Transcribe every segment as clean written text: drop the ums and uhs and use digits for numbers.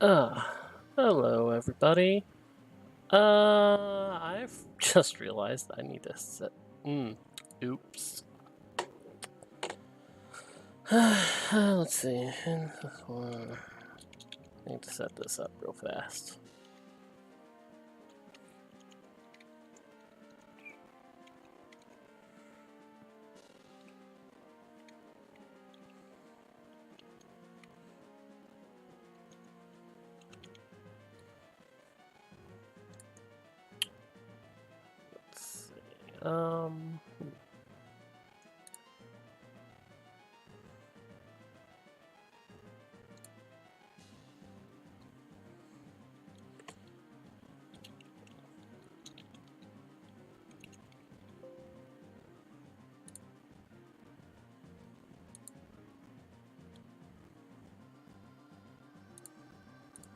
Hello everybody. I've just realized I need to set. Oops. Let's see. This one. I need to set this up real fast. Let's see.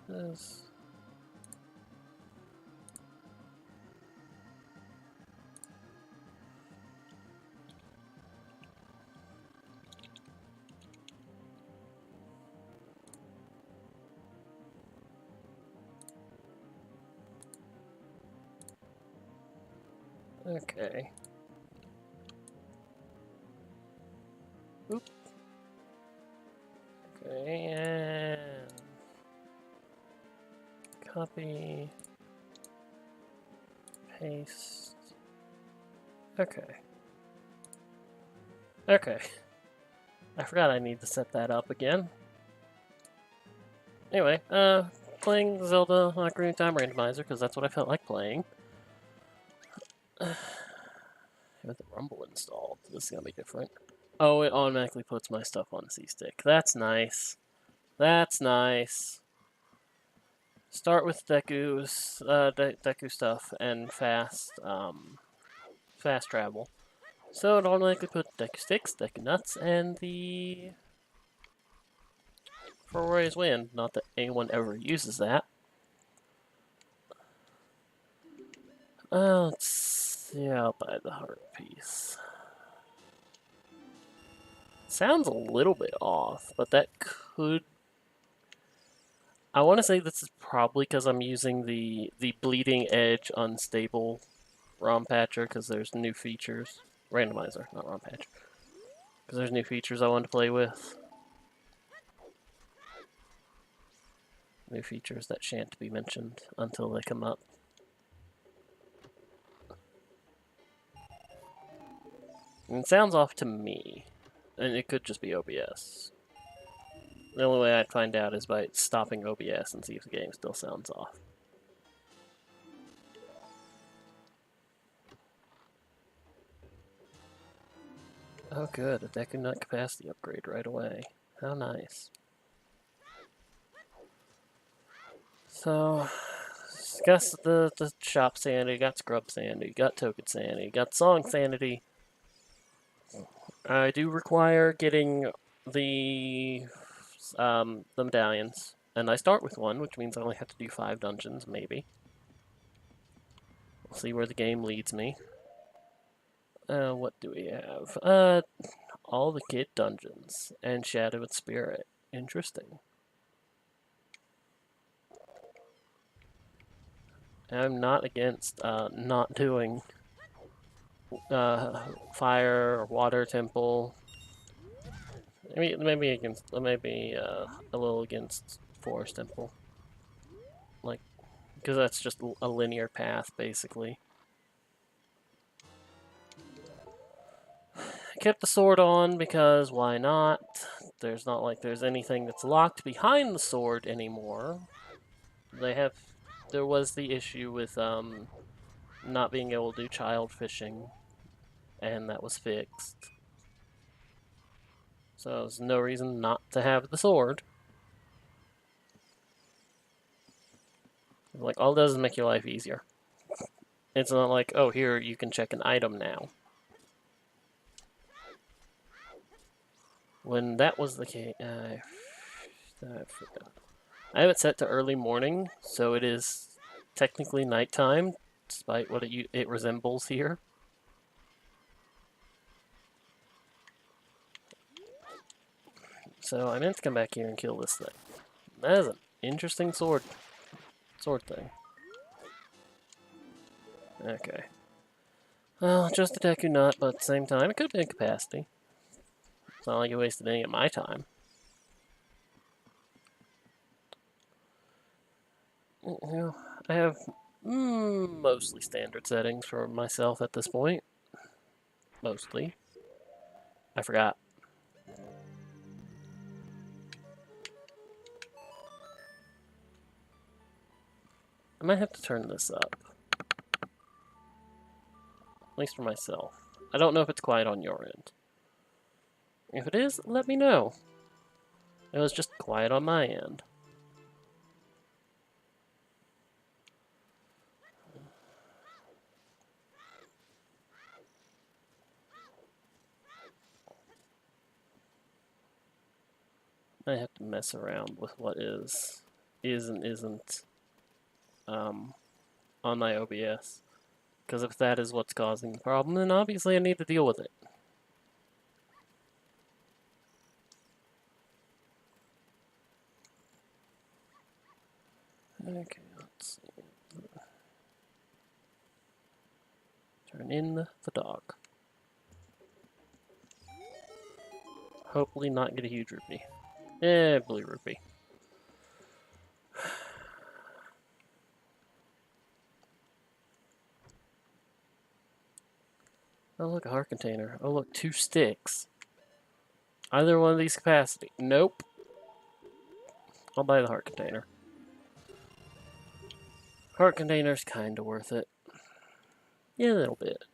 This. Okay. Oop. Okay, and copy, paste. Okay. Okay. I forgot I need to set that up again. Anyway, playing Zelda Ocarina of Time Randomizer because that's what I felt like playing. With the Rumble installed, this is gonna be different. Oh, it automatically puts my stuff on C-Stick. That's nice. That's nice. Start with Deku's Deku stuff and fast travel. So it automatically put Deku sticks, Deku nuts, and the Four-Ways Wind. Not that anyone ever uses that. Let's see. I'll buy the heart piece. Sounds a little bit off, but that could. I want to say this is probably because I'm using the bleeding edge unstable ROM patcher because there's new features. Randomizer, not ROM patcher. Because there's new features I want to play with. New features that shan't be mentioned until they come up. And it sounds off to me. And it could just be OBS. The only way I'd find out is by stopping OBS and see if the game still sounds off. Oh good, a Deku Nut capacity upgrade right away. How nice. So, got the shop sanity, got scrub sanity, got token sanity, got song sanity. I do require getting the medallions, and I start with one, which means I only have to do 5 dungeons, maybe. We'll see where the game leads me. What do we have? All the kid dungeons and Shadow and Spirit. Interesting. I'm not against not doing fire or water temple. Maybe against a little against forest temple, like because that's just a linear path basically. I kept the sword on because why not? There's not like there's anything that's locked behind the sword anymore. There was the issue with not being able to do child fishing, and that was fixed. So there's no reason not to have the sword. Like, all it does is make your life easier. It's not like, oh, here, you can check an item now. When that was the case, I forgot. I have it set to early morning, so it is technically nighttime, despite what it resembles here. So I meant to come back here and kill this thing. That is an Interesting sword thing. Okay. Well, just a Deku Nut, but at the same time, it could have been capacity. It's not like it wasted any of my time. You know, I have mostly standard settings for myself at this point. Mostly. I forgot. I might have to turn this up. At least for myself. I don't know if it's quiet on your end. If it is, let me know. It was just quiet on my end. I have to mess around with what is and isn't on my OBS. Because if that is what's causing the problem, then obviously I need to deal with it. Okay, let's see. Turn in the dog. Hopefully not get a huge rupee. Blue rupee. Oh, look, a heart container. Oh, look, 2 sticks. Either one of these capacity. Nope. I'll buy the heart container. Heart container's kinda worth it. Yeah, a little bit.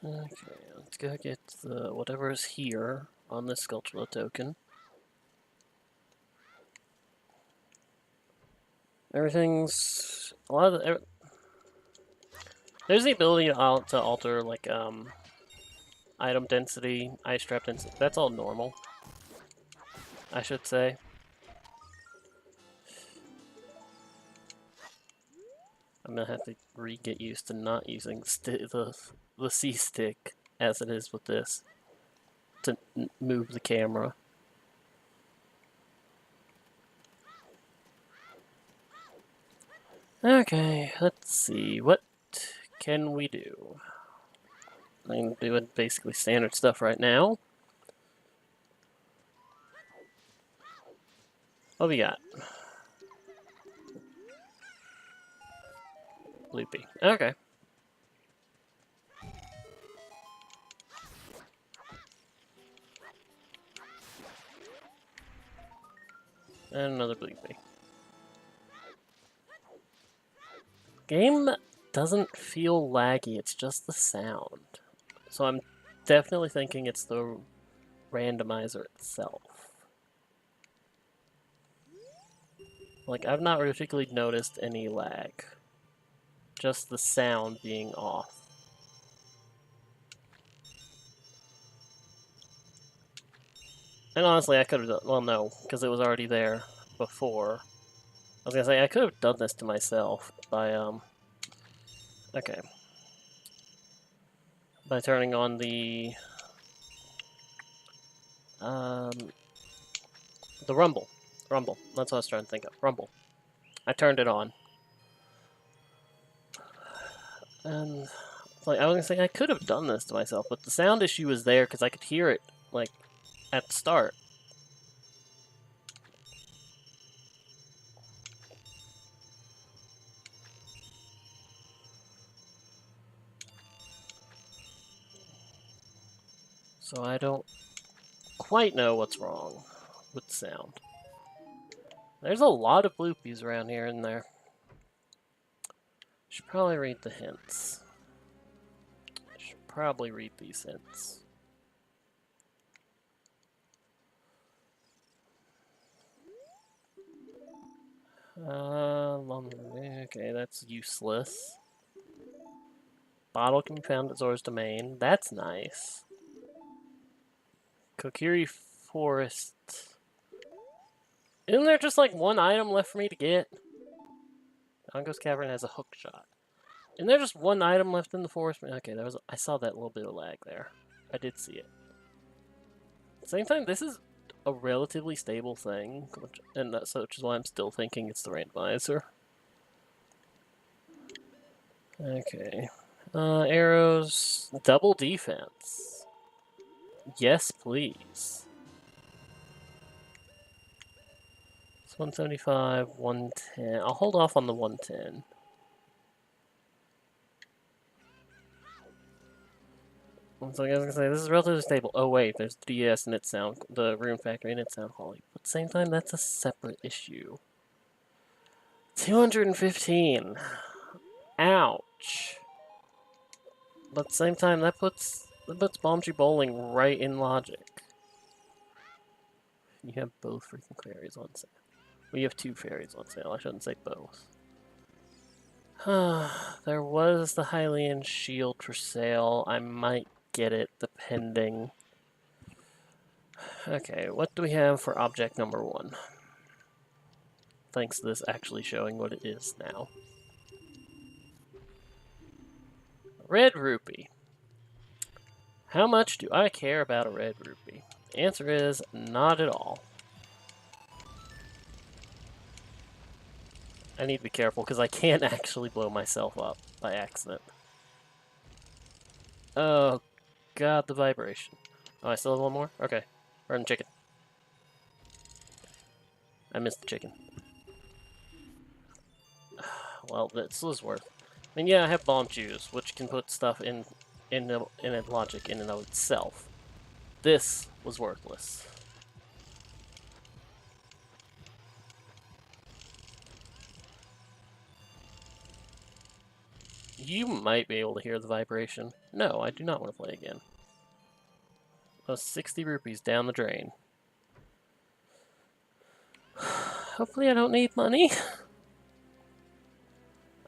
Okay, let's go get the whatever is here on this Sculptura token. Everything's a lot of there's the ability to alter like item density, ice trap density. That's all normal, I should say. I'm gonna have to get used to not using the C stick as it is with this to move the camera. Okay, let's see. What can we do? I'm doing basically standard stuff right now. What we got? Loopy. Okay. And another Bleepy. Game doesn't feel laggy, it's just the sound. So I'm definitely thinking it's the randomizer itself. Like, I've not particularly noticed any lag. Just the sound being off. And honestly, I could have done... Well, no, because it was already there before. I was gonna say, I could have done this to myself by, okay. By turning on the rumble. Rumble. That's what I was trying to think of. Rumble. I turned it on. And like I was gonna say I could have done this to myself, but the sound issue was there because I could hear it like at the start. So I don't quite know what's wrong with the sound. There's a lot of bloopies around here and there. Should probably read the hints. Should probably read these hints. Okay, that's useless. Bottle can be found at Zora's Domain. That's nice. Kokiri Forest. Isn't there just like one item left for me to get? Hongo's Cavern has a hook shot. Isn't there just one item left in the forest? Okay, I saw that little bit of lag there. I did see it. Same time, this is a relatively stable thing, which is why I'm still thinking it's the randomizer. Okay. Arrows. Double defense. Yes, please. It's 175, 110. I'll hold off on the 110. So I was gonna say, this is relatively stable. Oh wait, there's the DS and its sound, the Rune Factory and its sound quality. But at the same time, that's a separate issue. 215. Ouch. But at the same time, that puts Bombji Bowling right in logic. You have both freaking fairies on sale. We have 2 fairies on sale. I shouldn't say both. There was the Hylian shield for sale. I might get it depending. Okay, what do we have for object number 1? Thanks to this actually showing what it is now. Red rupee. How much do I care about a red rupee? The answer is not at all. I need to be careful because I can actually blow myself up by accident. Oh god, the vibration. Oh, I still have one more? Okay. Run chicken. I missed the chicken. Well, this was worth. I mean, yeah, I have bomb juice, which can put stuff in a logic in and of itself. This was worthless. You might be able to hear the vibration. No, I do not want to play again. Oh, 60 rupees down the drain. Hopefully I don't need money.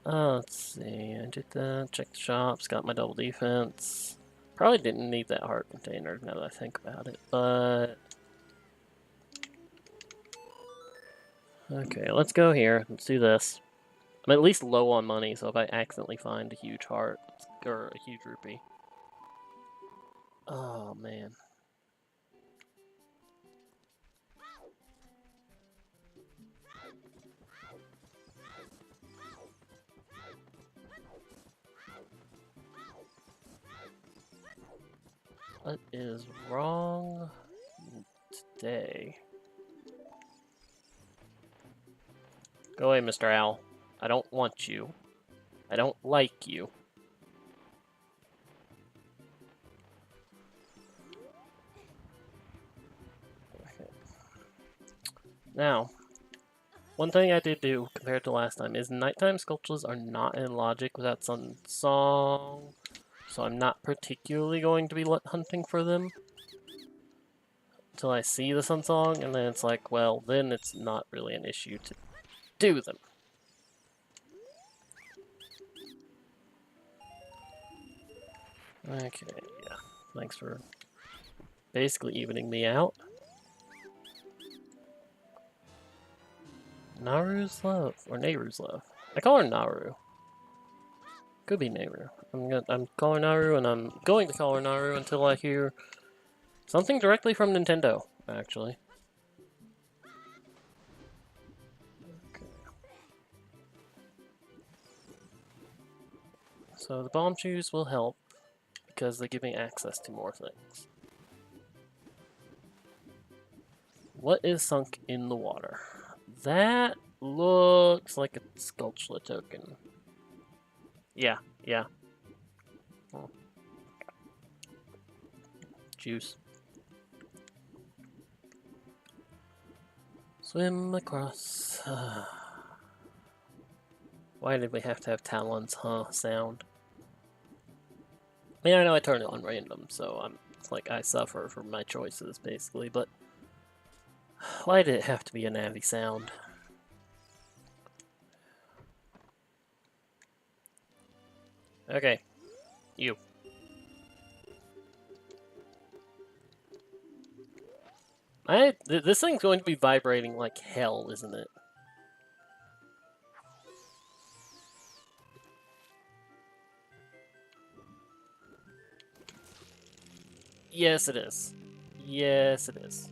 Let's see. I did that. Check the shops. Got my double defense. Probably didn't need that heart container now that I think about it, but... Okay, let's go here. Let's do this. I'm at least low on money, so if I accidentally find a huge heart, or a huge rupee... Oh, man. What is wrong today? Go away, Mr. Owl. I don't want you. I don't like you. Okay. Now, one thing I did do compared to last time is nighttime sculptures are not in logic without some song, so I'm not particularly going to be hunting for them until I see the sun song, and then it's like, well, then it's not really an issue to do them. Okay, yeah. Thanks for basically evening me out. Naru's love, or Nehru's love. I call her Naru. Could be Nehru. I'm calling Naru, and I'm going to call her Naru until I hear something directly from Nintendo, actually. Okay. So the bomb shoes will help because they give me access to more things. What is sunk in the water? That looks like a Sculptula token. Yeah, yeah. Oh. Juice. Swim across. Why did we have to have talons, huh? Sound. I mean, I know I turned it on random, so it's like I suffer for my choices, basically, but why did it have to be a Navi sound? Okay. You. This thing's going to be vibrating like hell, isn't it? Yes, it is. Yes, it is.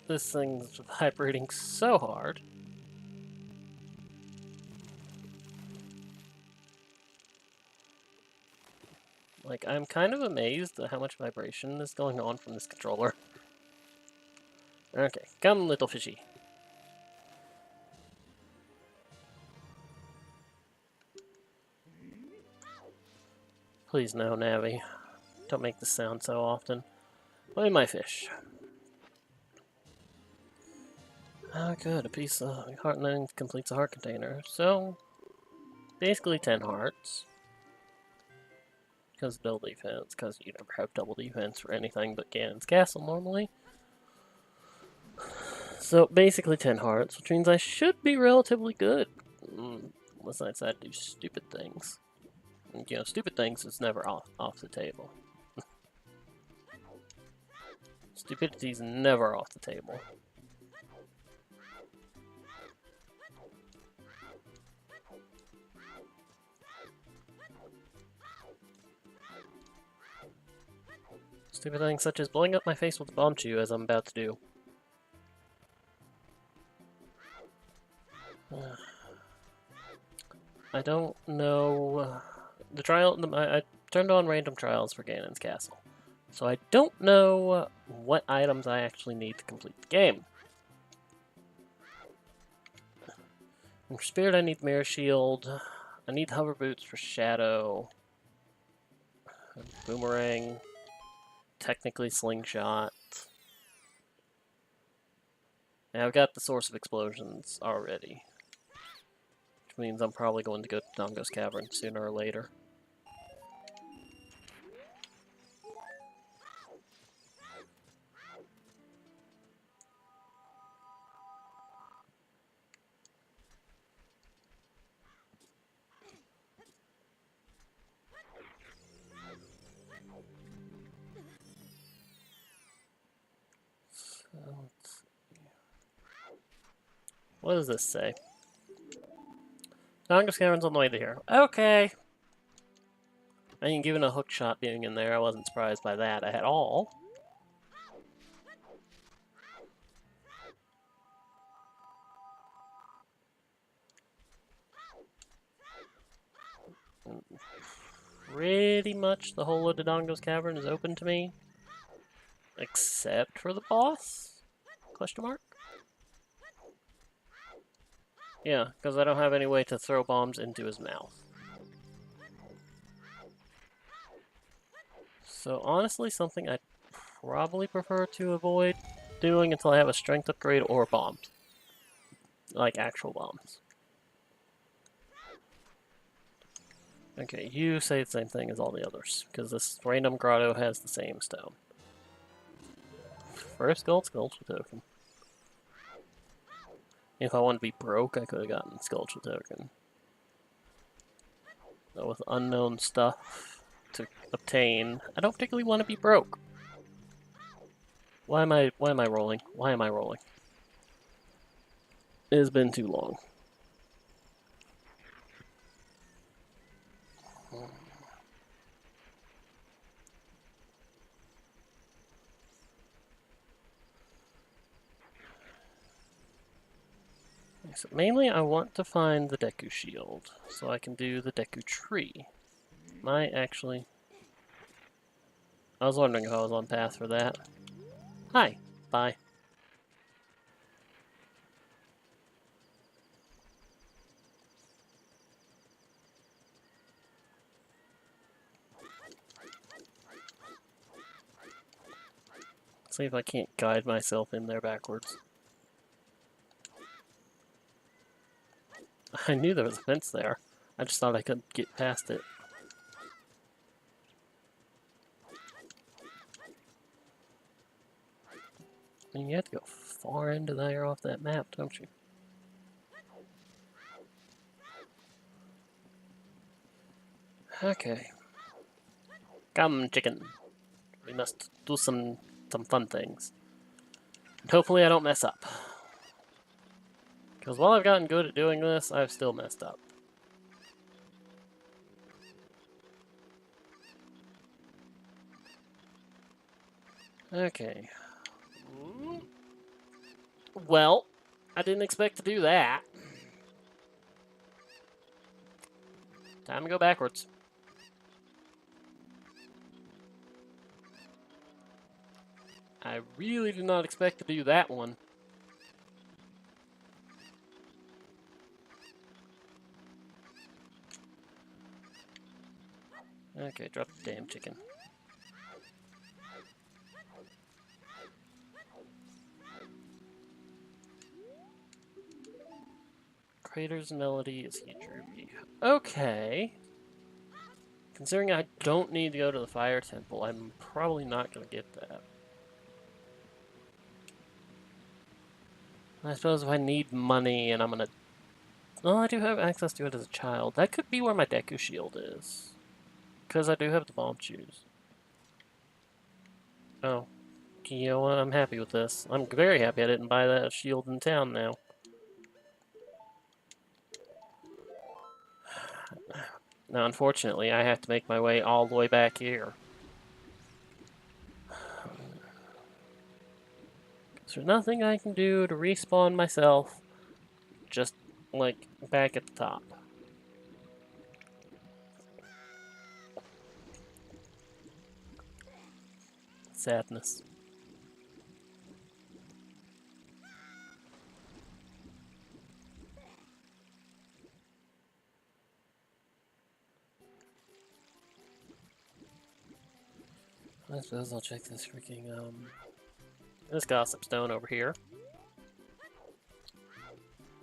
This thing's vibrating so hard. Like, I'm kind of amazed at how much vibration is going on from this controller. Okay, come, little fishy. Please no, Navi. Don't make this sound so often. Play my fish. Ah, good. A piece of heart and then completes a heart container. So, basically 10 hearts. Because double defense, because you never have double defense for anything but Ganon's Castle normally. So, basically 10 hearts, which means I should be relatively good. Unless I decide to do stupid things. And, you know, stupid things is never off the table. Stupidity's never off the table. Stupid things such as blowing up my face with a bomb chew, as I'm about to do. I don't know. I turned on random trials for Ganon's Castle. So I don't know what items I actually need to complete the game. For Spirit, I need Mirror Shield. I need Hover Boots for Shadow. Boomerang. Technically Slingshot. And I've got the Source of Explosions already. Which means I'm probably going to go to Dongo's Cavern sooner or later. What does this say? Dongo's Cavern's on the way to here. Okay. I mean, given a hook shot being in there, I wasn't surprised by that at all. Pretty much the whole of Dodongo's Cavern is open to me. Except for the boss? Question mark? Yeah, because I don't have any way to throw bombs into his mouth. So honestly, something I'd probably prefer to avoid doing until I have a strength upgrade or bombs. Like actual bombs. Okay, you say the same thing as all the others, because this random grotto has the same stone. First gold sculpture token. If I wanted to be broke, I could have gotten sculpture token. But with unknown stuff to obtain, I don't particularly want to be broke. Why am I rolling? Why am I rolling? It has been too long. So mainly I want to find the Deku Shield, so I can do the Deku Tree. Might actually... I was wondering if I was on path for that. Hi. Bye. See if I can't guide myself in there backwards. I knew there was a fence there. I just thought I could get past it. I mean, you have to go far into there off that map, don't you? Okay. Come, chicken. We must do some some fun things. And hopefully I don't mess up. Because while I've gotten good at doing this, I've still messed up. Okay. Well, I didn't expect to do that. Time to go backwards. I really did not expect to do that one. Okay, drop the damn chicken. Crater's Melody is huge ruby. Okay. Considering I don't need to go to the fire temple, I'm probably not going to get that. I suppose if I need money and I'm going to... Well, I do have access to it as a child. That could be where my Deku Shield is. Because I do have the bomb shoes. Oh. You know what? I'm happy with this. I'm very happy I didn't buy that shield in town now. Now, unfortunately, I have to make my way all the way back here. There's nothing I can do to respawn myself. Just, like, back at the top. Sadness. I suppose I'll check this freaking, this gossip stone over here.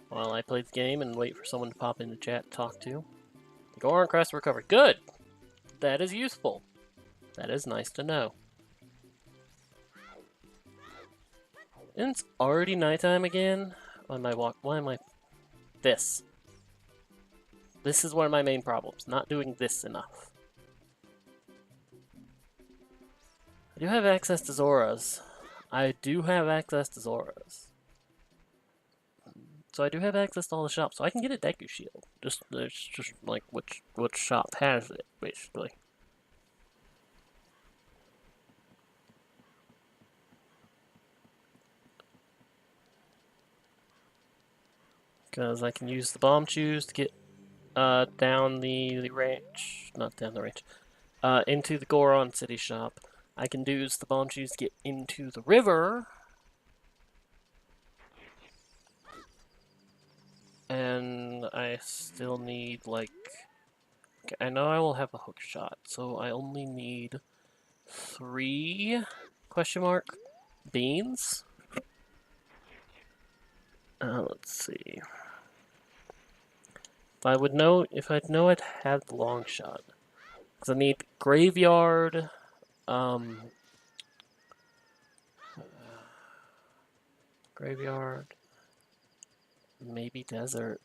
While I play the game and wait for someone to pop in the chat to talk to. The Goron Crest recovered. Good! That is useful. That is nice to know. And it's already nighttime again on my walk. Why am I... This. This is one of my main problems. Not doing this enough. I do have access to Zoras. I do have access to Zoras. So I do have access to all the shops, so I can get a Deku Shield. Just like which shop has it, basically. Because I can use the bomb shoes to get down the range, not down the range, into the Goron City shop. I can use the bomb shoes to get into the river. And I still need, like... Okay, I know I will have a hook shot, so I only need 3 question mark beans. Let's see. If I'd know I'd have the long shot. Because I need graveyard, graveyard, maybe desert.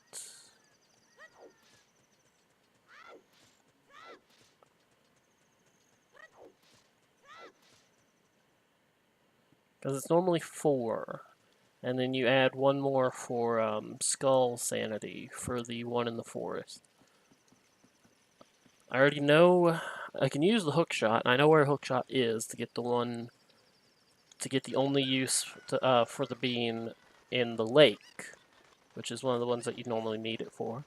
Because it's normally 4. And then you add 1 more for skull sanity for the one in the forest. I already know I can use the hook shot. I know where hook shot is to get the one, to get the only use to, for the bean in the lake, which is one of the ones that you normally need it for.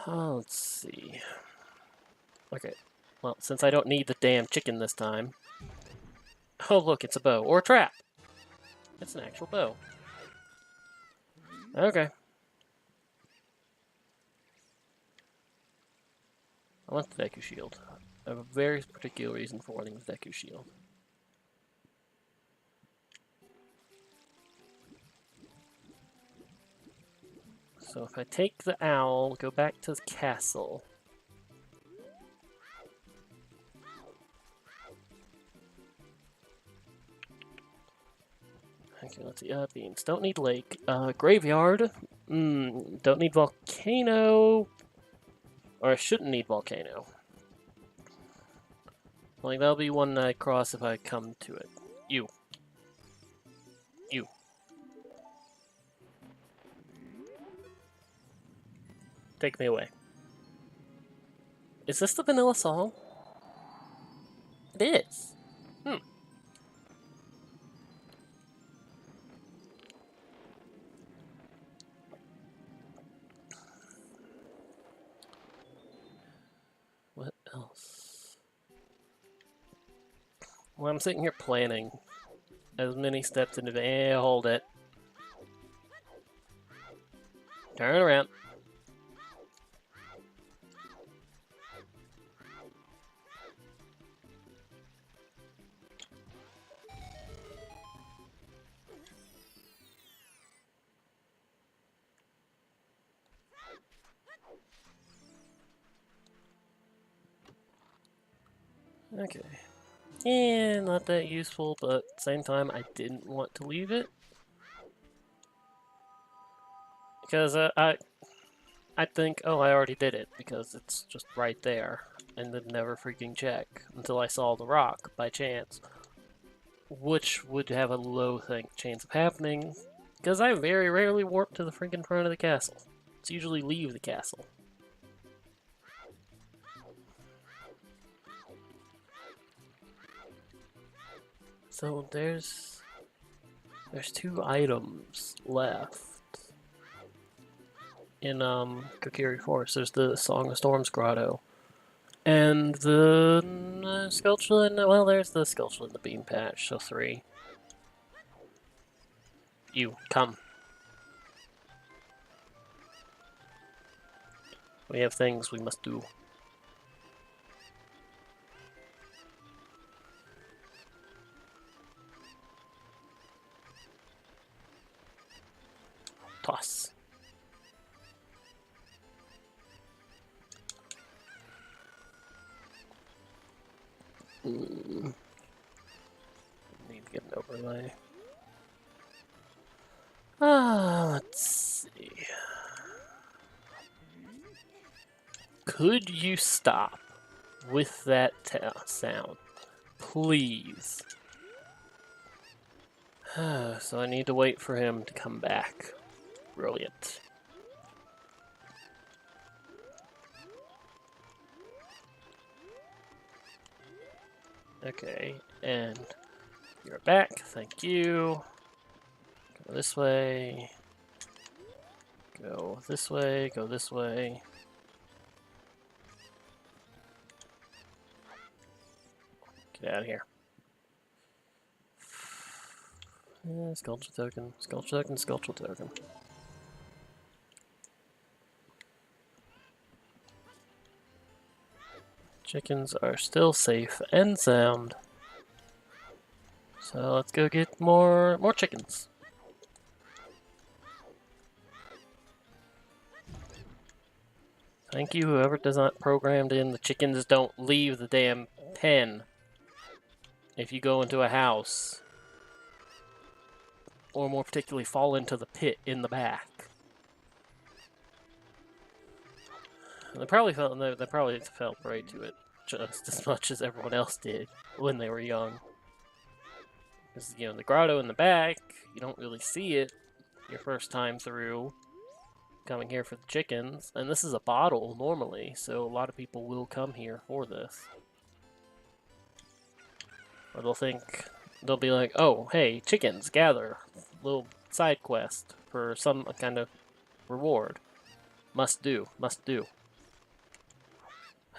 Let's see. Okay, well, since I don't need the damn chicken this time. Oh, look, it's a bow. Or a trap. It's an actual bow. Okay. I want the Deku Shield. I have a very particular reason for wanting the Deku Shield. So if I take the owl, go back to the castle. Okay, let's see. Beans. Don't need lake. Graveyard. Don't need volcano. Or I shouldn't need volcano. Like, that'll be one I cross if I come to it. You. You. Take me away. Is this the vanilla song? It is. Hmm. What else? Well, I'm sitting here planning as many steps in advance. Hold it. Turn around. Okay. Yeah, not that useful, but at the same time, I didn't want to leave it. Because I think, oh, I already did it, because it's just right there. And then never freaking check until I saw the rock by chance. Which would have a low chance of happening, because I very rarely warp to the freaking front of the castle. It's usually leave the castle. So there's 2 items left in Kokiri Forest. There's the Song of Storms Grotto. And the Skulltula, well, there's the Skulltula and the Beam Patch, so 3. You, come. We have things we must do. Toss. Need to get an overlay. Let's see. Could you stop with that sound? Please. So I need to wait for him to come back. Brilliant. Okay, and you're back. Thank you. Go this way. Go this way. Go this way. Get out of here. Sculpture token. Sculpture token. Sculpture token. Chickens are still safe and sound. So let's go get more chickens. Thank you, whoever does not programmed in the chickens don't leave the damn pen if you go into a house. Or more particularly, fall into the pit in the back. And they probably fell prey to it just as much as everyone else did when they were young. Because, you know, the grotto in the back, you don't really see it your first time through coming here for the chickens. And this is a bottle normally, so a lot of people will come here for this. Or they'll be like, oh, hey, chickens, gather. Little side quest for some kind of reward. Must do, must do.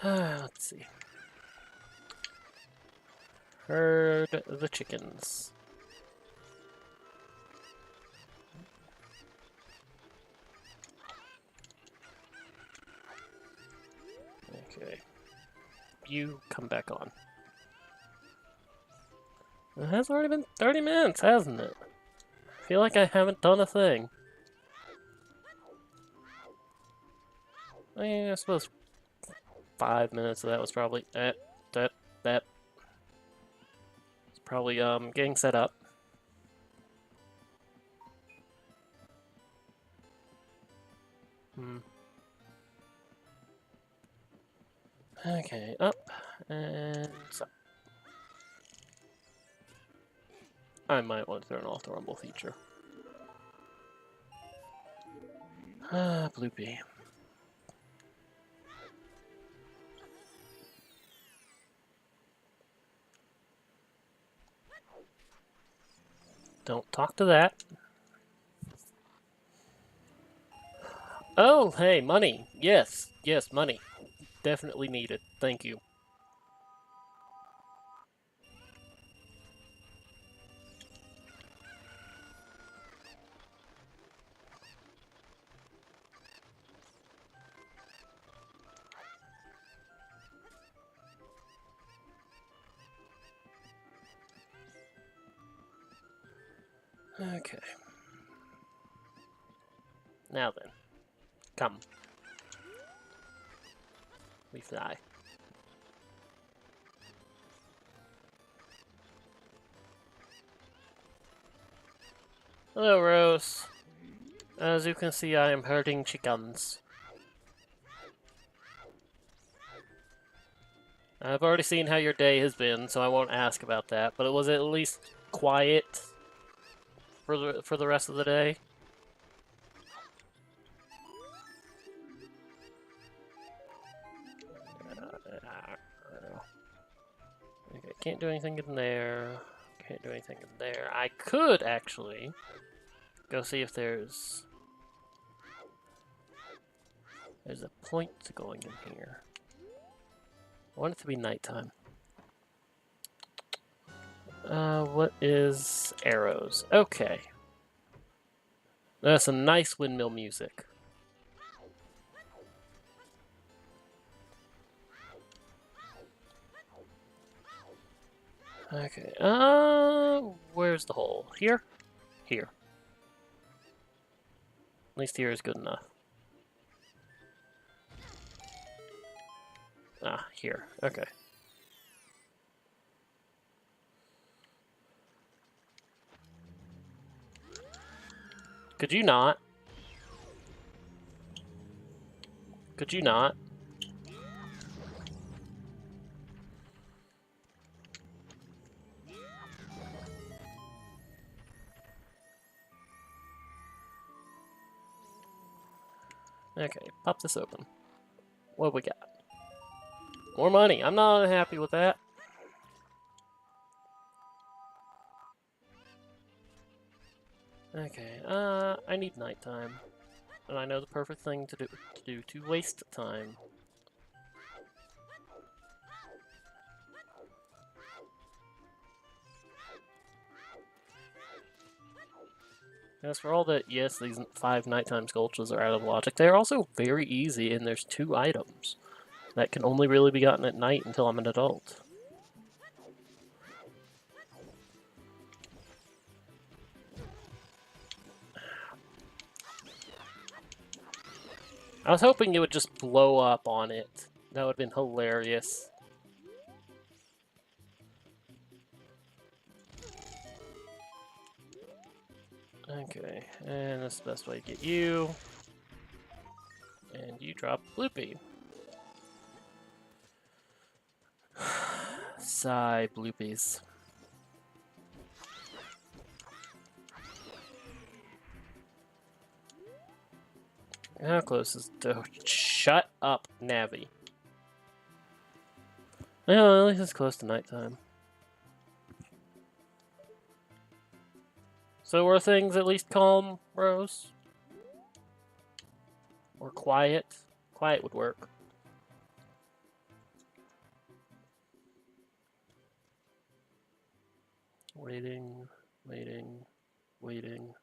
Let's see. Herd the chickens. Okay. You come back on. It has already been 30 minutes, hasn't it? I feel like I haven't done a thing. I mean, I suppose 5 minutes of that was probably that. It's probably getting set up. Okay, up and so. I might want to turn off the rumble feature. Ah, Bloopy. Don't talk to that. Oh, hey, money. Yes, yes, money. Definitely needed. Thank you. Okay. Now then. Come. We fly. Hello, Rose. As you can see, I am herding chickens. I've already seen how your day has been, so I won't ask about that, but it was at least quiet for the rest of the day. Okay, can't do anything in there. Can't do anything in there. I could actually go see if there's a point to going in here. I want it to be nighttime. What is arrows? Okay. That's some nice windmill music. Okay. Where's the hole? Here? Here. At least here is good enough. Ah, here. Okay. Could you not? Could you not? Okay, pop this open. What we got? More money. I'm not unhappy with that. Okay, I need nighttime. And I know the perfect thing to do to waste time. As for all that, yes, these 5 nighttime sculptures are out of logic, they're also very easy, and there's 2 items that can only really be gotten at night until I'm an adult. I was hoping it would just blow up on it. That would have been hilarious. Okay, and that's the best way to get you. And you drop Bloopy. Sigh, Bloopies. How close is the... Shut up, Navi. Well, at least it's close to nighttime. So are things at least calm, Rose? Or quiet? Quiet would work. Waiting, waiting, waiting.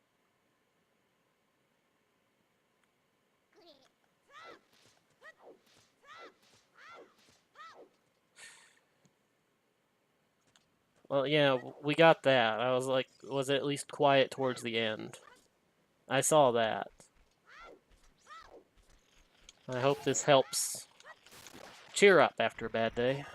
Well, yeah, we got that. I was like, was it at least quiet towards the end? I saw that. I hope this helps cheer up after a bad day.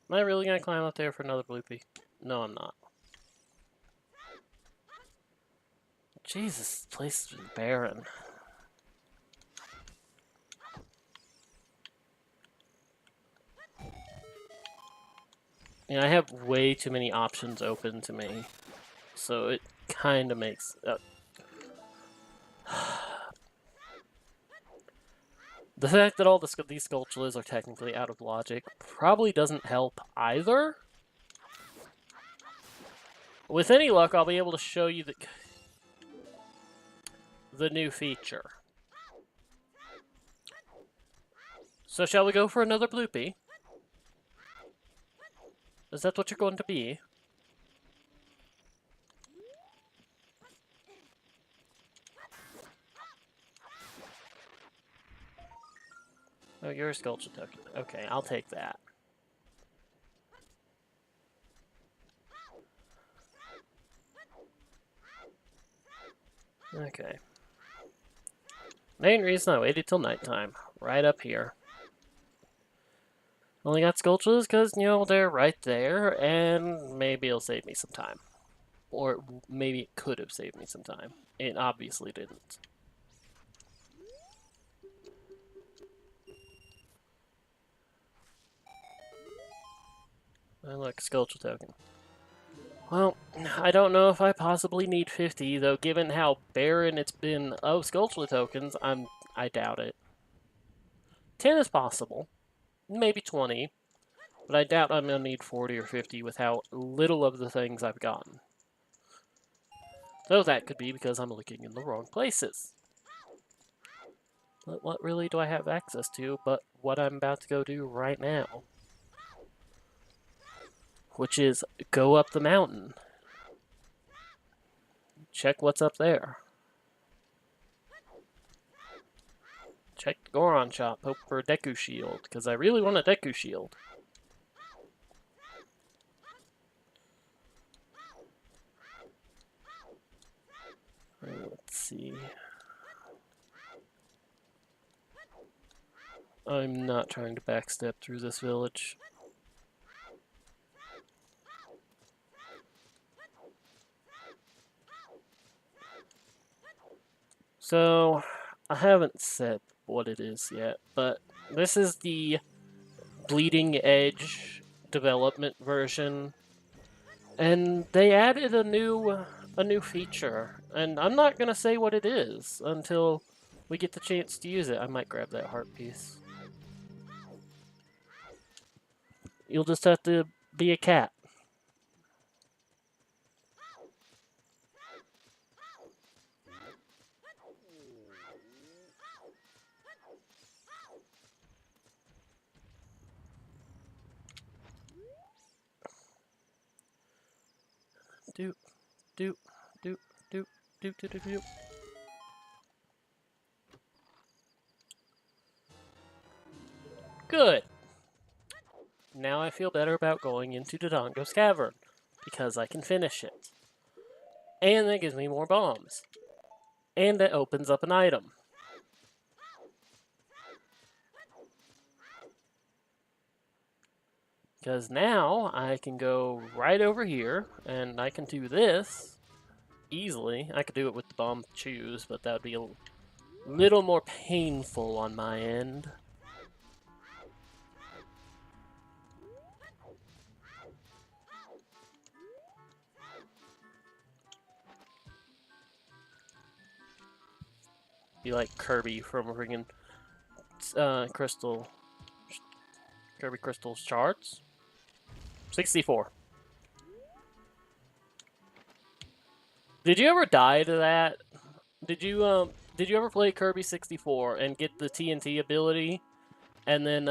Am I really gonna climb up there for another Bloopy? No, I'm not. Jesus, this place has been barren. I have way too many options open to me, so it kind of makes... the fact that all these sculptures are technically out of logic probably doesn't help either. With any luck, I'll be able to show you the new feature. So shall we go for another bloopy? Is that what you're going to be? Oh, you're a sculpture token. Okay, I'll take that. Okay. Main reason I waited till nighttime. Right up here. Only got sculptures because, they're right there, and maybe it'll save me some time. Or maybe it could have saved me some time. It obviously didn't. Oh, look, sculpture token. Well, I don't know if I possibly need 50, though given how barren it's been of sculpture tokens, I doubt it. 10 is possible. Maybe 20. But I doubt I'm going to need 40 or 50 with how little of the things I've gotten. Though that could be because I'm looking in the wrong places. But what really do I have access to but what I'm about to go do right now? Which is go up the mountain. Check what's up there. Check the Goron shop, hope for a Deku shield, because I really want a Deku shield. Let's see. I'm not trying to backstep through this village. So, I haven't said what it is yet, but this is the Bleeding Edge development version, and they added a new feature, and I'm not gonna say what it is until we get the chance to use it. I might grab that heart piece. You'll just have to be a cat. Doop, doop, doop, doop, doop, doop, doop, doop. Good. Now I feel better about going into Dodongo's Cavern, because I can finish it. And that gives me more bombs. And it opens up an item. Because now I can go right over here, and I can do this easily. I could do it with the bomb choose, but that would be a little more painful on my end. Be like Kirby from friggin' Kirby Crystal Shards. 64. Did you ever die to that? Did you ever play Kirby 64 and get the TNT ability, and then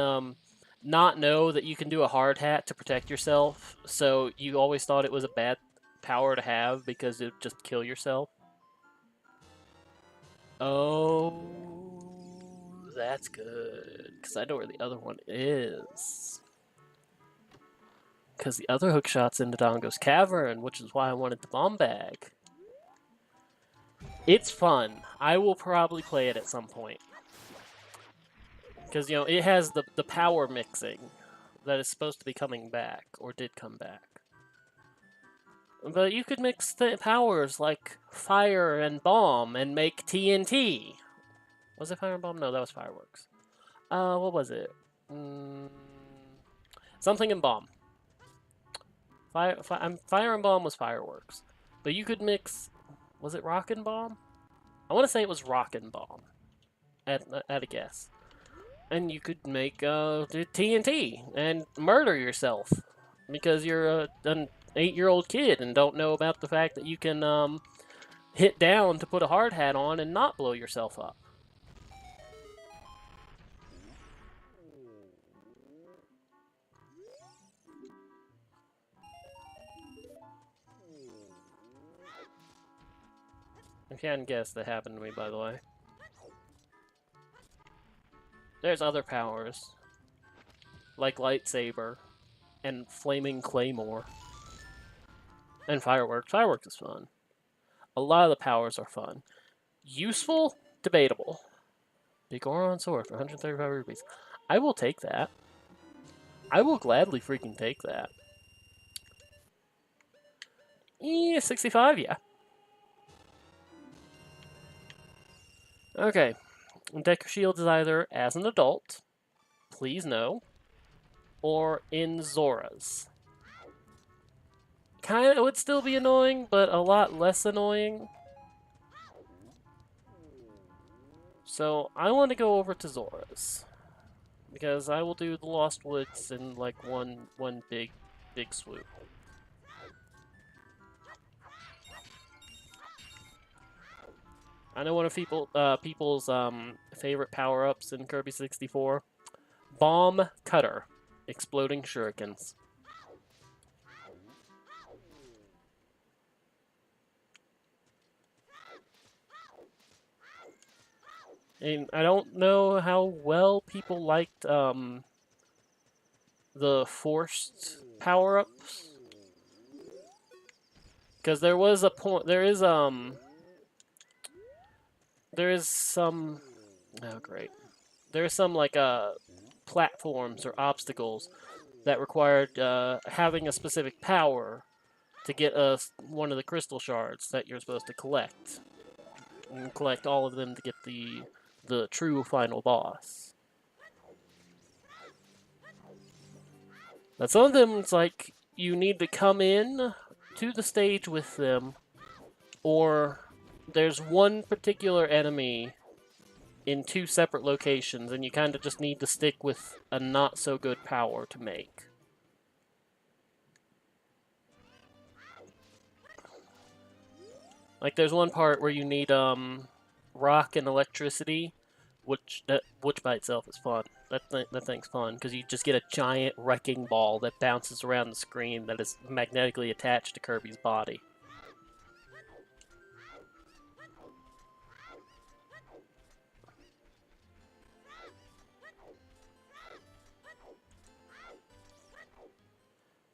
not know that you can do a hard hat to protect yourself? So you always thought it was a bad power to have because it would just kill yourself. Oh, that's good, because I know where the other one is. Because the other hookshot's in Dodongo's Cavern, which is why I wanted the bomb bag. It's fun. I will probably play it at some point. Because, it has the power mixing that is supposed to be coming back, or did come back. But you could mix the powers like fire and bomb and make TNT. Was it fire and bomb? No, that was fireworks. What was it? Mm, something and bomb. Fire and bomb was fireworks. But you could mix. Was it rock and bomb? I want to say it was rock and bomb. At a guess. And you could make TNT and murder yourself because you're an 8-year-old kid and don't know about the fact that you can hit down to put a hard hat on and not blow yourself up. If you hadn't guessed, that happened to me, by the way. There's other powers, like lightsaber and flaming claymore and fireworks. Fireworks is fun. A lot of the powers are fun. Useful? Debatable. Big Goron sword for 135 rupees. I will take that. I will gladly freaking take that. Yeah, 65, yeah. Okay. Deck your shields is either as an adult, please no, or in Zora's. Kinda would still be annoying, but a lot less annoying. So I want to go over to Zora's. Because I will do the Lost Woods in like one big swoop. I know one of people's favorite power-ups in Kirby 64. Bomb Cutter. Exploding shurikens. And I don't know how well people liked the forced power-ups. Because there was a point, there is some, oh great. There's some like platforms or obstacles that required having a specific power to get one of the crystal shards that you're supposed to collect. And collect all of them to get the true final boss. But some of them, it's like you need to come in to the stage with them, or there's one particular enemy in 2 separate locations, and you kind of just need to stick with a not-so-good power to make. Like, there's one part where you need rock and electricity, which by itself is fun. That thing's fun because you just get a giant wrecking ball that bounces around the screen that is magnetically attached to Kirby's body.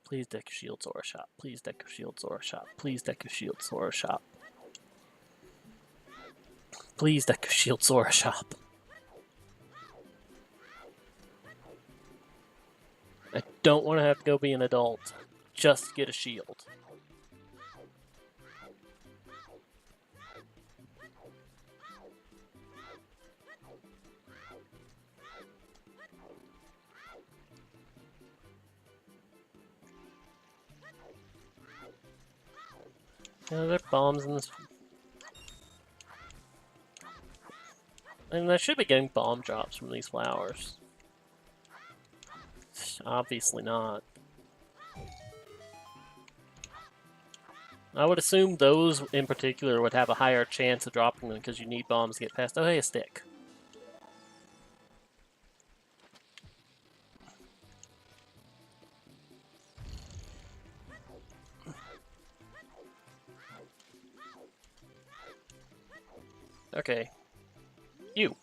Please deck your shield, Zora shop. Please deck your shield, Zora shop. Please deck your shield, Zora shop. Please deck your shield, Zora shop. I don't want to have to go be an adult just to get a shield. Yeah, there are bombs in this. And I should be getting bomb drops from these flowers. Obviously not. I would assume those in particular would have a higher chance of dropping them because you need bombs to get past. Oh, hey, a stick. Okay. You.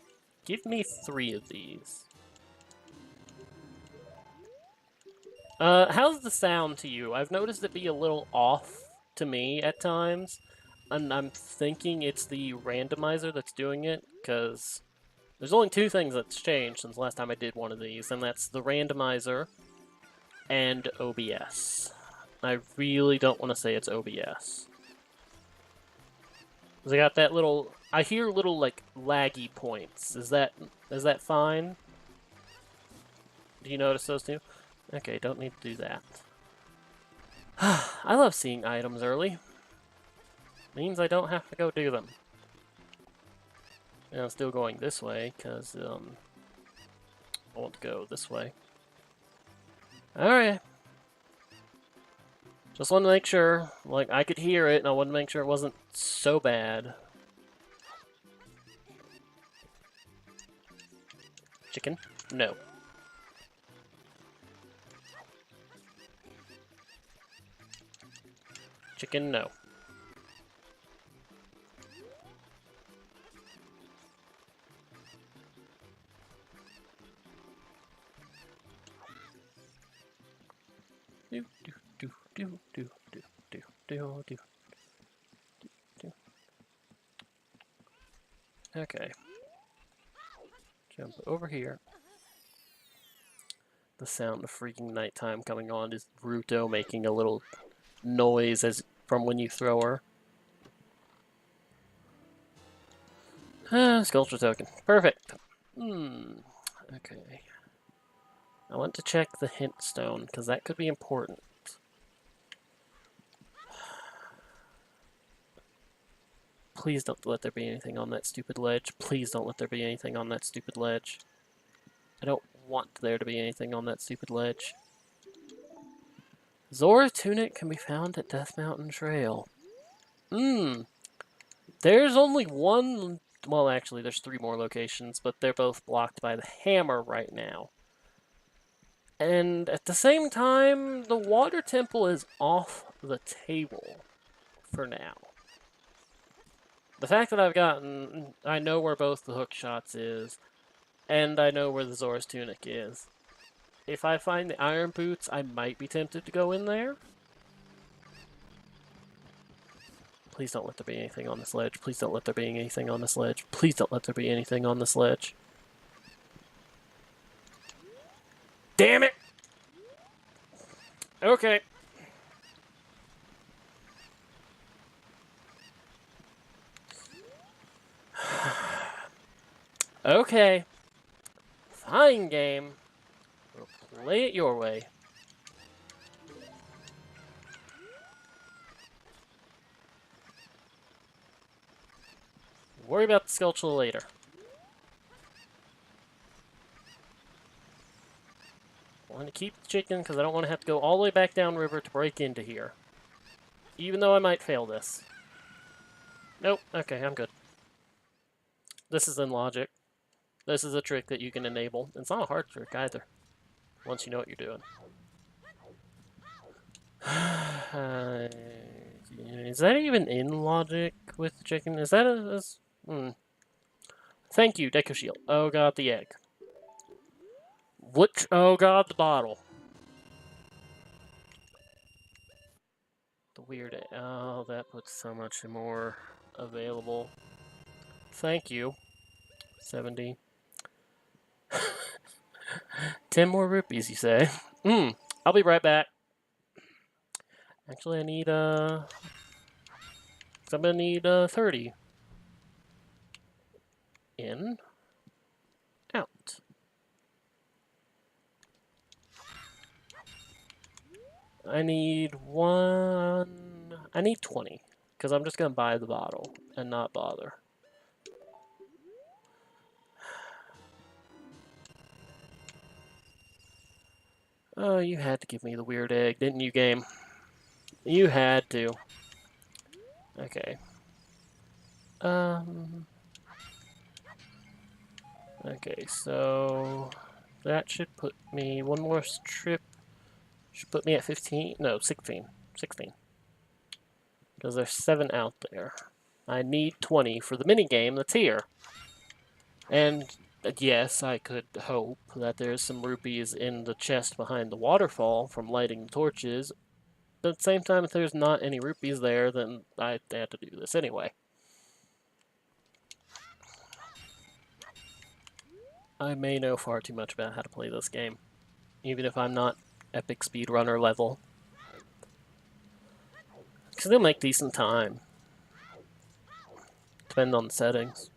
Give me 3 of these. How's the sound to you? I've noticed it be a little off to me at times, and I'm thinking it's the randomizer that's doing it, because there's only 2 things that's changed since last time I did one of these, and that's the randomizer and OBS. I really don't want to say it's OBS. Cause I got that little. I hear little like laggy points. Is that fine? Do you notice those too? Okay, don't need to do that. I love seeing items early. Means I don't have to go do them. And I'm still going this way because I want to go this way. All right. Just wanted to make sure, like, I could hear it, and I wanted to make sure it wasn't so bad. Chicken? No. Chicken? No. Do do do do do do do do do do. Okay. Jump over here. The sound of freaking nighttime coming on is Ruto making a little noise as from when you throw her. Sculpture token. Perfect. Okay. I want to check the hint stone, because that could be important. Please don't let there be anything on that stupid ledge. Please don't let there be anything on that stupid ledge. I don't want there to be anything on that stupid ledge. Zora tunic can be found at Death Mountain Trail. There's only one... Well, actually, there's 3 more locations, but they're both blocked by the hammer right now. And at the same time, the water temple is off the table for now. The fact that I know where both the hook shots is, and I know where the Zora's tunic is. If I find the iron boots, I might be tempted to go in there. Please don't let there be anything on this ledge. Please don't let there be anything on this ledge. Please don't let there be anything on this ledge. Damn it! Okay. Okay. Fine, game. We'll play it your way. Worry about the sculpture later. I want to keep the chicken because I don't want to have to go all the way back downriver to break into here. Even though I might fail this. Nope. Okay, I'm good. This is in logic. This is a trick that you can enable. It's not a hard trick either, once you know what you're doing. Is that even in logic with the chicken? Is that Thank you, Deco Shield. Oh god, the egg. Which? Oh god, the bottle. The weird egg. Oh, that puts so much more available. Thank you. 70. 10 more rupees, you say? I'll be right back. Actually, I need, I'm gonna need, 30. In. Out. I need 20. Because I'm just gonna buy the bottle and not bother. Oh, you had to give me the weird egg, didn't you, game? You had to. Okay. Okay, so that should put me one more trip. Should put me at 15. No, 16. 16. Because there's 7 out there. I need 20 for the minigame that's here. And yes, I could hope that there's some rupees in the chest behind the waterfall from lighting the torches. But at the same time, if there's not any rupees there, then I had to do this anyway. I may know far too much about how to play this game, even if I'm not epic speedrunner level. Because they'll make decent time. Depend on the settings.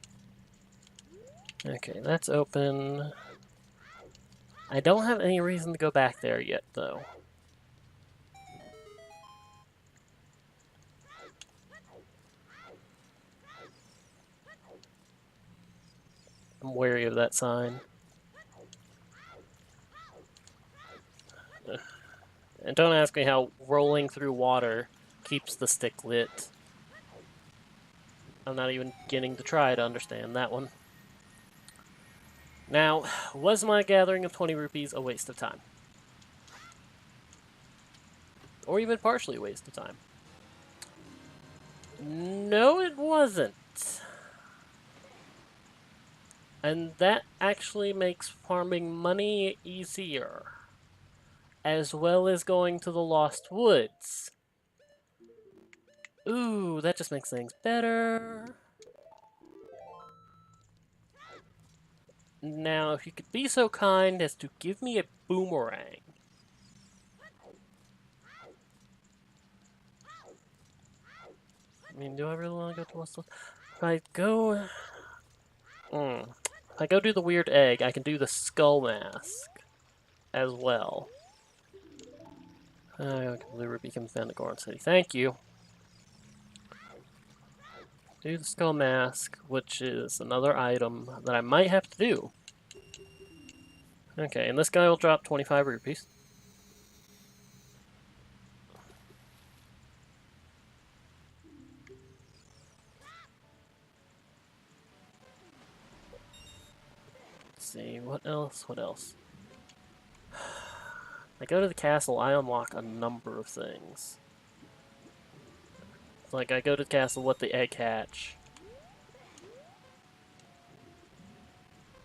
Okay, that's open. I don't have any reason to go back there yet, though. I'm wary of that sign. And don't ask me how rolling through water keeps the stick lit. I'm not even beginning to try to understand that one. Now, was my gathering of 20 rupees a waste of time? Or even partially a waste of time? No, it wasn't. And that actually makes farming money easier. As well as going to the Lost Woods. Ooh, that just makes things better. Now, if you could be so kind as to give me a boomerang. I mean, do I really want to go to Lost Woods? If I go... If I go do the weird egg, I can do the skull mask as well. Blue Ruby comes down to Goron City. Thank you. Do the skull mask, which is another item that I might have to do. Okay, and this guy will drop 25 rupees. Let's see, what else? What else? I go to the castle, I unlock a number of things. Like, I go to the castle with the egg hatch.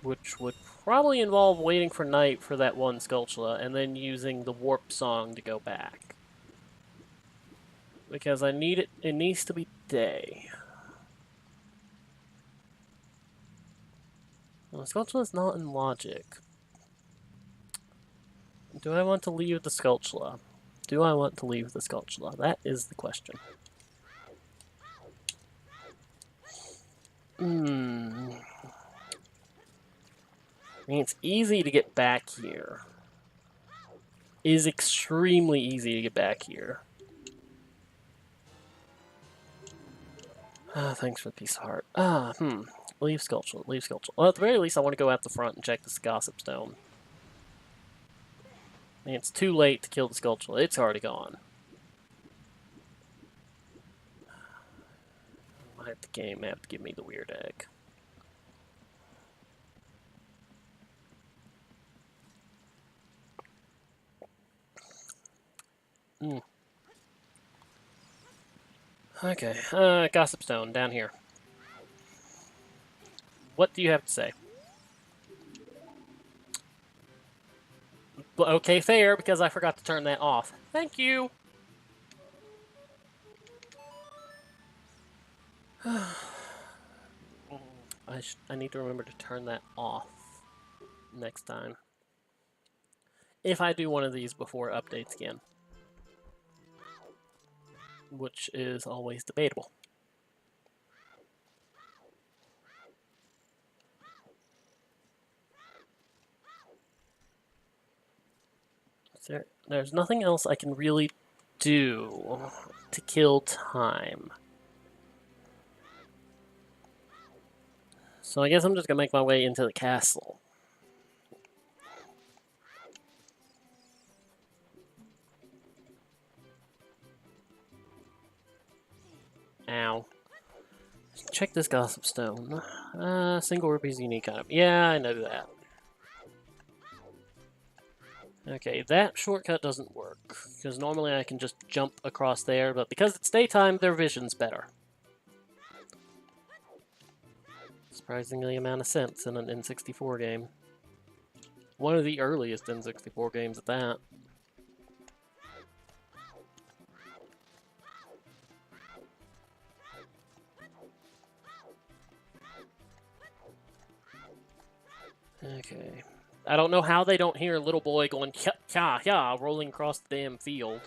Which would probably involve waiting for night for that one Skulltula, and then using the warp song to go back. Because I need it, it needs to be day. Well, Skulltula's not in logic. Do I want to leave the Skulltula? Do I want to leave the Skulltula? That is the question. I mean, it's easy to get back here. It is extremely easy to get back here. Thanks for the piece of heart. Leave Skulltula, leave Skulltula. Well, at the very least, I want to go out the front and check this Gossip Stone. I mean, it's too late to kill the Skulltula. It's already gone. I have the game have to give me the weird egg. Okay, Gossip Stone, down here. What do you have to say? Okay, fair, because I forgot to turn that off. Thank you! I need to remember to turn that off next time. If I do one of these before it updates again. Which is always debatable. There's nothing else I can really do to kill time. So I guess I'm just gonna make my way into the castle. Ow. Check this Gossip Stone. Single rupees unique item. Yeah, I know that. Okay, that shortcut doesn't work, because normally I can just jump across there, but because it's daytime, their vision's better. Surprisingly amount of sense in an N64 game. One of the earliest N64 games at that. Okay. I don't know how they don't hear a little boy going ya ya ya rolling across the damn field.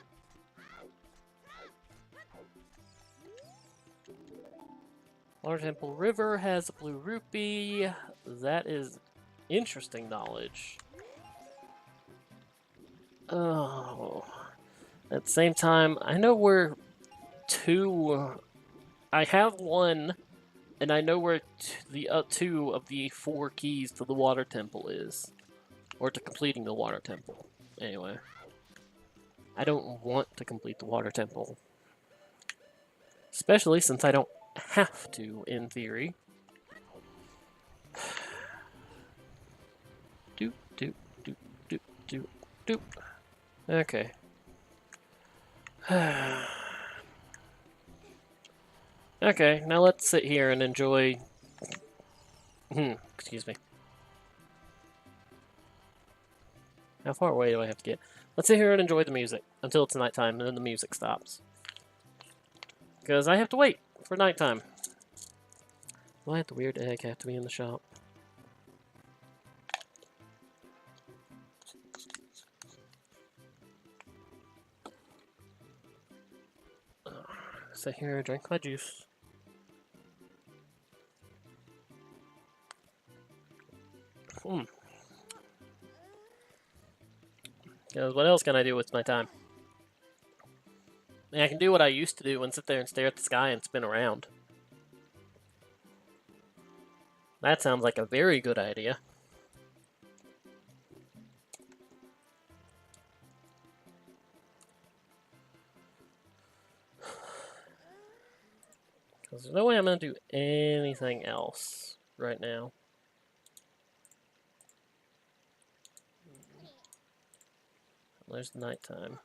Water Temple River has a blue rupee. That is interesting knowledge. Oh. At the same time, I know where two... I have one, and I know where the two of the 4 keys to the Water Temple is. Or to completing the Water Temple. Anyway. I don't want to complete the Water Temple. Especially since I don't have to, in theory. Doop, doop, doop, doop, doop, doop. Okay. Okay, now let's sit here and enjoy... excuse me. How far away do I have to get? Let's sit here and enjoy the music until it's nighttime, and then the music stops. Because I have to wait for nighttime. Why the weird egg have to be in the shop? Sit here and drink my juice. Because what else can I do with my time? I mean, I can do what I used to do and sit there and stare at the sky and spin around. That sounds like a very good idea. Because there's no way I'm going to do anything else right now. There's the nighttime.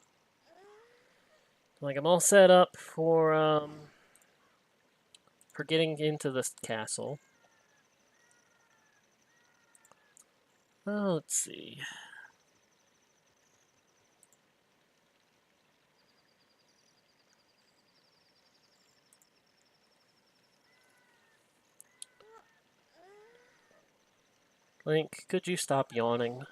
Like, I'm all set up for getting into this castle. Oh, let's see. Link, could you stop yawning?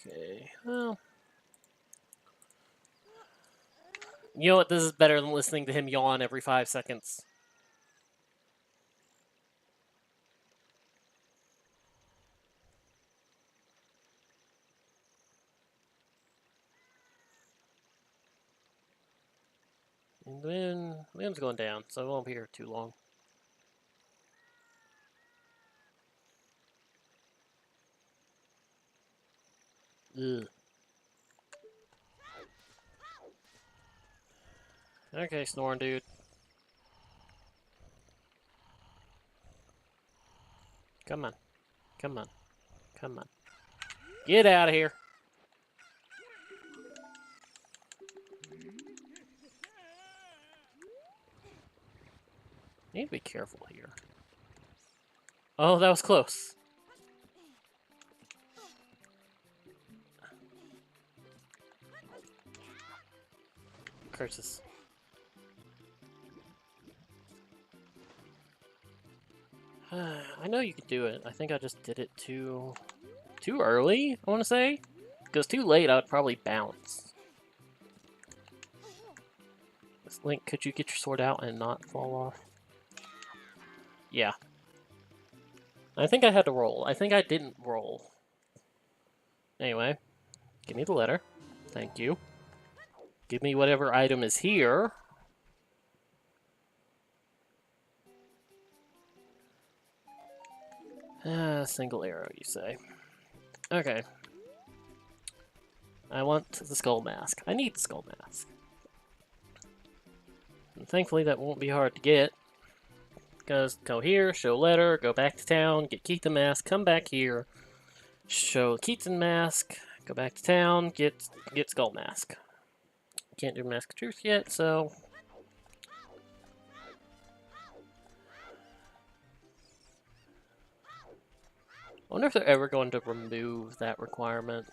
Okay, well... You know what? This is better than listening to him yawn every 5 seconds. And then wind's going down, so I won't be here too long. Ugh. Okay, snoring dude. Come on. Come on. Come on. Get out of here. Need to be careful here. Oh, that was close. Curses. I know you could do it. I think I just did it too early, I want to say. Because too late, I would probably bounce. Link, could you get your sword out and not fall off? Yeah. I think I had to roll. I think I didn't roll. Anyway, give me the letter. Thank you. Give me whatever item is here. Single arrow, you say. Okay. I want the skull mask. I need the skull mask. And thankfully that won't be hard to get. Because go here, show letter, go back to town, get Keaton mask, come back here, show Keaton mask, go back to town, get skull mask. Can't do Mask of Truth yet, so... I wonder if they're ever going to remove that requirement.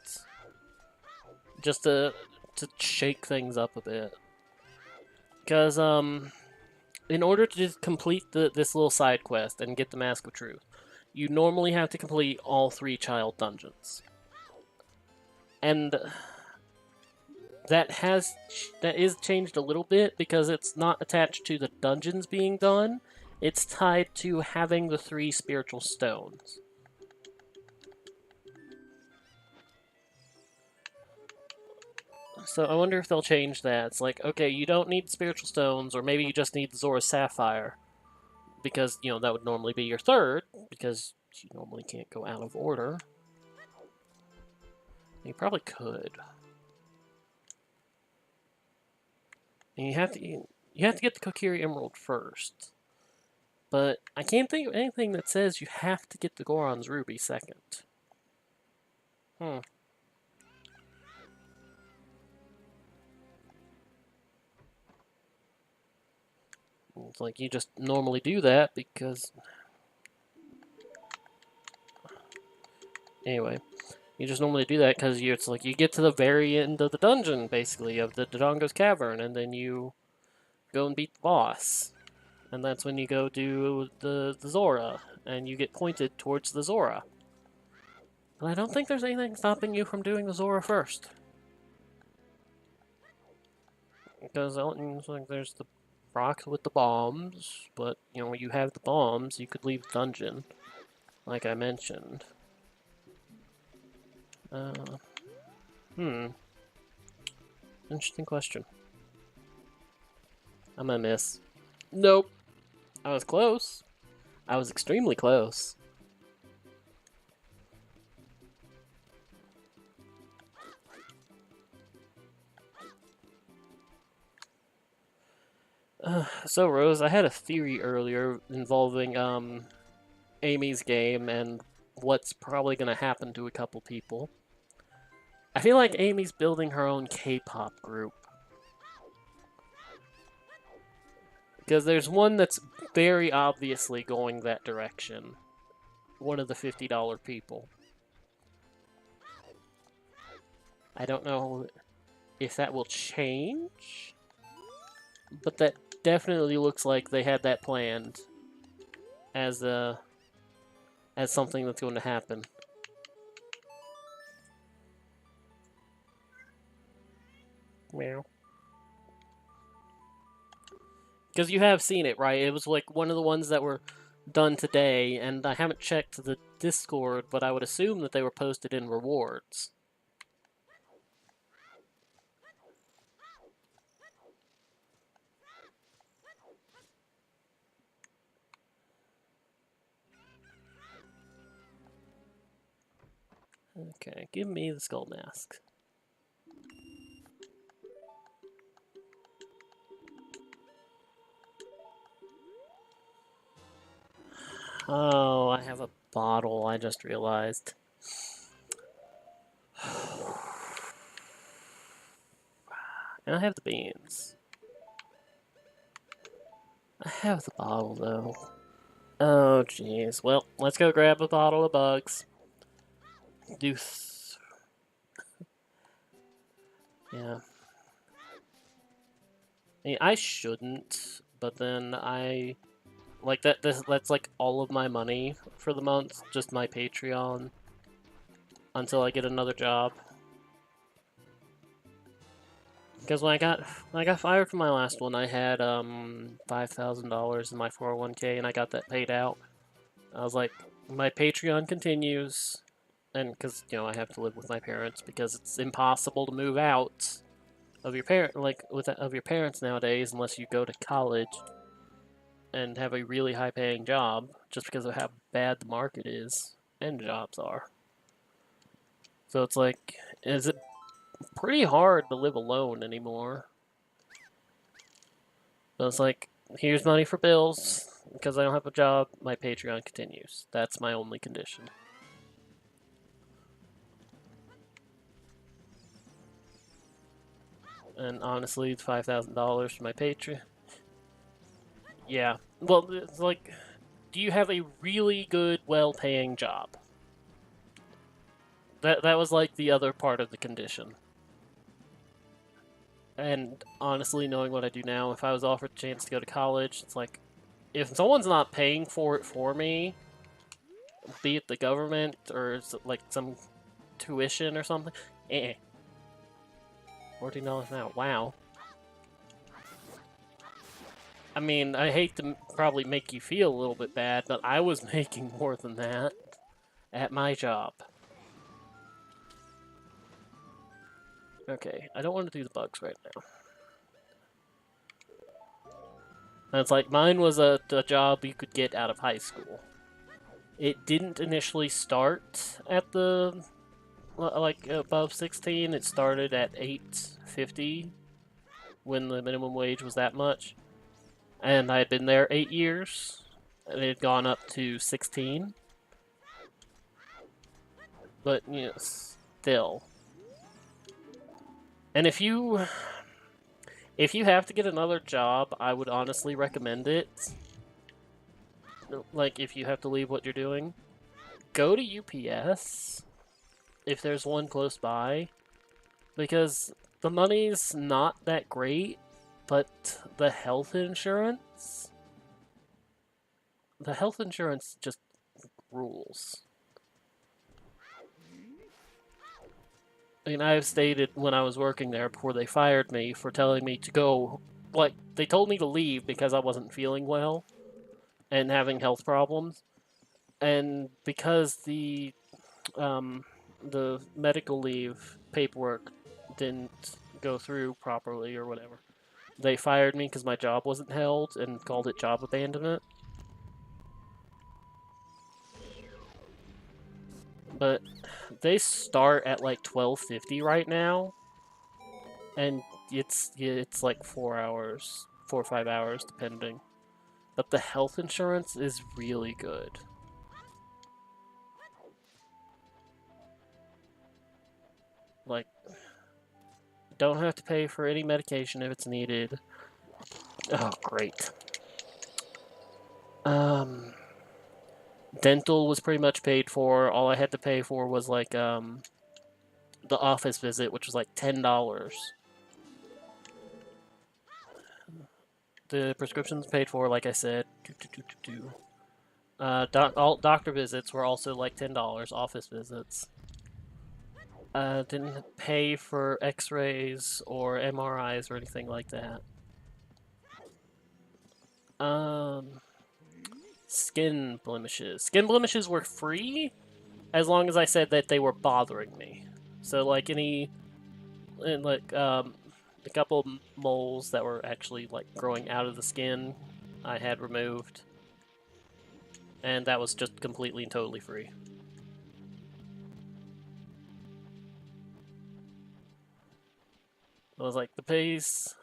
Just to shake things up a bit. Because, in order to just complete this little side quest and get the Mask of Truth, you normally have to complete all 3 child dungeons. And that is changed a little bit because it's not attached to the dungeons being done. It's tied to having the 3 spiritual stones. So I wonder if they'll change that. It's like, okay, you don't need spiritual stones, or maybe you just need the Zora Sapphire. Because, that would normally be your 3rd, because you normally can't go out of order. You probably could. And you have to get the Kokiri Emerald first. But I can't think of anything that says you have to get the Goron's Ruby second. It's like you just normally do that because... Anyway, you just normally do that because it's like you get to the very end of the dungeon, basically, of the Dodongo's Cavern, and then you go and beat the boss. And that's when you go do the Zora, and you get pointed towards the Zora. But I don't think there's anything stopping you from doing the Zora first. Because it's like there's the rocks with the bombs, but, you have the bombs, you could leave the dungeon, like I mentioned. Interesting question. I'm gonna miss. Nope. I was close. I was extremely close. So Rose, I had a theory earlier involving Amy's game and what's probably gonna happen to a couple people. I feel like Amy's building her own K-pop group. Because there's one that's very obviously going that direction. One of the $50 people. I don't know if that will change, but that definitely looks like they had that planned as something that's going to happen. Meow. Because you have seen it, right? It was like one of the ones that were done today, and I haven't checked the Discord, but I would assume that they were posted in rewards. Okay, give me the skull mask. Oh, I have a bottle, I just realized. And I have the beans. I have the bottle, though. Oh, jeez. Well, let's go grab a bottle of bugs. Deuce. Yeah. I mean, I shouldn't, but then like that's like all of my money for the month, just my Patreon, until I get another job. Because when I got fired from my last one, I had $5,000 in my 401k, and I got that paid out. I was like, my Patreon continues, and because I have to live with my parents because it's impossible to move out of your parents nowadays unless you go to college and have a really high-paying job, just because of how bad the market is and jobs are. So it's like, is it pretty hard to live alone anymore? So it's like, here's money for bills. Because I don't have a job, my Patreon continues. That's my only condition. And honestly, it's $5,000 for my Patreon. Yeah. Well, it's like, do you have a really good, well-paying job? That was like the other part of the condition. And honestly, knowing what I do now, if I was offered a chance to go to college, it's like, if someone's not paying for it for me, be it the government or like some tuition or something, $14 an hour, wow. I mean, I hate to probably make you feel a little bit bad, but I was making more than that at my job. Okay, I don't want to do the bugs right now. And it's like, mine was a job you could get out of high school. It didn't initially start at the, like, above 16. It started at $8.50 when the minimum wage was that much. And I had been there 8 years, and it had gone up to 16. But, you know, still. And if you have to get another job, I would honestly recommend it. Like, if you have to leave what you're doing, go to UPS if there's one close by, because the money's not that great, but the health insurance just rules. I mean, I've stated when I was working there before they fired me for telling me to go, like, they told me to leave because I wasn't feeling well and having health problems. And because the medical leave paperwork didn't go through properly or whatever, they fired me because my job wasn't held and called it job abandonment. But they start at like $12.50 right now, and it's like 4 hours, 4 or 5 hours depending. But the health insurance is really good. Like, don't have to pay for any medication if it's needed. Oh, great. Dental was pretty much paid for. All I had to pay for was like the office visit, which was like $10. The prescriptions paid for, like I said. All doctor visits were also like $10. Office visits. Didn't pay for X-rays or MRIs or anything like that. Skin blemishes. Skin blemishes were free, as long as I said that they were bothering me. So like a couple moles that were actually like growing out of the skin, I had removed, and that was just completely and totally free. I was like, the pace.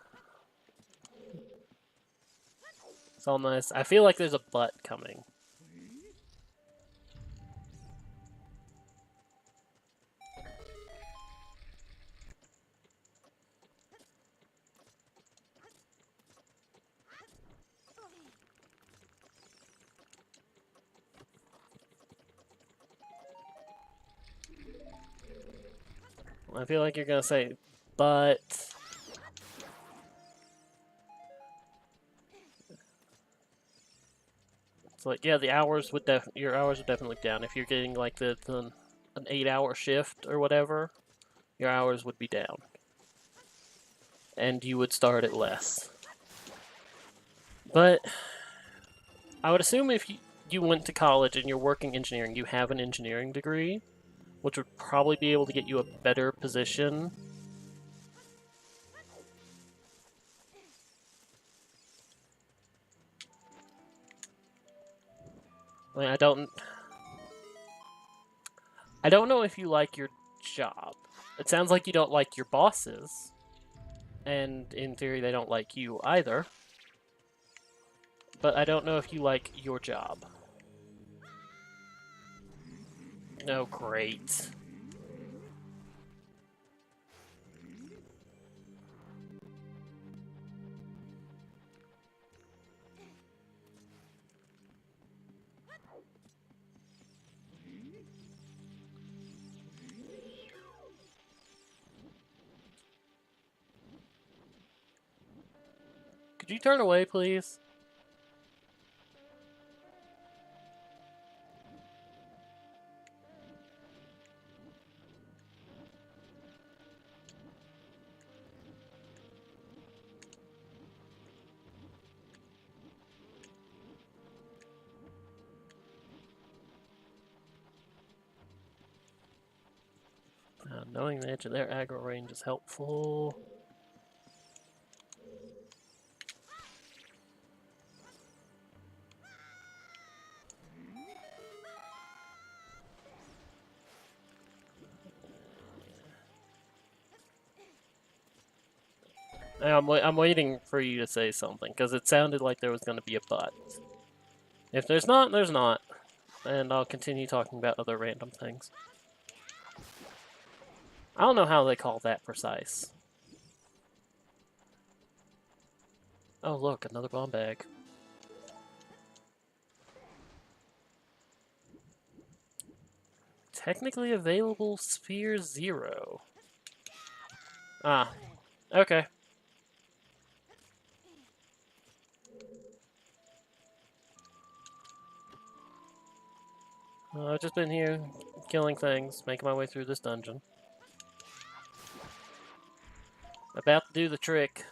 It's all nice. I feel like there's a butt coming. I feel like you're gonna say, but it's like, yeah, the hours would your hours would definitely be down. If you're getting like an 8-hour shift or whatever, your hours would be down, and you would start at less. But I would assume if you went to college and you're working engineering, you have an engineering degree, which would probably be able to get you a better position. I mean, I don't know if you like your job. It sounds like you don't like your bosses, and in theory they don't like you either. But I don't know if you like your job. Oh, great. Could you turn away, please? Knowing the edge of their aggro range is helpful. I'm waiting for you to say something, because it sounded like there was going to be a but. If there's not, there's not. And I'll continue talking about other random things. I don't know how they call that precise. Oh, look, another bomb bag. Technically available sphere 0. Ah, okay. I've just been here killing things, making my way through this dungeon. About to do the trick.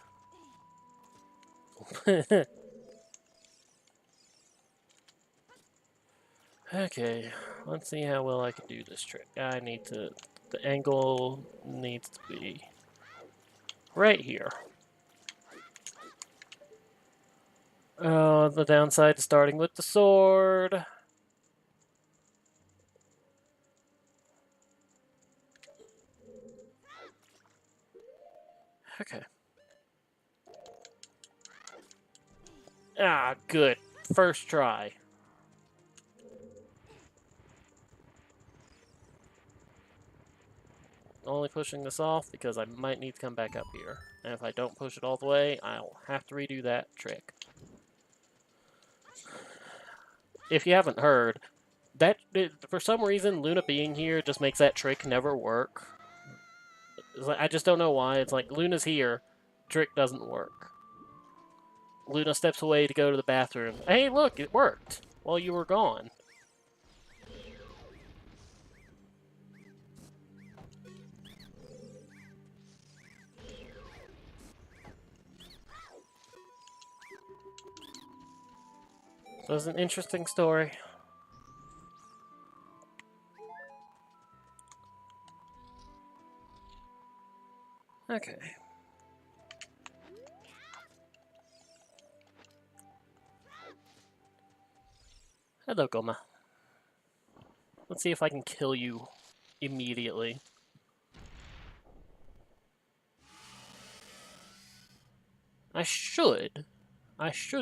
Okay, let's see how well I can do this trick. I need to... The angle needs to be right here. The downside to starting with the sword. Okay. Ah, good. First try. Only pushing this off because I might need to come back up here. And if I don't push it all the way, I'll have to redo that trick. If you haven't heard, for some reason, Luna being here just makes that trick never work. I just don't know why. It's like, Luna's here, trick doesn't work. Luna steps away to go to the bathroom. Hey, look, it worked while you were gone. So it's an interesting story. Okay. Hello, Goma. Let's see if I can kill you immediately. I should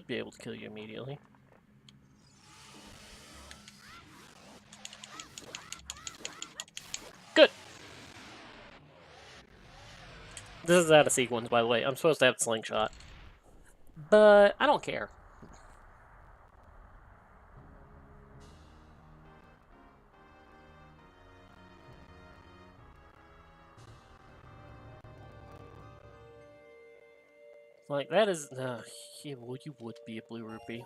be able to kill you immediately. Good! This is out of sequence, by the way. I'm supposed to have the slingshot. But I don't care. Like, that is... yeah, well, you would be a blue rupee.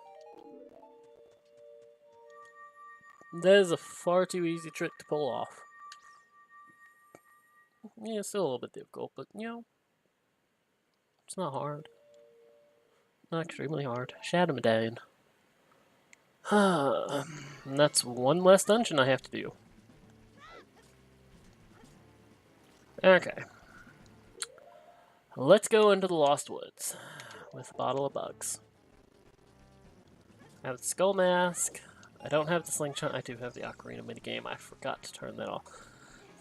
That is a far too easy trick to pull off. Yeah, it's still a little bit difficult, but, you know, it's not hard. Not extremely hard. Shadow Medallion. And that's one less dungeon I have to do. Okay. Let's go into the Lost Woods with a bottle of bugs. I have the Skull Mask. I don't have the Slingshot. I do have the Ocarina minigame. I forgot to turn that off.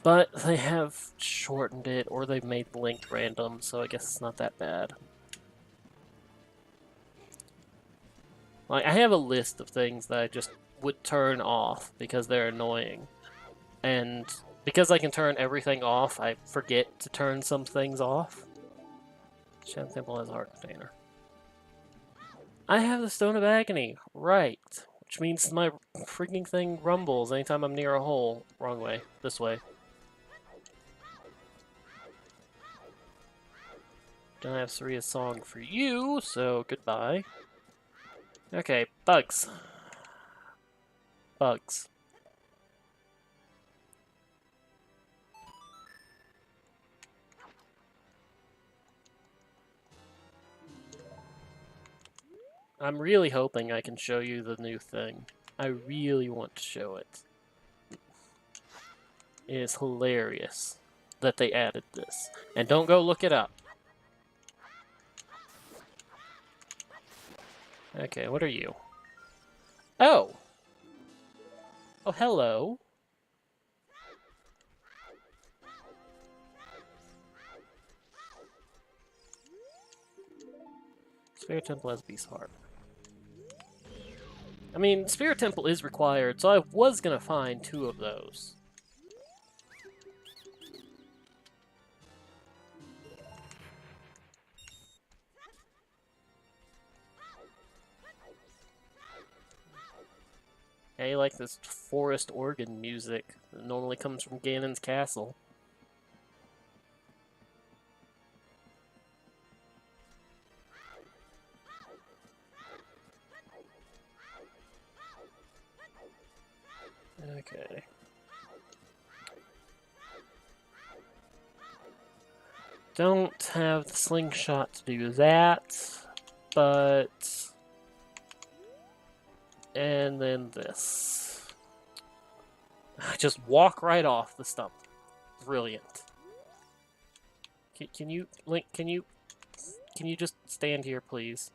But they have shortened it, or they've made linked random, so I guess it's not that bad. Like, I have a list of things that I just would turn off because they're annoying. And because I can turn everything off, I forget to turn some things off. Shadow Temple has a heart container. I have the Stone of Agony, right. Which means my freaking thing rumbles anytime I'm near a hole. Wrong way. This way. Don't have Saria's song for you, so goodbye. Okay, bugs. Bugs. I'm really hoping I can show you the new thing. I really want to show it. It is hilarious that they added this. And don't go look it up. Okay, what are you? Oh! Oh, hello. Spirit Temple has Beast Heart. I mean, Spirit Temple is required, so I was gonna find 2 of those. I like this forest organ music that normally comes from Ganon's castle. Okay. Don't have the slingshot to do that, but... And then this. Just walk right off the stump. Brilliant. Can you, Link, can you just stand here, please?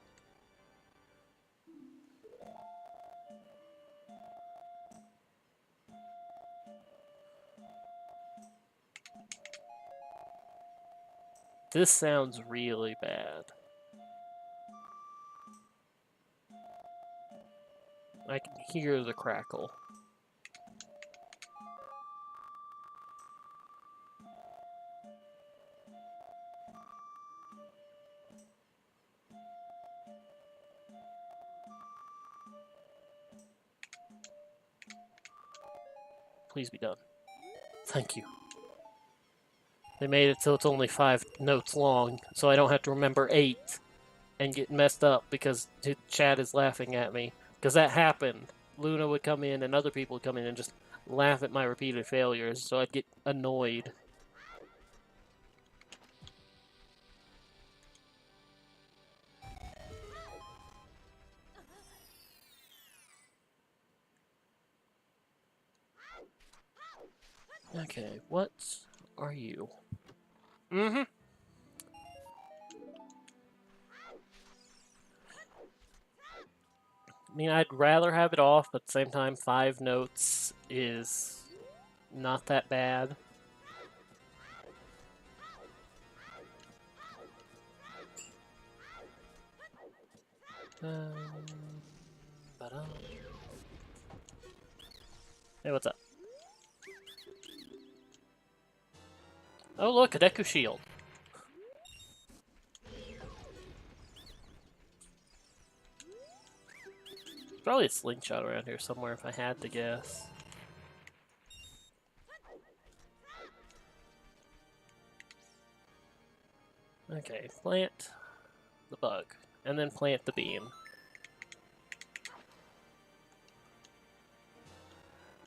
This sounds really bad. I can hear the crackle. Please be done. Thank you. They made it so it's only 5 notes long, so I don't have to remember 8 and get messed up because Chad is laughing at me. Because that happened. Luna would come in and other people would come in and just laugh at my repeated failures, so I'd get annoyed. Okay, what are you? Mm-hmm. I mean, I'd rather have it off, but at the same time, 5 notes is not that bad. Ba-dum. Hey, what's up? Oh, look, a Deku Shield. There's probably a slingshot around here somewhere if I had to guess. Okay, plant the bug, and then plant the bean.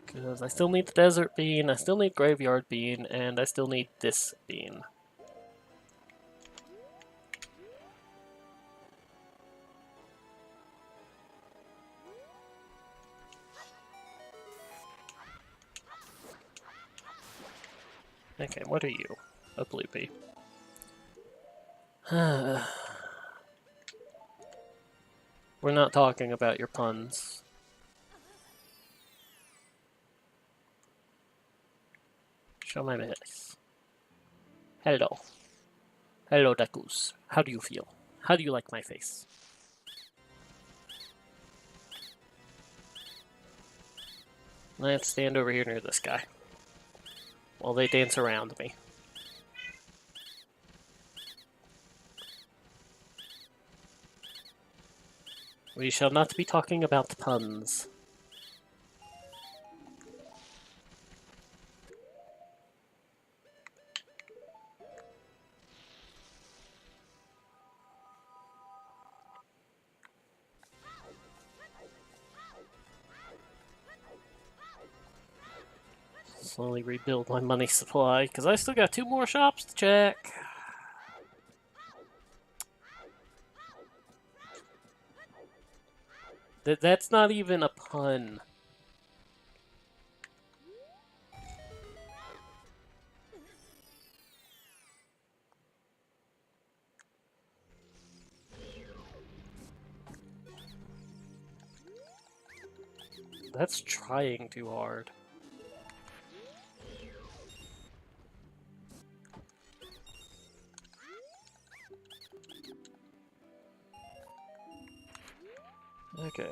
Because I still need the desert bean, I still need graveyard bean, and I still need this bean. Okay, what are you? A blue bee. We're not talking about your puns. Show my face. Hello. Hello, Dekus. How do you feel? How do you like my face? Let's stand over here near this guy while they dance around me. We shall not be talking about puns. slowly rebuild my money supply, because I still got 2 more shops to check. That's not even a pun. That's trying too hard. Okay.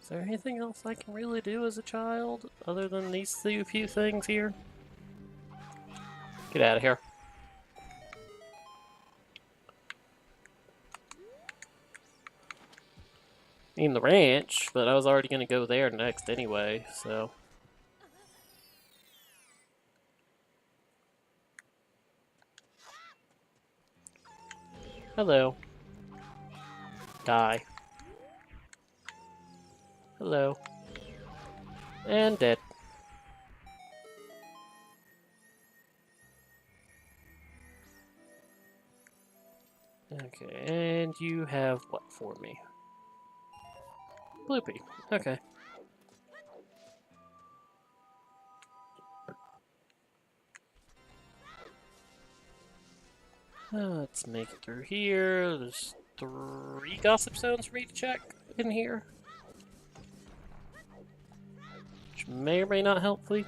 Is there anything else I can really do as a child other than these few things here? Get out of here. I mean the ranch, but I was already going to go there next anyway, so... Hello. Die. Hello. And dead. Okay, and you have what for me? Bloopy. Okay. Let's make it through here. There's 3 gossip stones for me to check in here. Which may or may not help me.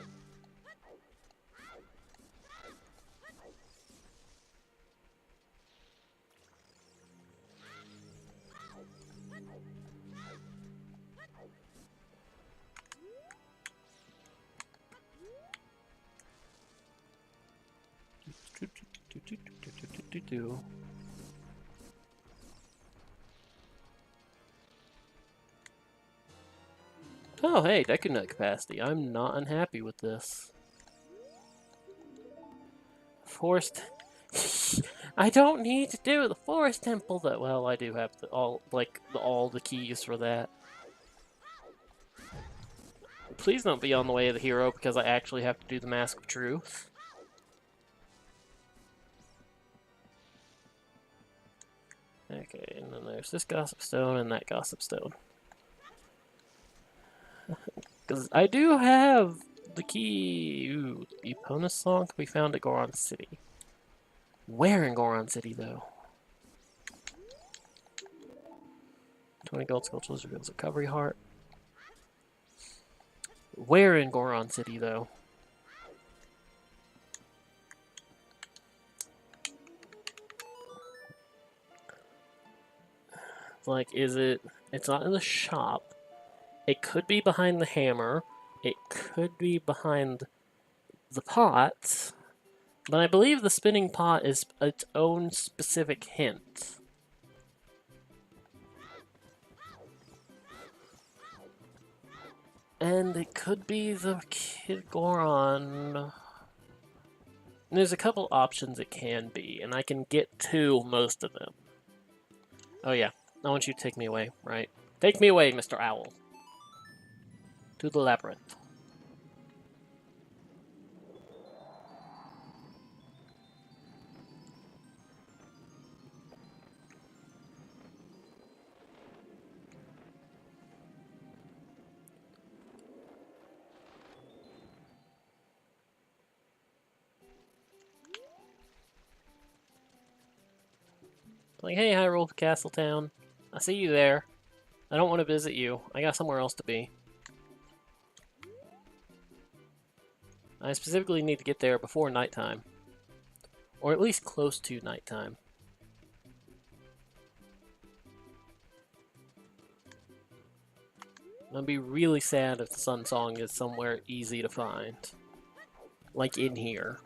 Oh, hey, Deku Nut capacity. I'm not unhappy with this. Forest. I don't need to do the forest temple though. Well, I do have all the keys for that. Please don't be on the way of the hero because I actually have to do the Mask of Truth. Okay, and then there's this gossip stone and that gossip stone. Because I do have the key. Ooh, the Epona song can be found at Goron City. Where in Goron City, though? 20 gold sculptures reveals a recovery heart. Where in Goron City, though? Like, is it... It's not in the shop. It could be behind the hammer. It could be behind the pot. But I believe the spinning pot is its own specific hint. And it could be the Kid Goron. And there's a couple options it can be, and I can get to most of them. Oh yeah, I want you to take me away, right? Take me away, Mr. Owl. To the labyrinth. Like, hey, Hyrule Castletown. I see you there. I don't want to visit you. I got somewhere else to be. I specifically need to get there before nighttime. Or at least close to nighttime. I'd be really sad if the Sun Song is somewhere easy to find. Like in here.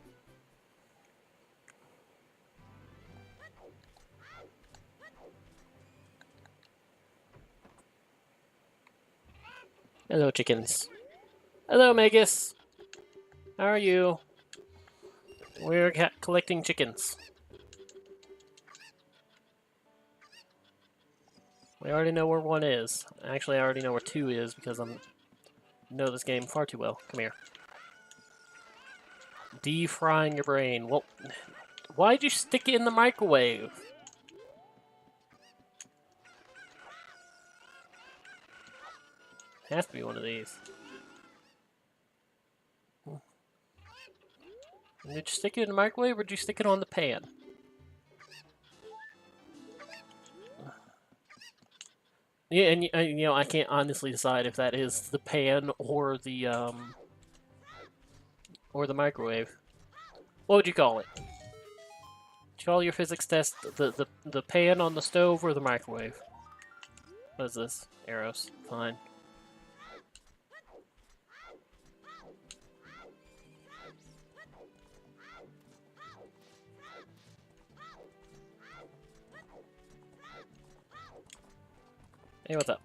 Hello, chickens. Hello, Magus. How are you? We're collecting chickens. We already know where 1 is. Actually, I already know where 2 is because I know this game far too well. Come here. Defrying your brain. Well, why'd you stick it in the microwave? It has to be one of these. Did you stick it in the microwave or did you stick it on the pan? Yeah, and you know, I can't honestly decide if that is the pan or the microwave. What would you call it? Would you call your physics test the pan on the stove or the microwave? What is this? Arrows. Fine. Hey, what's up?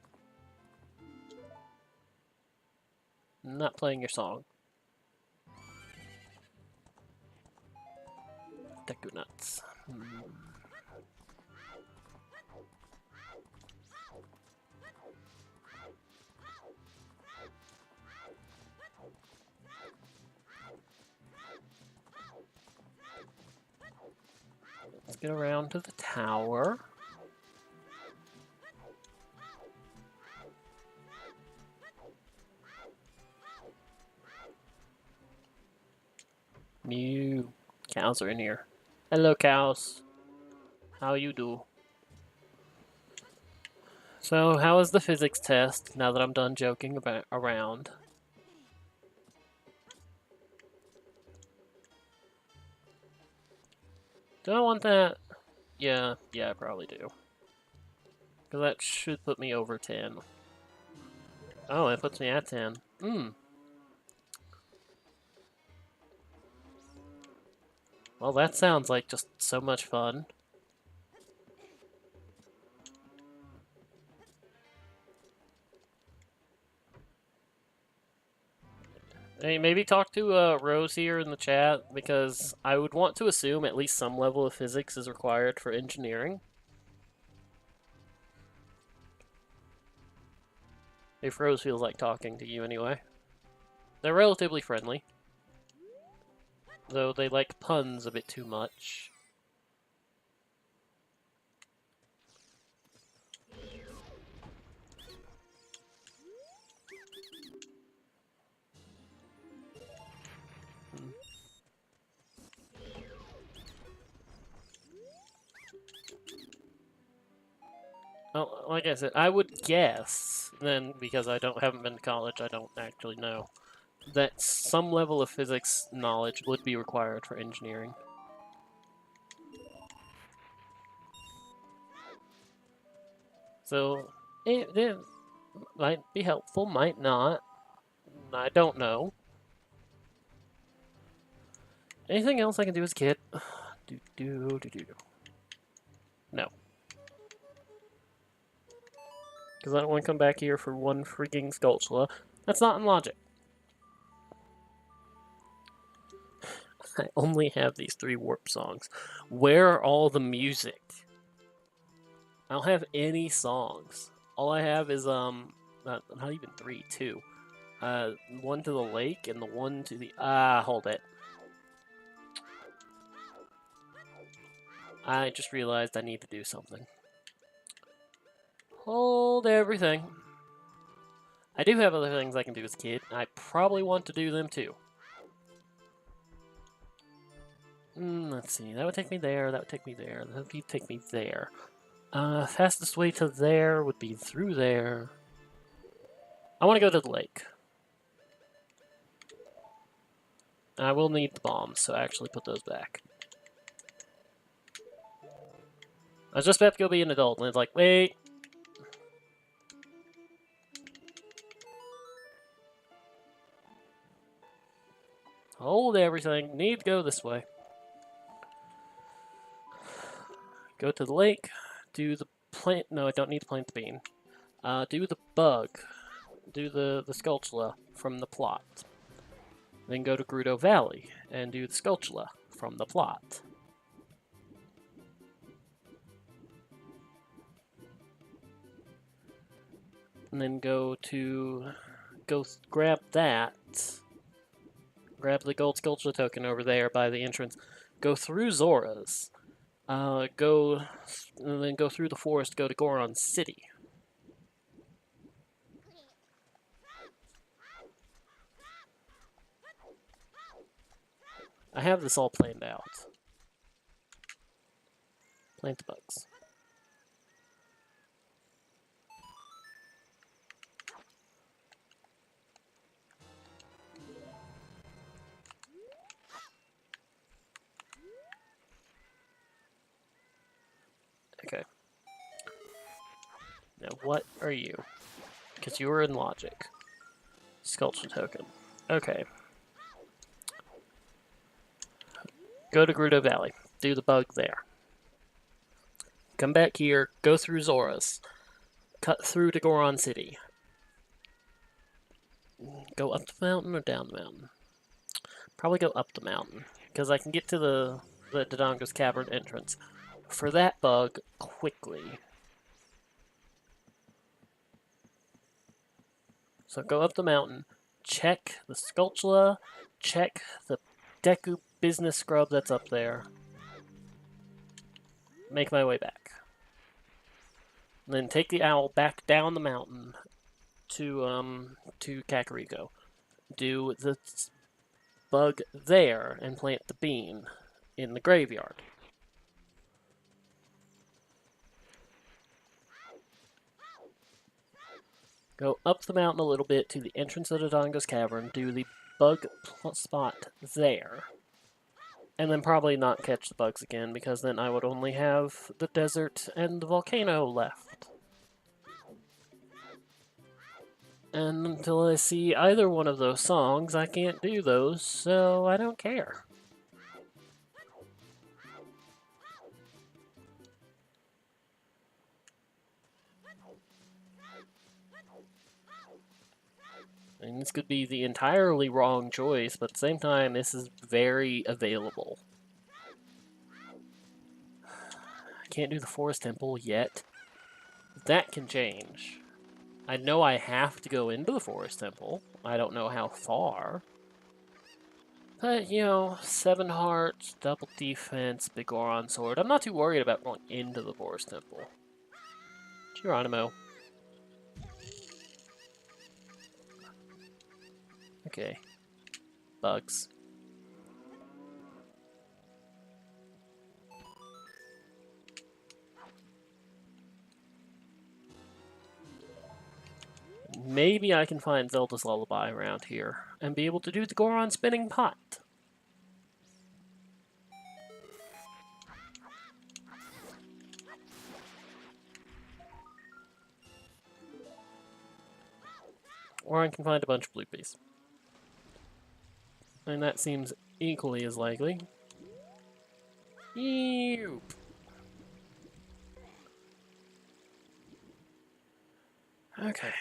Not playing your song. Deku nuts. Let's get around to the tower. Mew. Cows are in here. Hello, cows. How you do? So, how is the physics test now that I'm done joking around? Do I want that? Yeah, I probably do. Because that should put me over 10. Oh, it puts me at 10. Well, that sounds like just so much fun. Hey, maybe talk to Rose here in the chat, because I would want to assume at least some level of physics is required for engineering. If Rose feels like talking to you anyway. They're relatively friendly. Though they like puns a bit too much. Well, like I said, I would guess, then, because I haven't been to college, I don't actually know, that some level of physics knowledge would be required for engineering. So, it might be helpful, might not. I don't know. Anything else I can do as a kid? No. Because I don't want to come back here for one freaking Skulltula. That's not in logic. I only have these 3 warp songs. Where are all the music? I don't have any songs. All I have is, not even 3, 2. One to the lake and the one to the... hold it. I just realized I need to do something. Hold everything. I do have other things I can do as a kid. I probably want to do them too. Let's see. That would take me there. That would take me there. That would take me there. Fastest way to there would be through there. I want to go to the lake. I will need the bombs, so I actually put those back. I was just about to go be an adult, and it's like, wait. Hold everything. Need to go this way. Go to the lake. Do the plant. No, I don't need to plant the bean. Do the bug. Do the Skulltula from the plot. Then go to Gerudo Valley and do the Skulltula from the plot. and then grab that. Grab the gold sculpture token over there by the entrance. Go through Zora's. And then go through the forest. Go to Goron City. I have this all planned out. Plant the bugs. Okay. Now, what are you? Because you were in logic. Sculpture token. Okay. Go to Gerudo Valley. Do the bug there. Come back here. Go through Zora's. Cut through to Goron City. Go up the mountain or down the mountain? Probably go up the mountain. Because I can get to the Dodongo's Cavern entrance. For that bug, quickly. So go up the mountain, check the Skulltula, check the Deku business scrub that's up there. Make my way back. And then take the owl back down the mountain to Kakariko. Do the bug there and plant the bean in the graveyard. Go up the mountain a little bit to the entrance of Dodongo's Cavern, do the bug spot there, and then probably not catch the bugs again, because then I would only have the desert and the volcano left. And until I see either one of those songs, I can't do those, so I don't care. And this could be the entirely wrong choice, but at the same time, this is very available. I can't do the Forest Temple yet. That can change. I know I have to go into the Forest Temple. I don't know how far. But, you know, 7 hearts, double defense, big Goron sword. I'm not too worried about going into the Forest Temple. Geronimo. Okay. Bugs. Maybe I can find Zelda's Lullaby around here and be able to do the Goron spinning pot. Or I can find a bunch of blueberries. And that seems equally as likely. Ew. Okay.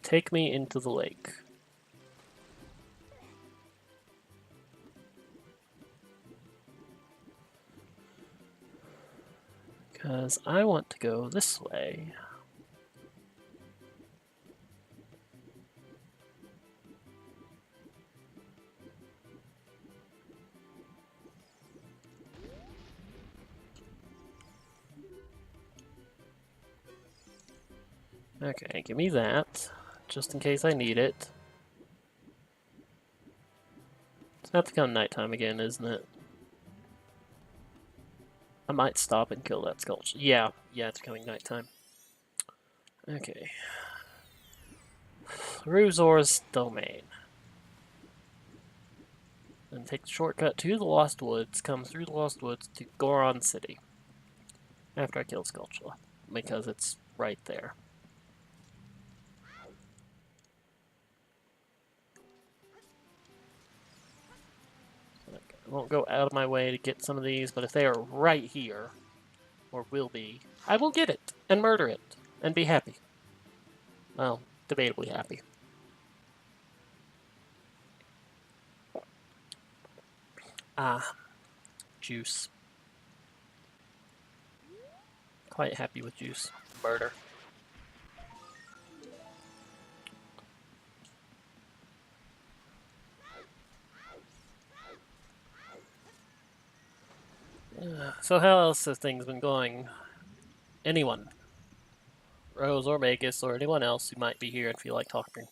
Take me into the lake. Because I want to go this way. Okay, give me that, just in case I need it. It's about to come nighttime again, isn't it? I might stop and kill that sculpture. Yeah, it's coming nighttime. Okay. Through Zora's domain. And take the shortcut to the Lost Woods, come through the Lost Woods to Goron City. After I kill Skulltula, because it's right there. I won't go out of my way to get some of these, but if they are right here, or will be, I will get it, and murder it, and be happy. Well, debatably happy. Ah, juice. Quite happy with juice. Murder. So how else have things been going? Anyone? Rose or Magus or anyone else who might be here and feel like talking.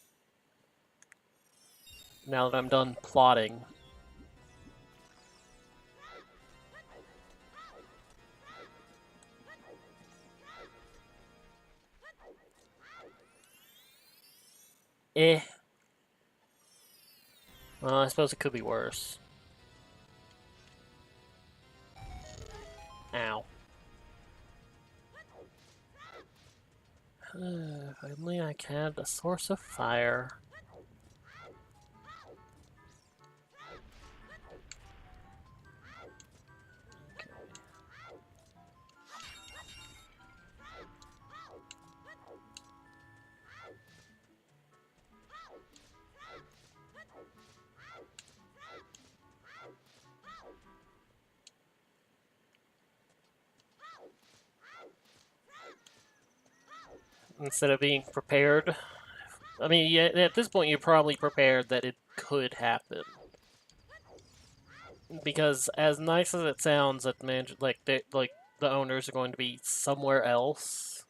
Now that I'm done plotting. Eh. Well, I suppose it could be worse. Ow. If only I had a source of fire. Instead of being prepared. I mean, yeah, at this point, you're probably prepared that it could happen. Because as nice as it sounds that the owners are going to be somewhere else,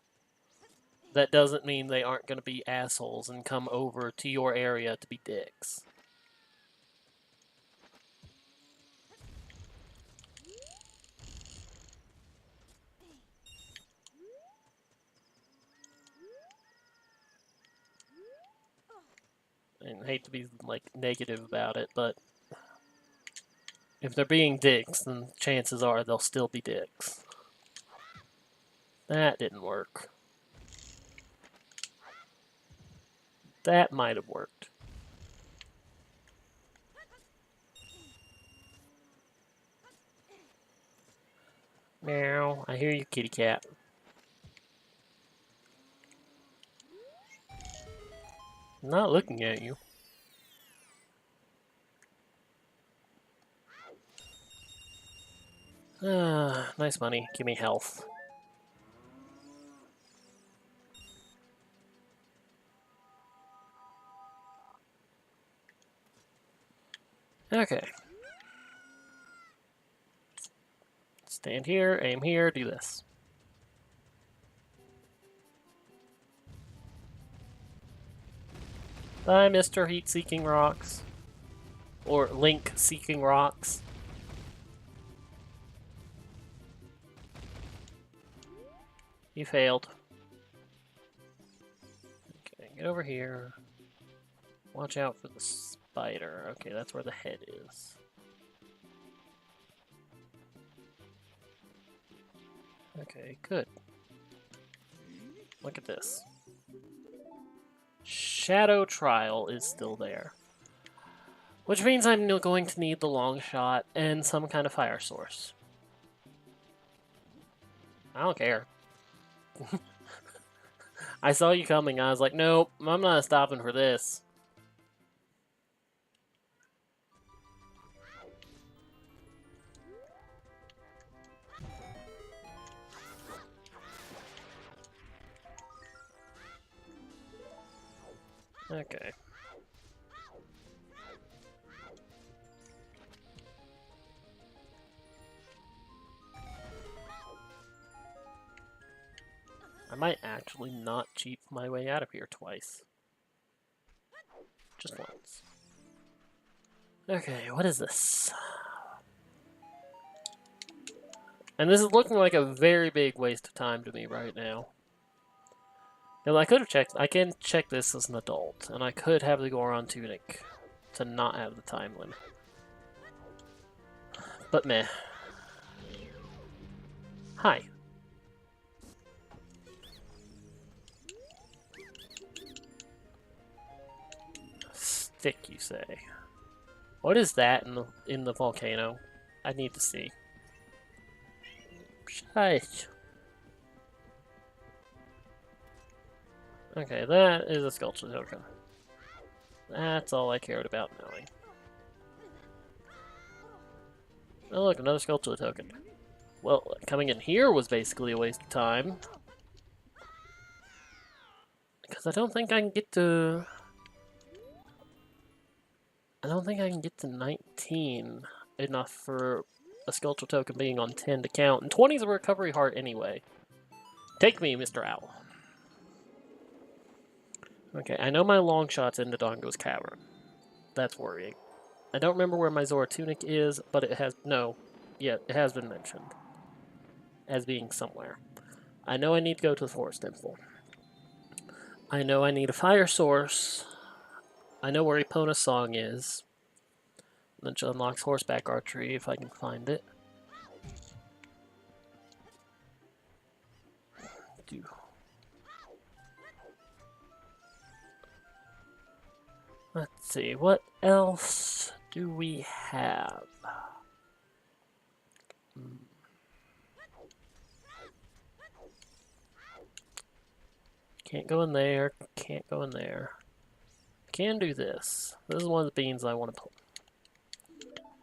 that doesn't mean they aren't going to be assholes and come over to your area to be dicks. And I hate to be like negative about it, but if they're being dicks, then chances are they'll still be dicks. That didn't work. That might have worked. Meow. I hear you, kitty cat. I'm not looking at you. Ah, nice money. Give me health. Okay. Stand here, aim here, do this. Bye, Mr. Heat-Seeking Rocks. Or Link-Seeking Rocks. You failed. Okay, get over here. Watch out for the spider. Okay, that's where the head is. Okay, good. Look at this. Shadow Trial is still there. Which means I'm going to need the long shot and some kind of fire source. I don't care. I saw you coming. I was like, nope, I'm not stopping for this. Okay. I might actually not cheat my way out of here twice. Just once. Okay, what is this? And this is looking like a very big waste of time to me right now. Now, I could have checked. I can check this as an adult, and I could have the Goron Tunic to not have the time limit. But meh. Hi. Stick, you say? What is that in the volcano? I need to see. Shite. Okay, that is a sculpture token. That's all I cared about knowing. Oh look, another sculpture token. Well, coming in here was basically a waste of time. Because I don't think I can get to... I don't think I can get to 19 enough for a Sculpture Token being on 10 to count. And 20 is a recovery heart anyway. Take me, Mr. Owl. Okay, I know my long shot's in Dodongo's Cavern. That's worrying. I don't remember where my Zora Tunic is, but it has... No. Yeah, it has been mentioned as being somewhere. I know I need to go to the Forest Temple. I know I need a fire source. I know where Epona's song is. Which unlocks horseback archery if I can find it. Let's see, what else do we have? Can't go in there, can't go in there. Can do this. This is one of the beans I want to plant.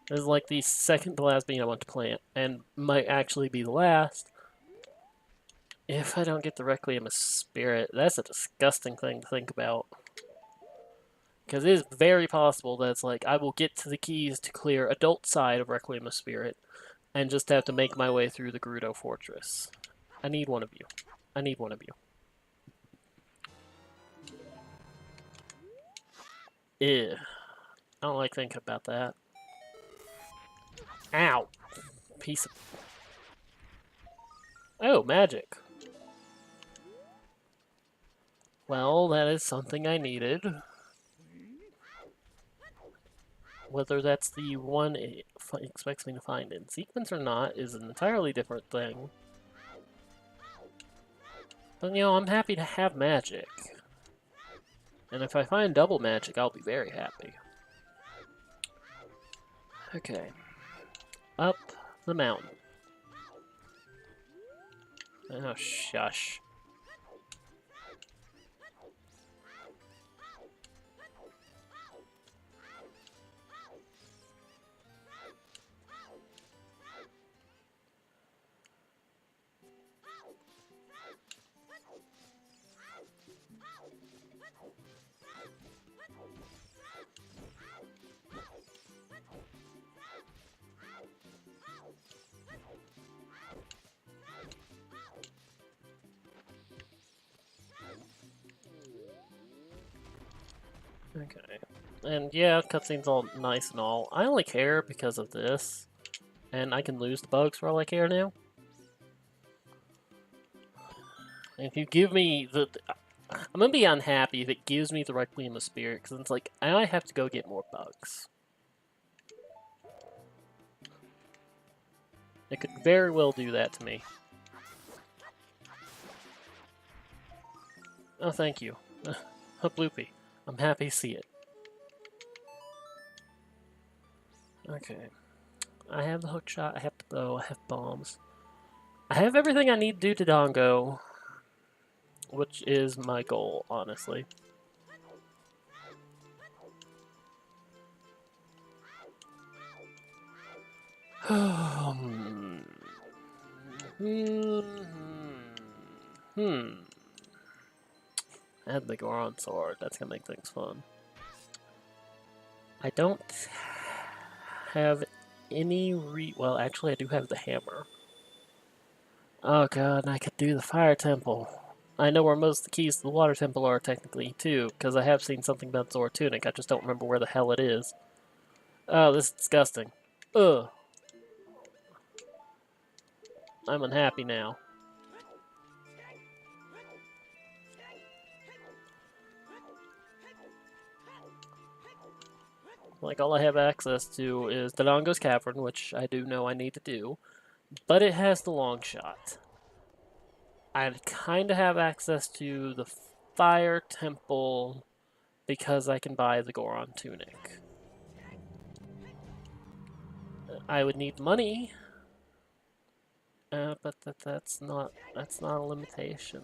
This is like the second to last bean I want to plant, and might actually be the last. If I don't get the Requiem of Spirit, that's a disgusting thing to think about. Because it is very possible that it's like, I will get to the keys to clear adult side of Requiem of Spirit, and just have to make my way through the Gerudo Fortress. I need one of you. I need one of you. Ew. I don't like thinking about that. Ow! Piece of... Oh, magic. Well, that is something I needed. Whether that's the one it expects me to find in sequence or not is an entirely different thing. But, you know, I'm happy to have magic. And if I find double magic, I'll be very happy. Okay. Up the mountain. Oh, shush. Okay. And yeah, cutscene's all nice and all. I only care because of this. And I can lose the bugs for all I care now. If you give me the... I'm gonna be unhappy if it gives me the Requiem of Spirit, because it's like, I have to go get more bugs. It could very well do that to me. Oh, thank you. A bloopy. I'm happy to see it. Okay. I have the hook shot, I have the bow, I have bombs. I have everything I need to do to Dongo, which is my goal, honestly. I have the Goron sword. That's gonna make things fun. I don't have any well, actually, I do have the hammer. Oh god, and I could do the fire temple. I know where most of the keys to the water temple are technically, too, because I have seen something about Zora Tunic. I just don't remember where the hell it is. Oh, this is disgusting. Ugh. I'm unhappy now. Like, all I have access to is Dodongo's Cavern, which I do know I need to do, but it has the long shot. I kind of have access to the Fire Temple because I can buy the Goron Tunic. I would need money, but that's not a limitation.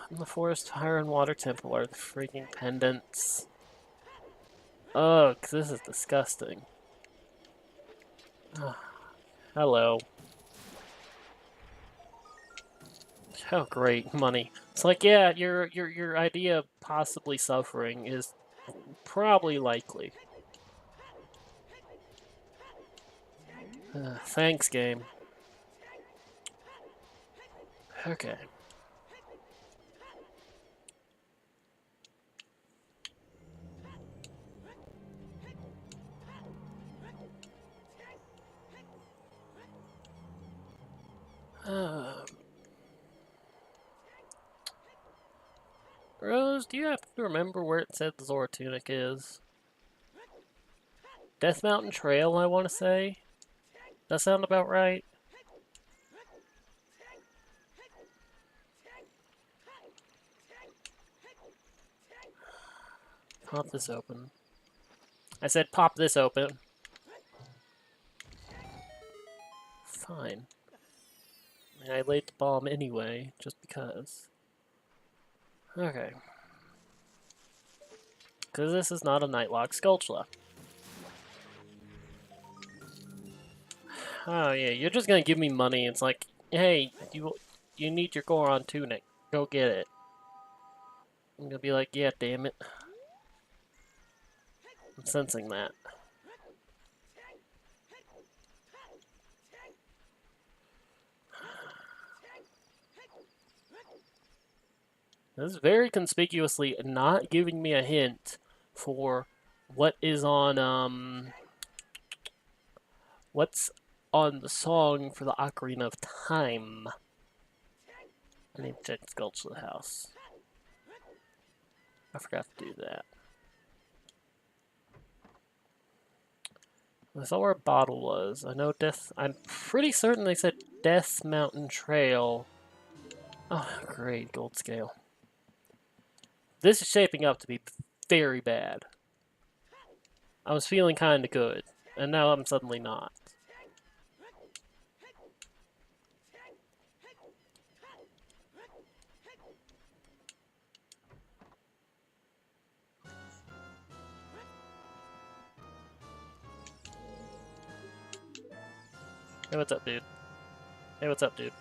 The Forest, Fire, and Water Temple are the freaking pendants. Ugh, this is disgusting. Hello. Oh, great, money. It's like, yeah, your idea of possibly suffering is probably likely. Thanks, game. Okay. Rose, do you happen to remember where it said the Zora Tunic is? Death Mountain Trail, I want to say. That sound about right? Pop this open. I said pop this open. Fine. I laid the bomb anyway, just because. Okay. Because this is not a Nightlock Skulltula. Oh yeah, you're just gonna give me money. It's like, hey, you need your Goron tunic. Go get it. I'm gonna be like, yeah, damn it. I'm sensing that. This is very conspicuously not giving me a hint for what is on, what's on the song for the Ocarina of Time. I need to check Sculpture the House. I forgot to do that. I saw where a bottle was. I know Death... I'm pretty certain they said Death Mountain Trail. Oh, great. Gold scale. This is shaping up to be very bad. I was feeling kind of good, and now I'm suddenly not. Hey, what's up, dude? Hey, what's up, dude?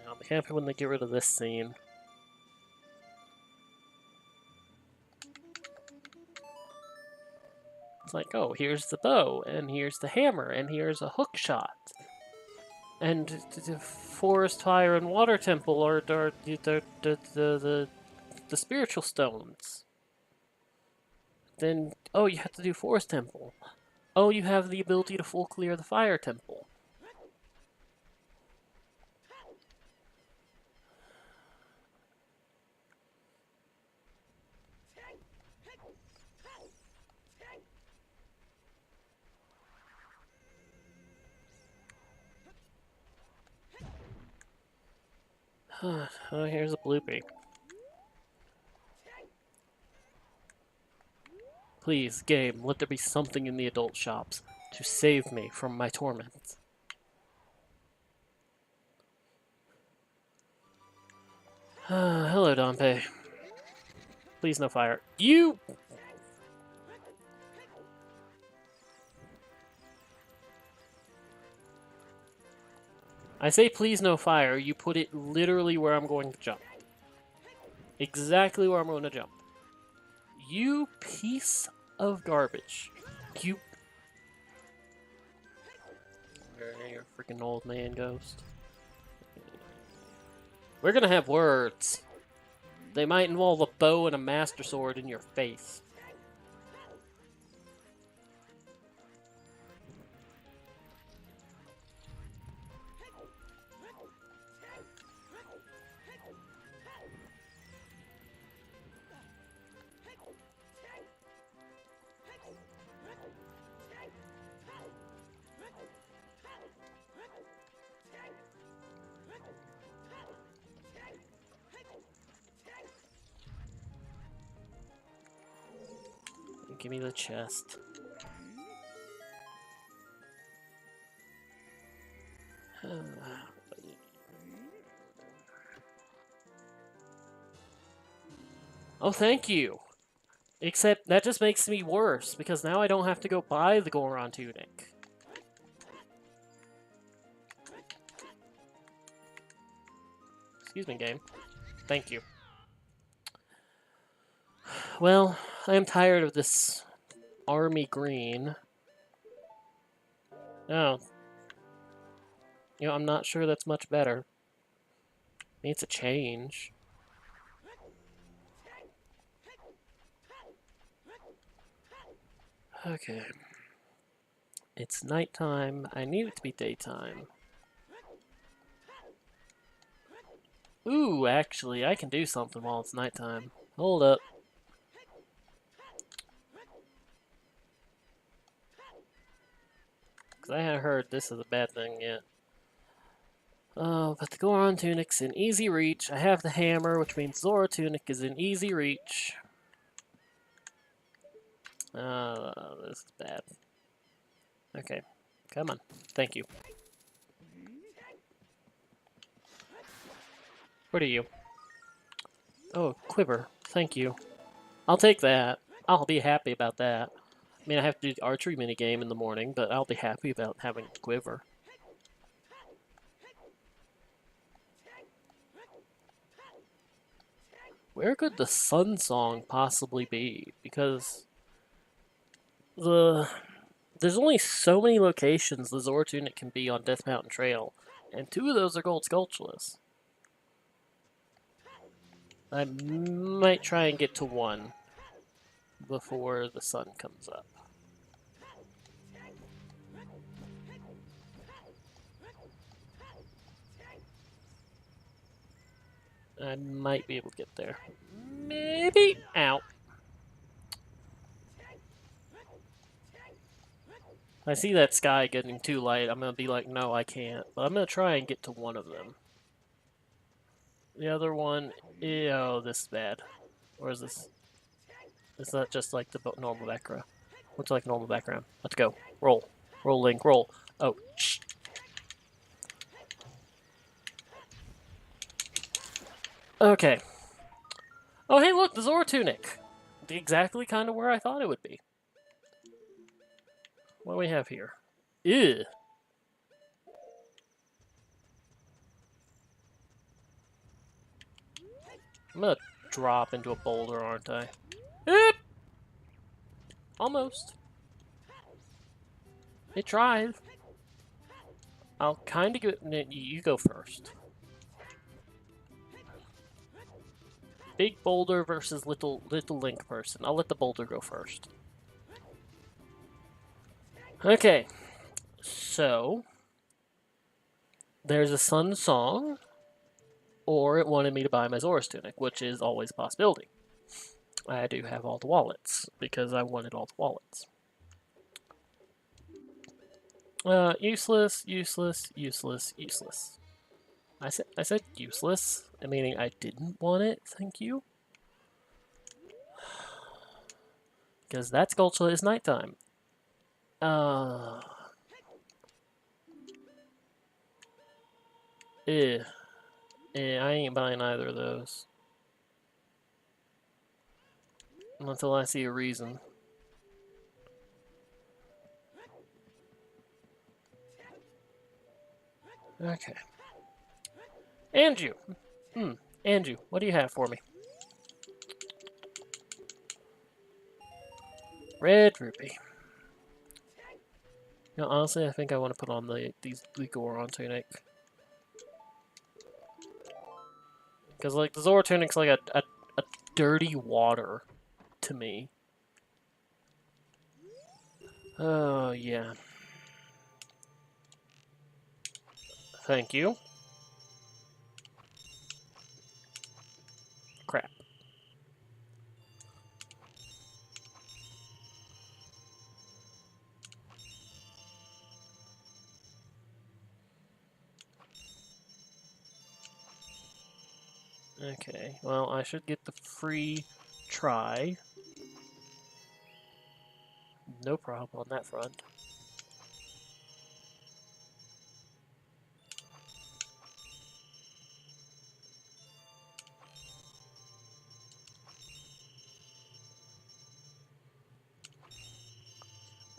I'll be happy when they get rid of this scene. It's like, oh, here's the bow, and here's the hammer, and here's a hook shot. And the forest, fire, and water temple are the spiritual stones. Then, oh, you have to do forest temple. Oh, you have the ability to full clear the fire temple. Oh, here's a bloopy. Please, game, let there be something in the adult shops to save me from my torments. Hello, Dompe. Please, no fire. You! I say please, no fire. You put it literally where I'm going to jump. Exactly where I'm going to jump. You piece of garbage. You... Where your freaking old man ghost? We're gonna have words. They might involve a bow and a master sword in your face. Give me the chest. Oh, thank you. Except that just makes me worse, because now I don't have to go buy the Goron tunic. Excuse me, game. Thank you. Well, I am tired of this army green. Oh. You know, I'm not sure that's much better. Needs a change. Okay. It's nighttime. I need it to be daytime. Ooh, actually, I can do something while it's nighttime. Hold up. Because I haven't heard this is a bad thing yet. But the Goron Tunic's in easy reach. I have the hammer, which means Zora Tunic is in easy reach. This is bad. Okay, come on. Thank you. What are you? Oh, quiver. Thank you. I'll take that. I'll be happy about that. I mean, I have to do the archery minigame in the morning, but I'll be happy about having a quiver. Where could the Sun Song possibly be? Because there's only so many locations the Zora Tunic can be on Death Mountain Trail, and 2 of those are gold sculptureless. I might try and get to 1 before the sun comes up. I might be able to get there. Maybe. Ow. I see that sky getting too light. I'm going to be like, no, I can't. But I'm going to try and get to 1 of them. The other one, oh, this is bad. Or is this? Is that just like the normal background? Looks like normal background. Let's go. Roll. Roll, Link, roll. Oh, shh. Okay. Oh, hey, look, the Zora Tunic. Exactly kind of where I thought it would be. What do we have here? Ew. I'm gonna drop into a boulder, aren't I? Eep! Almost. It tried. I'll kind of get... You go first. Big boulder versus little Link person. I'll let the boulder go first. Okay. So... There's a Sun Song, or it wanted me to buy my Zora's Tunic, which is always a possibility. I do have all the wallets, because I wanted all the wallets. Useless, useless, useless, useless. I said useless, meaning I didn't want it, thank you. Because that sculpture is nighttime. Eh. I ain't buying either of those. Until I see a reason. Okay. Andrew! Andrew, what do you have for me? Red rupee. You know, honestly, I think I want to put on the Goron tunic. Because, like, the Zora tunic's like a dirty water to me. Oh, yeah. Thank you. Crap. Okay, well, I should get the free try. No problem on that front.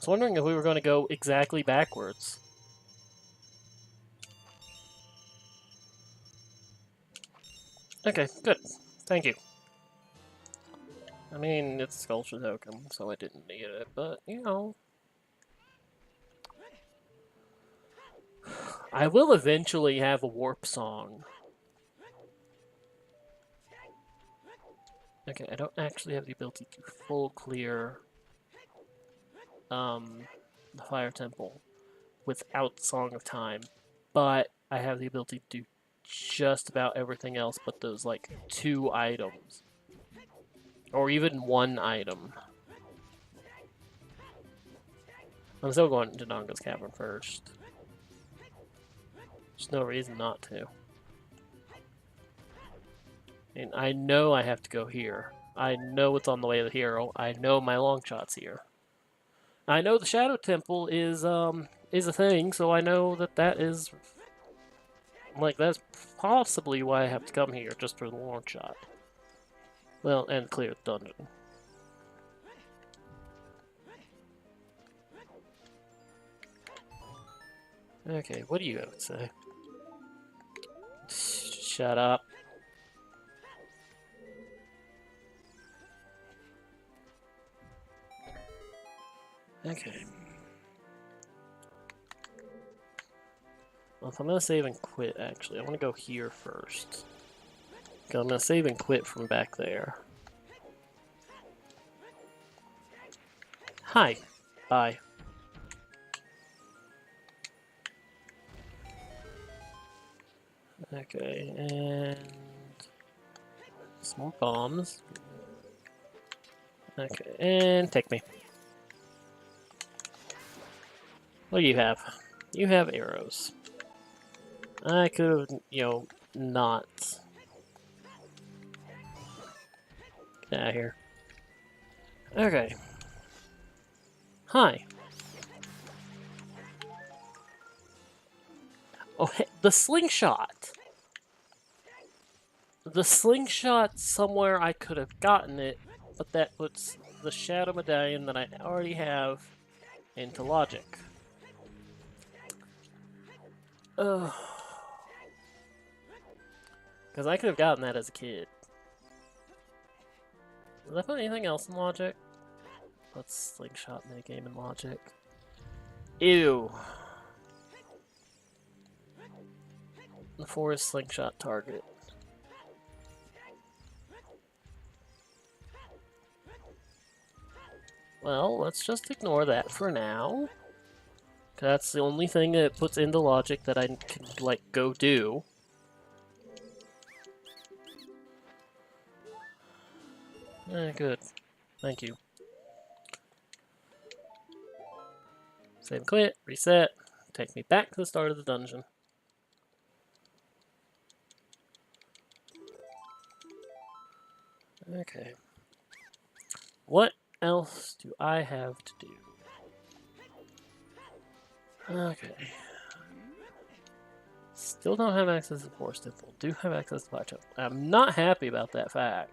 was wondering if we were going to go exactly backwards. Okay, good. Thank you. I mean, it's a sculpture token, so I didn't need it, but, you know. I will eventually have a warp song. Okay, I don't actually have the ability to full clear the Fire Temple without Song of Time, but I have the ability to do just about everything else but those, like, 2 items. Or even 1 item. I'm still going to Donga's Cavern first. There's no reason not to. And I know I have to go here. I know it's on the way to the hero. I know my long shot's here. I know the Shadow Temple is a thing, so I know that that is, like, that's possibly why I have to come here, just for the long shot. Well, and clear the dungeon. Okay, what do you have to say? Shut up. Okay. Well, if I'm going to save and quit, actually, I want to go here first. Okay, I'm going to save and quit from back there. Hi. Bye. Okay, and some more bombs. Okay, and take me. What do you have? You have arrows. I could have, you know, not. Get out of here. Okay. Hi. Oh, hey, the slingshot! The slingshot, somewhere I could have gotten it, but that puts the Shadow Medallion that I already have into logic. Ugh. Because I could have gotten that as a kid. Did I put anything else in logic? Let's slingshot minigame in logic. Ew. The forest slingshot target. Well, let's just ignore that for now. That's the only thing that it puts into logic that I can, like, go do. Good. Thank you. Save and quit, reset, take me back to the start of the dungeon. Okay. What else do I have to do? Okay. Still don't have access to the Forest Temple. Do have access to the Fire Temple. I'm not happy about that fact.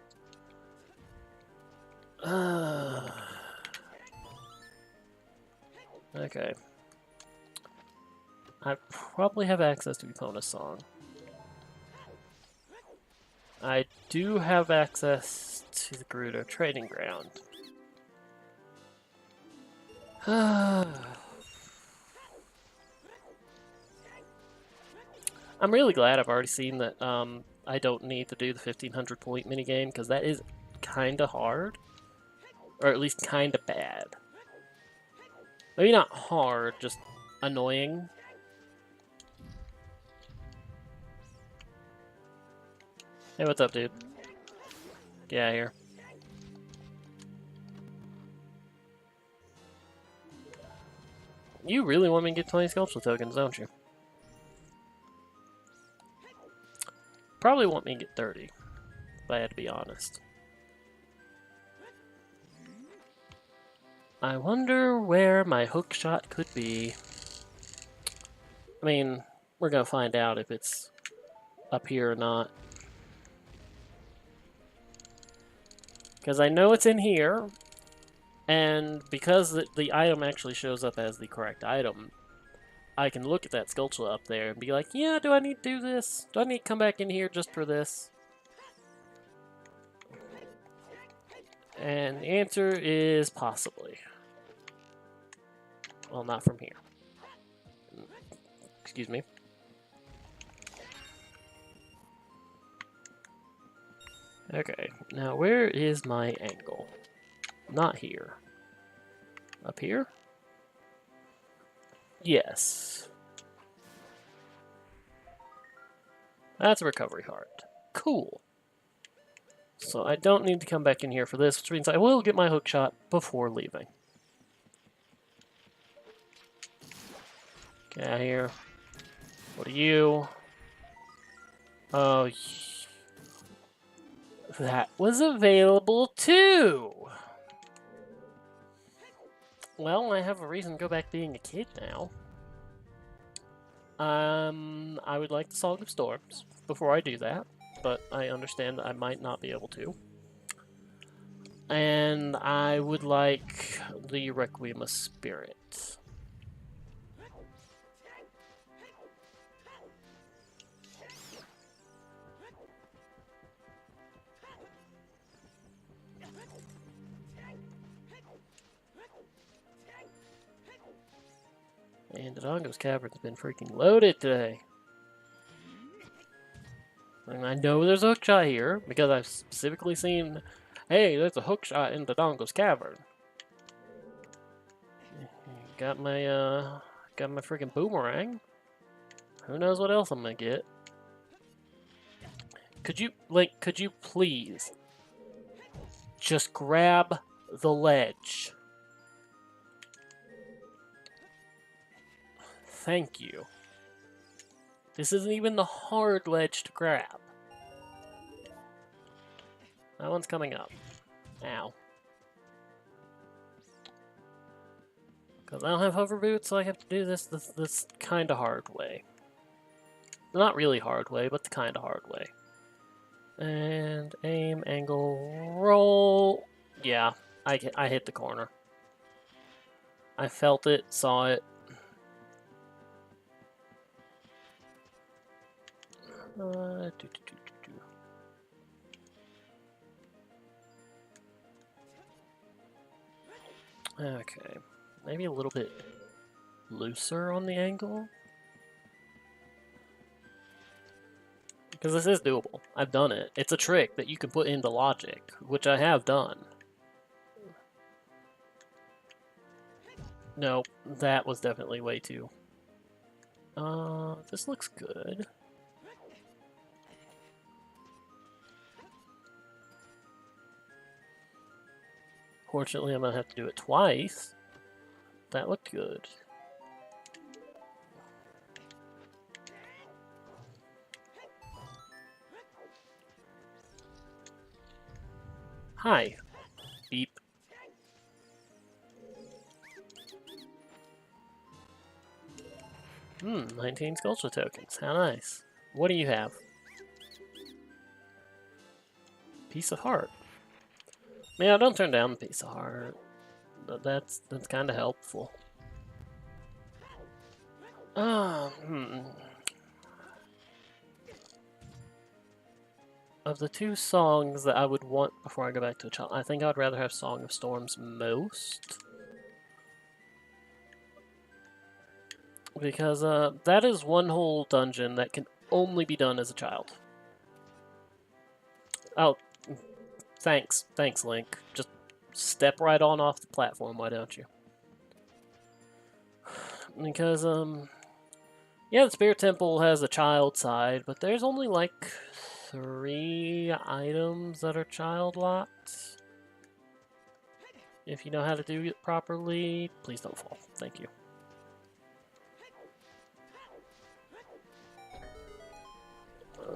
Okay. I probably have access to Epona's song. I do have access to the Gerudo Trading Ground. I'm really glad I've already seen that I don't need to do the 1500 point minigame, because that is kinda hard. Or at least kinda bad. Maybe not hard, just annoying. Hey, what's up, dude? Get out of here. You really want me to get 20 sculpture tokens, don't you? Probably want me to get 30, if I had to be honest. I wonder where my hook shot could be. I mean, we're gonna find out if it's up here or not. Because I know it's in here. And because the item actually shows up as the correct item, I can look at that sculpture up there and be like, yeah, do I need to do this? Do I need to come back in here just for this? And the answer is possibly. Well, not from here. Excuse me. Okay, now where is my angle? Not here. Up here? Yes. That's a recovery heart. Cool. So I don't need to come back in here for this, which means I will get my hook shot before leaving. Get out of here. What are you? Oh, that was available too! Well, I have a reason to go back being a kid now. I would like the Song of Storms before I do that, but I understand I might not be able to. And I would like the Requiem of Spirit. And Dodongo's Cavern's been freaking loaded today. And I know there's a hook shot here, because I've specifically seen, hey, there's a hook shot in Dodongo's Cavern. Got my freaking boomerang. Who knows what else I'm gonna get. Could you please just grab the ledge? Thank you. This isn't even the hard ledge to grab. That one's coming up. Ow. Because I don't have hover boots, so I have to do this kind of hard way. Not really hard way, but the kind of hard way. And aim, angle, roll. Yeah, I hit the corner. I felt it, saw it. Okay, maybe a little bit looser on the angle. Because this is doable. I've done it. It's a trick that you can put into logic, which I have done. Nope, that was definitely way too. This looks good. Fortunately, I'm gonna have to do it twice. That looked good. Hi. Beep. 19 sculpture tokens. How nice. What do you have? Piece of heart. Yeah, don't turn down the piece of heart. But that's kind of helpful. Of the two songs that I would want before I go back to a child, I think I'd rather have Song of Storms most. Because that is one whole dungeon that can only be done as a child. Oh, thanks, Link. Just step right on off the platform, why don't you? Because, yeah, the Spirit Temple has a child side, but there's only like 3 items that are child locked. If you know how to do it properly, please don't fall. Thank you.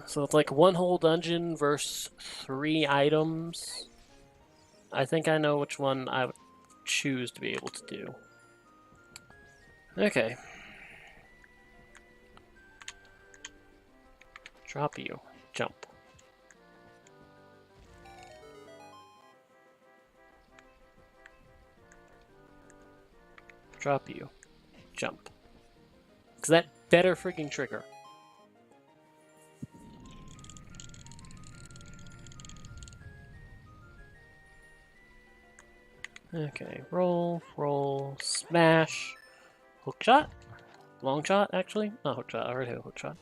So it's like one whole dungeon versus 3 items. I think I know which one I would choose to be able to do. Okay. Drop you. Jump. drop you. Jump. Because that better freaking trigger. Okay, roll, roll, smash. Hook shot? Long shot, actually? Not hook shot, I already have a hook shot.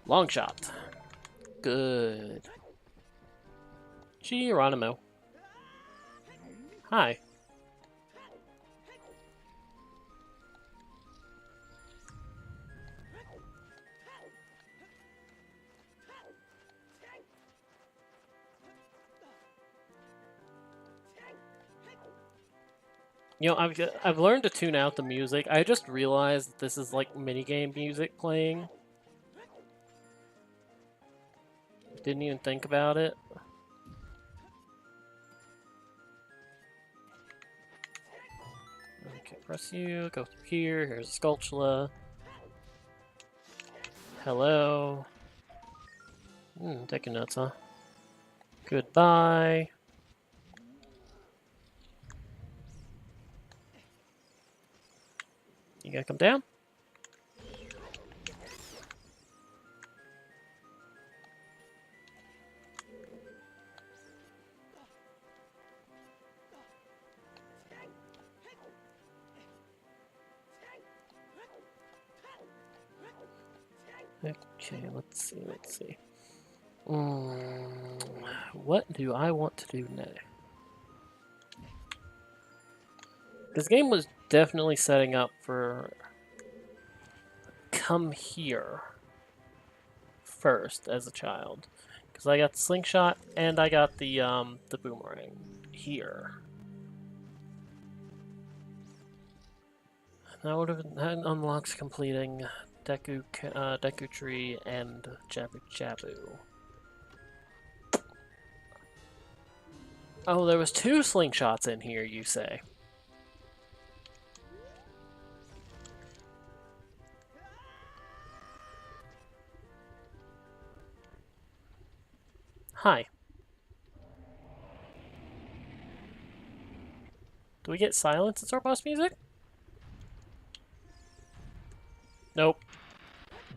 Long shot. Good. Geronimo. Hi. You know, I've learned to tune out the music. I just realized that this is like minigame music playing. Didn't even think about it. Okay, press you, go through here. Here's a Sculptula. Hello. Taking notes, huh? Goodbye. You gotta come down? Okay, let's see. What do I want to do next? This game was definitely setting up for come here first as a child. Because I got the slingshot and I got the boomerang here. That unlocks completing Deku Tree and Jabu Jabu. Oh, there was 2 slingshots in here, you say? Hi. Do we get silence as our boss music? Nope.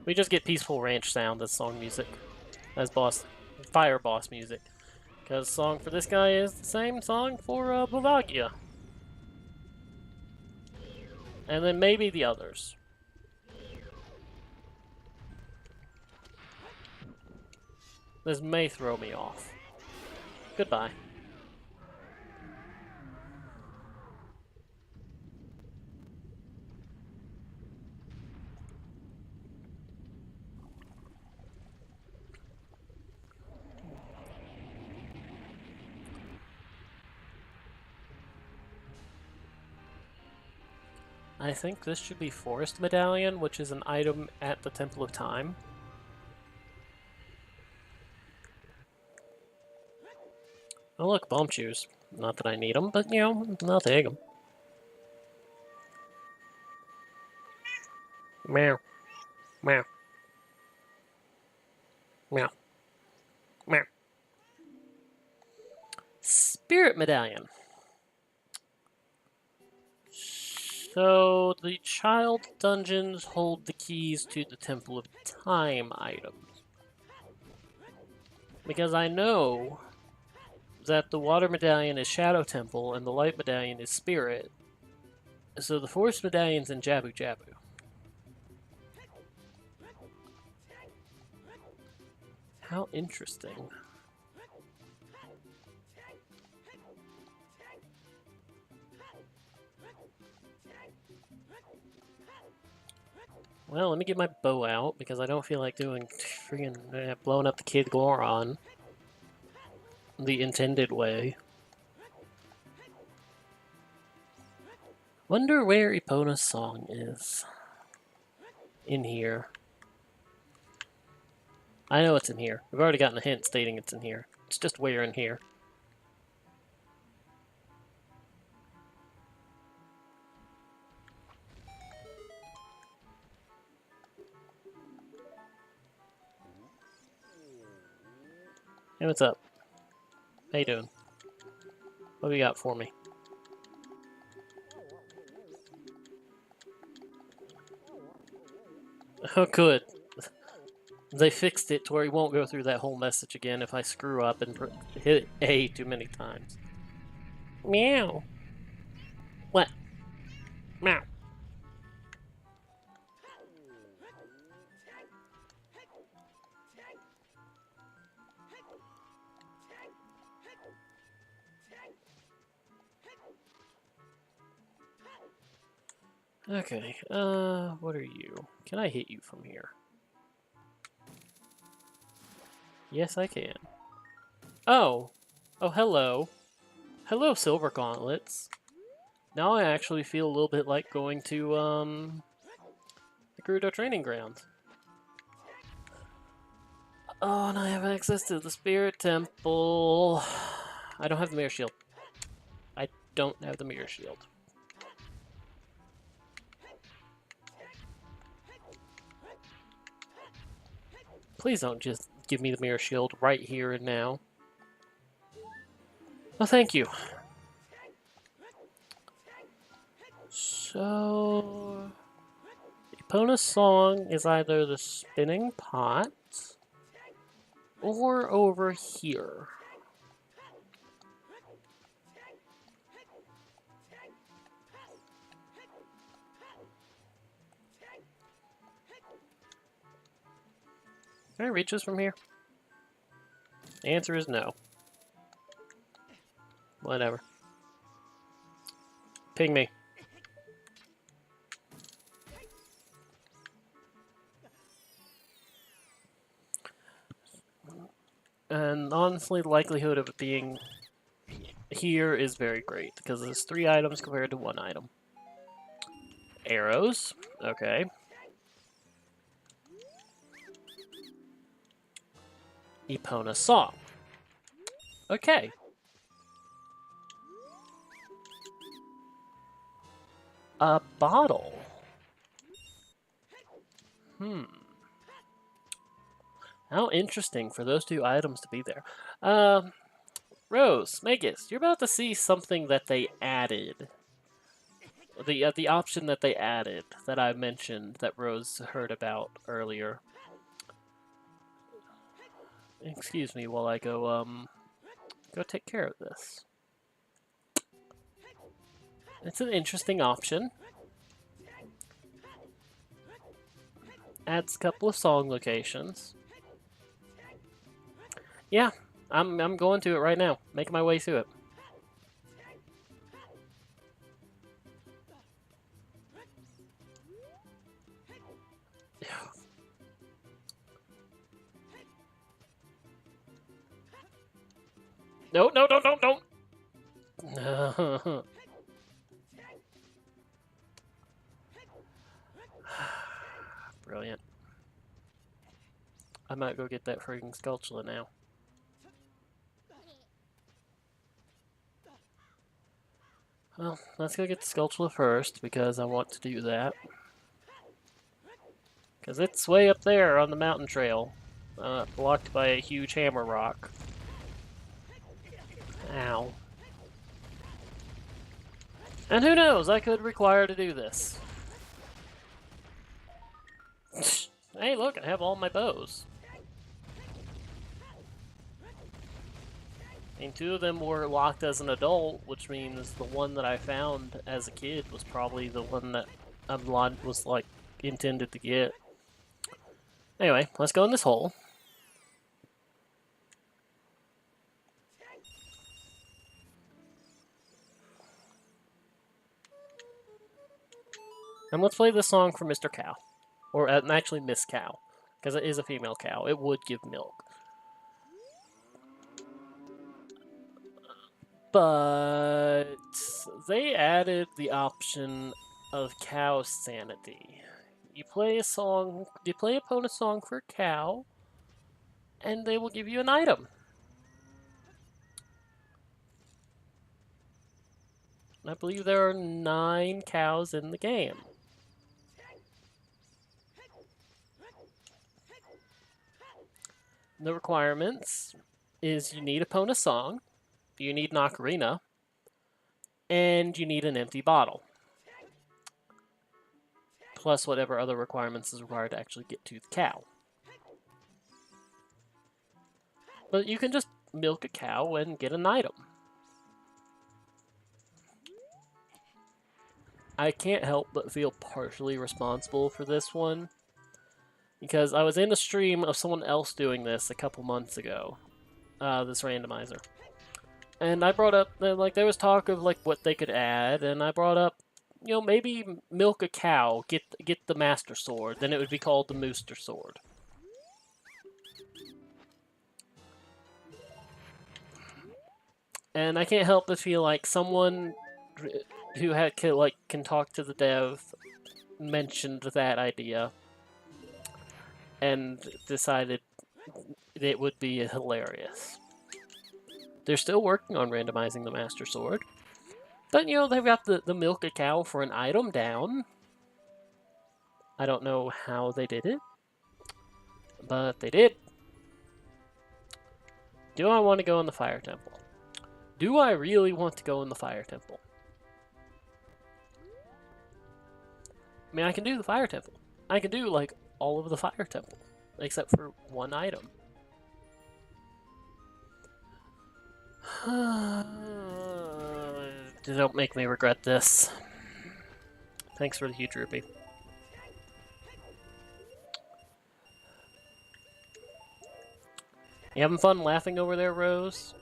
We just get peaceful ranch sound as song music. As fire boss music. Because song for this guy is the same song for Bavagia. And then maybe the others. This may throw me off. Goodbye. I think this should be Forest Medallion, which is an item at the Temple of Time. Oh look, bomb shoes. Not that I need them, but you know, I'll take them. Meow. Meow. Meow. Meow. Spirit Medallion. So, the child dungeons hold the keys to the Temple of Time items. Because I know that the Water Medallion is Shadow Temple and the Light Medallion is Spirit. So the Forest Medallion's in Jabu Jabu. How interesting. Well, let me get my bow out, because I don't feel like doing freaking blowing up the Kid Goron the intended way. Wonder where Epona's song is. In here. I know it's in here. We've already gotten a hint stating it's in here. It's just where in here. Hey, what's up? How you doing? What do you got for me? Oh, good. They fixed it to where he won't go through that whole message again if I screw up and hit A too many times. Meow. What? Meow. Okay, what are you? Can I hit you from here? Yes, I can. Oh! Oh, hello. Hello, Silver Gauntlets. Now I actually feel a little bit like going to, the Gerudo Training Ground. Oh, and I have access to the Spirit Temple. I don't have the Mirror Shield. I don't have the Mirror Shield. Please don't just give me the Mirror Shield right here and now. Oh, thank you. So... Epona's song is either the Spinning Pot or over here. Can I reach this from here? The answer is no. Whatever. Ping me. And honestly, the likelihood of it being here is very great, because there's 3 items compared to 1 item. Arrows. Okay. Epona Song. Okay. A bottle. How interesting for those 2 items to be there. Rose, Magus, you're about to see something that they added. The option that they added that I mentioned that Rose heard about earlier. Excuse me while I go take care of this. It's an interesting option. Adds a couple of song locations. Yeah, I'm going to it right now. Making my way through it. No, no, don't. Brilliant. I might go get that freaking Skulltula now. Well, let's go get the Skulltula first, because I want to do that. Because it's way up there on the mountain trail, blocked by a huge hammer rock. Ow. And who knows, I could require to do this. Hey, look, I have all my bows. And 2 of them were locked as an adult, which means the one that I found as a kid was probably the one that was, like, intended to get. Anyway, let's go in this hole. And let's play this song for Mr. Cow. Or actually Miss Cow. Because it is a female cow. It would give milk. But they added the option of cow sanity. You play a Epona song for a cow, and they will give you an item. I believe there are 9 cows in the game. The requirements is you need Epona song, you need an Ocarina, and you need an empty bottle. plus whatever other requirements is required to actually get to the cow. But you can just milk a cow and get an item. I can't help but feel partially responsible for this one, because I was in a stream of someone else doing this a couple months ago, this randomizer. And I brought up, like, there was talk of, like, what they could add, and I brought up, you know, maybe milk a cow, get the Master Sword, then it would be called the Mooster Sword. And I can't help but feel like someone who can talk to the dev mentioned that idea and decided it would be hilarious. They're still working on randomizing the Master Sword, but you know, they've got the milk a cow for an item down. I don't know how they did it, but they did. Do I want to go in the Fire Temple? Do I really want to go in the Fire Temple? I mean, I can do the Fire Temple. I can do, like, all of the Fire Temple, except for one item. Don't make me regret this. Thanks for the huge rupee. You having fun laughing over there, Rose?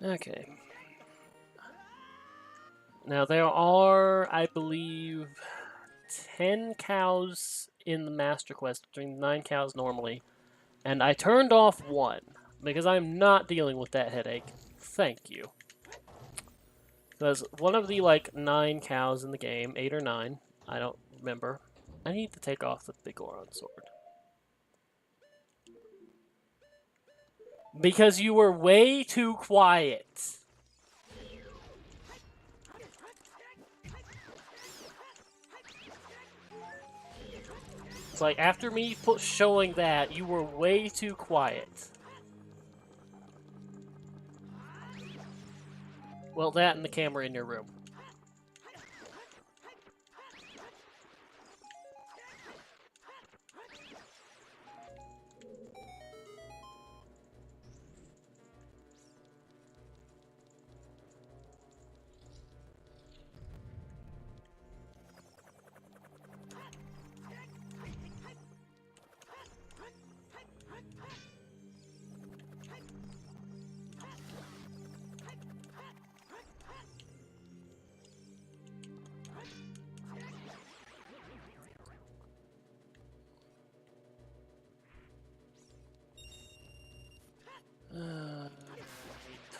Okay. Now, there are, I believe, 10 cows in the Master Quest, between 9 cows normally, and I turned off one, because I'm not dealing with that headache. Thank you. Because one of the, like, 9 cows in the game, 8 or 9, I don't remember, I need to take off the big Oron sword. Because you were way too quiet. It's like, after me showing that, you were way too quiet. Well, that and the camera in your room.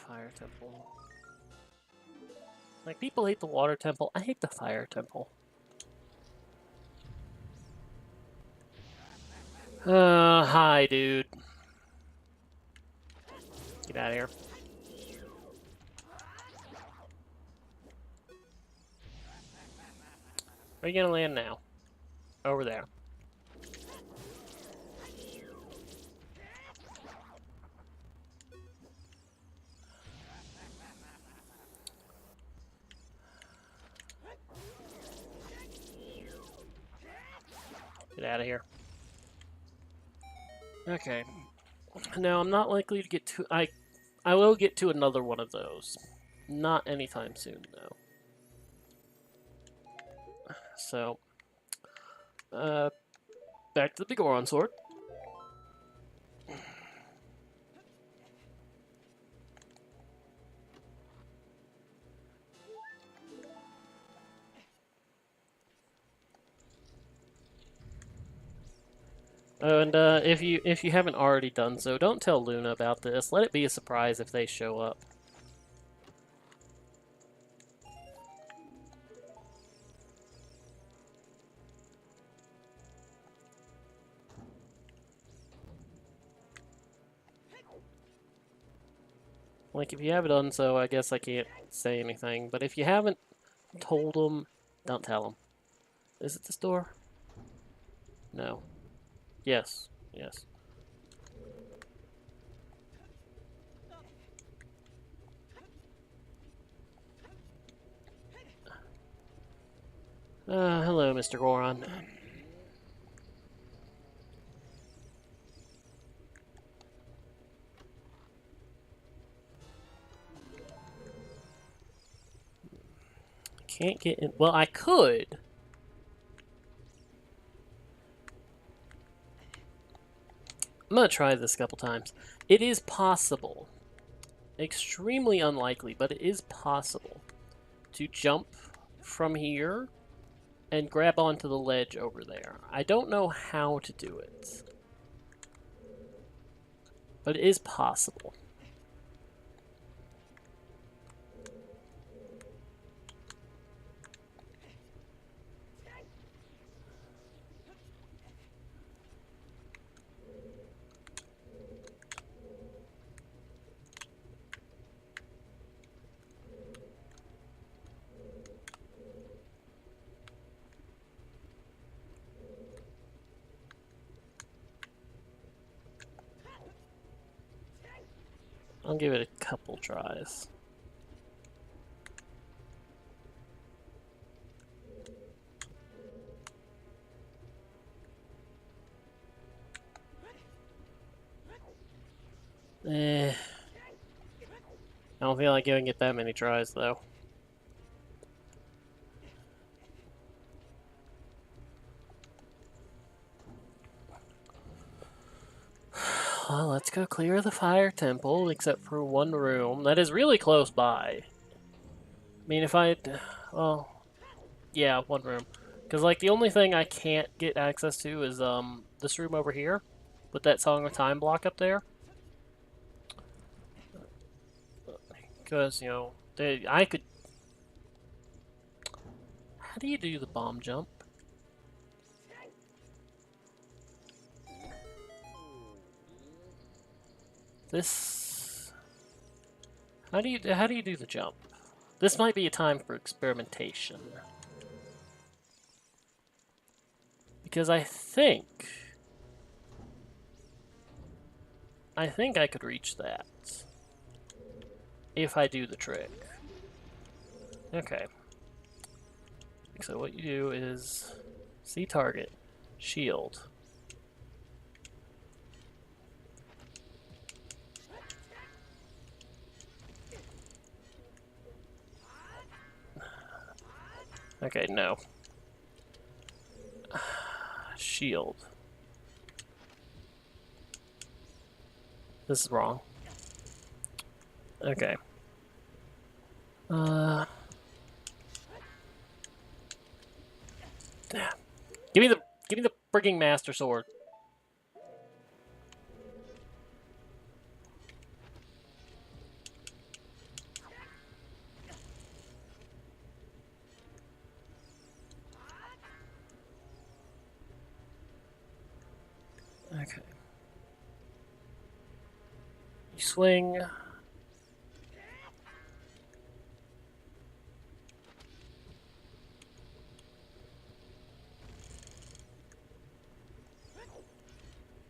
Fire Temple. Like, people hate the Water Temple. I hate the Fire Temple. Hi, dude. Get out of here. Where are you gonna land now? Over there. Get out of here. Okay. Now, I'm not likely to get to... I will get to another one of those. Not anytime soon, though. So... back to the big Oron sword. Oh, and if you haven't already done so, don't tell Luna about this. Let it be a surprise if they show up. Like, if you haven't done so, I guess I can't say anything. But if you haven't told them, don't tell them. Is it this door? No. Yes. Yes. Hello, Mr. Goron. Can't get in. Well, I could. I'm gonna try this a couple times. It is possible. Extremely unlikely, but it is possible to jump from here and grab onto the ledge over there. I don't know how to do it, but it is possible. I'll give it a couple tries. I don't feel like giving it that many tries, though. Well, let's go clear the fire temple, except for one room that is really close by. I mean, if I'd... Well, yeah, one room. Because, like, the only thing I can't get access to is, this room over here, with that Song of Time block up there. Because, you know, I could... How do you do the bomb jump? This... How do you do the jump? This might be a time for experimentation. Because I think I could reach that if I do the trick. Okay. So what you do is see target, shield. Okay, no. Shield. This is wrong. Okay. Give me the frigging Master Sword. Okay. You swing.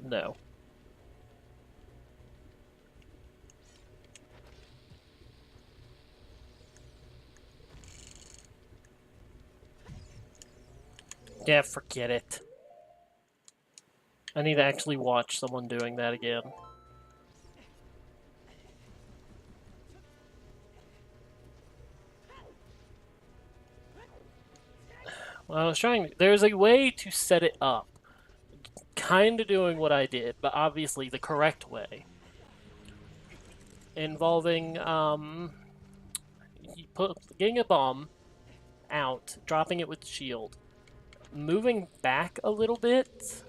No. Yeah, forget it. I need to actually watch someone doing that again. Well, I was trying... There's a way to set it up. Kind of doing what I did, but obviously the correct way. Involving, getting a bomb out, dropping it with shield, moving back a little bit,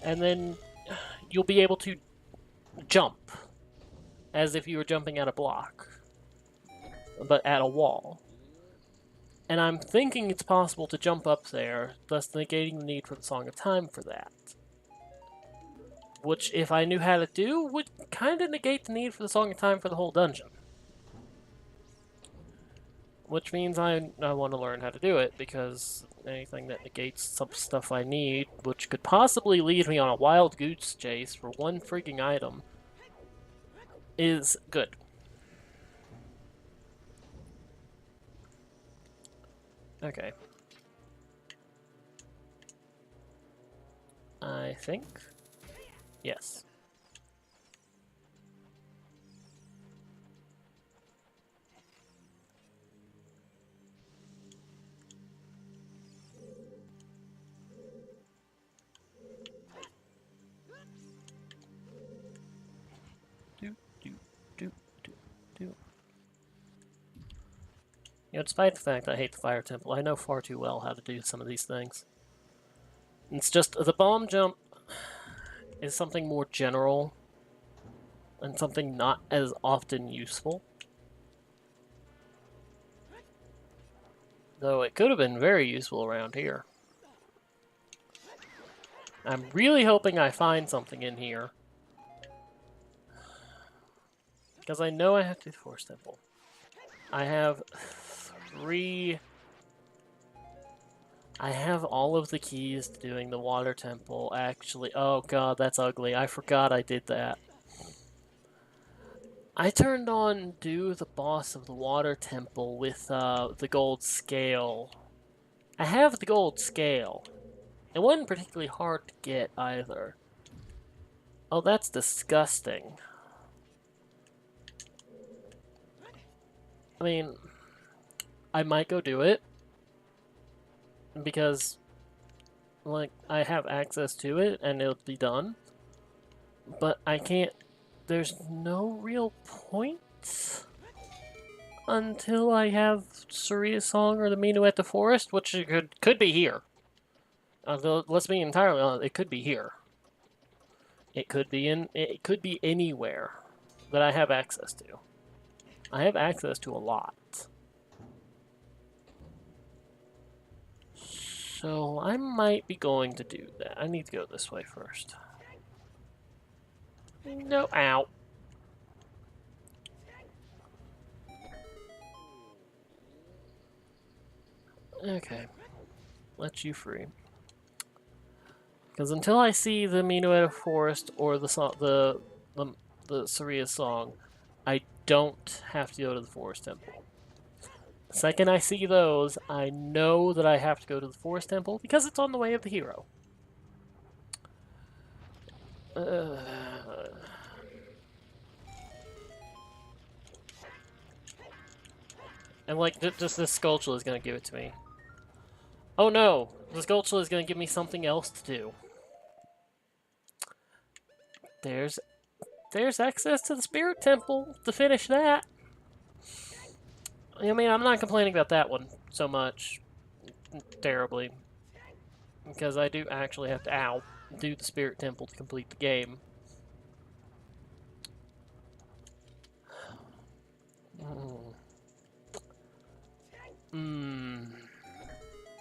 and then you'll be able to jump as if you were jumping at a block, but at a wall. And I'm thinking it's possible to jump up there, thus negating the need for the Song of Time for that. Which, if I knew how to do, would kind of negate the need for the Song of Time for the whole dungeon. Which means I want to learn how to do it, because anything that negates some stuff I need, which could possibly lead me on a wild goose chase for one freaking item, is good. Okay. I think. Yes. Do, do, do, do, do. You know, despite the fact I hate the Fire Temple, I know far too well how to do some of these things. It's just the bomb jump is something more general and something not as often useful. Though it could have been very useful around here. I'm really hoping I find something in here. Because I know I have to do the Forest Temple. I have 3... I have all of the keys to doing the Water Temple, actually. Oh god, that's ugly. I forgot I did that. I turned on do the boss of the Water Temple with the gold scale. I have the gold scale. It wasn't particularly hard to get either. Oh, that's disgusting. I mean, I might go do it. Because, like, I have access to it and it'll be done. But I can't... There's no real point until I have Saria's Song or the Minu at the Forest, which could be here. Let's be entirely honest, it could be here. It could be anywhere that I have access to. I have access to a lot. So I might be going to do that. I need to go this way first. No, ow. Okay. Let you free. Because until I see the Minuet Forest or the Saria's Song, I don't have to go to the Forest Temple. The second I see those, I know that I have to go to the Forest Temple because it's on the way of the hero. And like, just this Skulltula is going to give it to me. Oh no! The Skulltula is going to give me something else to do. There's access to the Spirit Temple to finish that. I mean, I'm not complaining about that one so much. Terribly. Because I do actually have to, do the Spirit Temple to complete the game.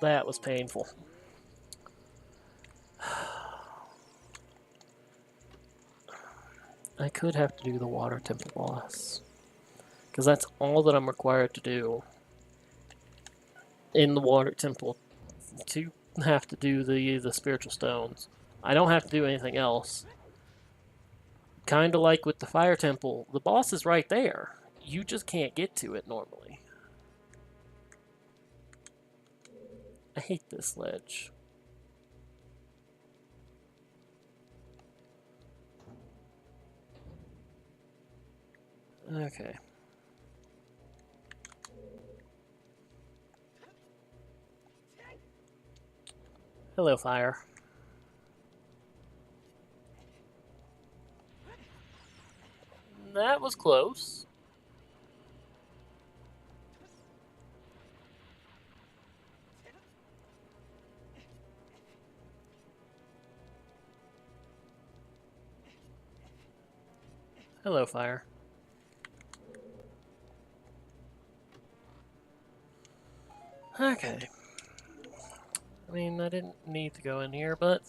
That was painful. I could have to do the Water Temple boss. Because that's all that I'm required to do in the Water Temple to have to do the spiritual stones. I don't have to do anything else. Kind of like with the Fire Temple, the boss is right there. You just can't get to it normally. I hate this ledge. Okay. Hello, fire. That was close. Hello, fire. Okay. I mean, I didn't need to go in here, but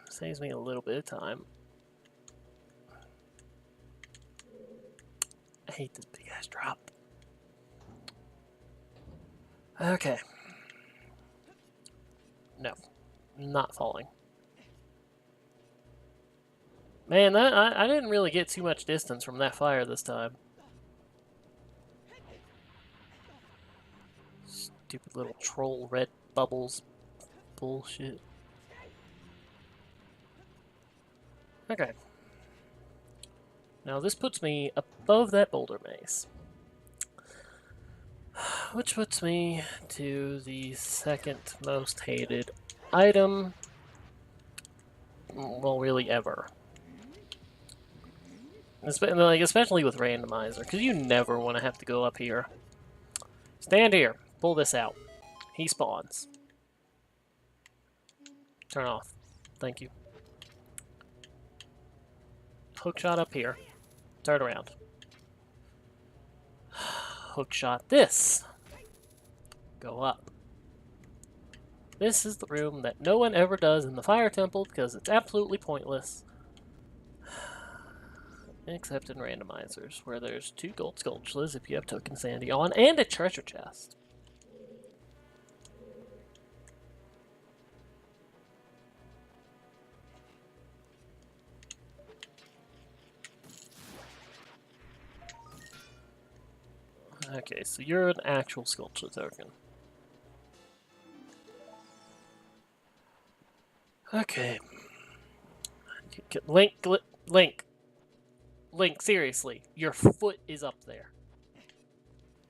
saves me a little bit of time. I hate this big ass drop. Okay. No, not falling. Man, I didn't really get too much distance from that fire this time. Stupid little troll red bubbles Bullshit. Okay. Now this puts me above that boulder maze. Which puts me to the second most hated item, well, really ever. Especially with Randomizer, because you never want to have to go up here. Stand here. Pull this out. He spawns. Turn off. Thank you. Hookshot up here. Turn around. Hookshot this. Go up. This is the room that no one ever does in the Fire Temple because it's absolutely pointless. Except in Randomizers, where there's 2 gold sculptures if you have token sandy on, and a treasure chest. Okay, so you're an actual sculpture token. Okay. Link, seriously, your foot is up there.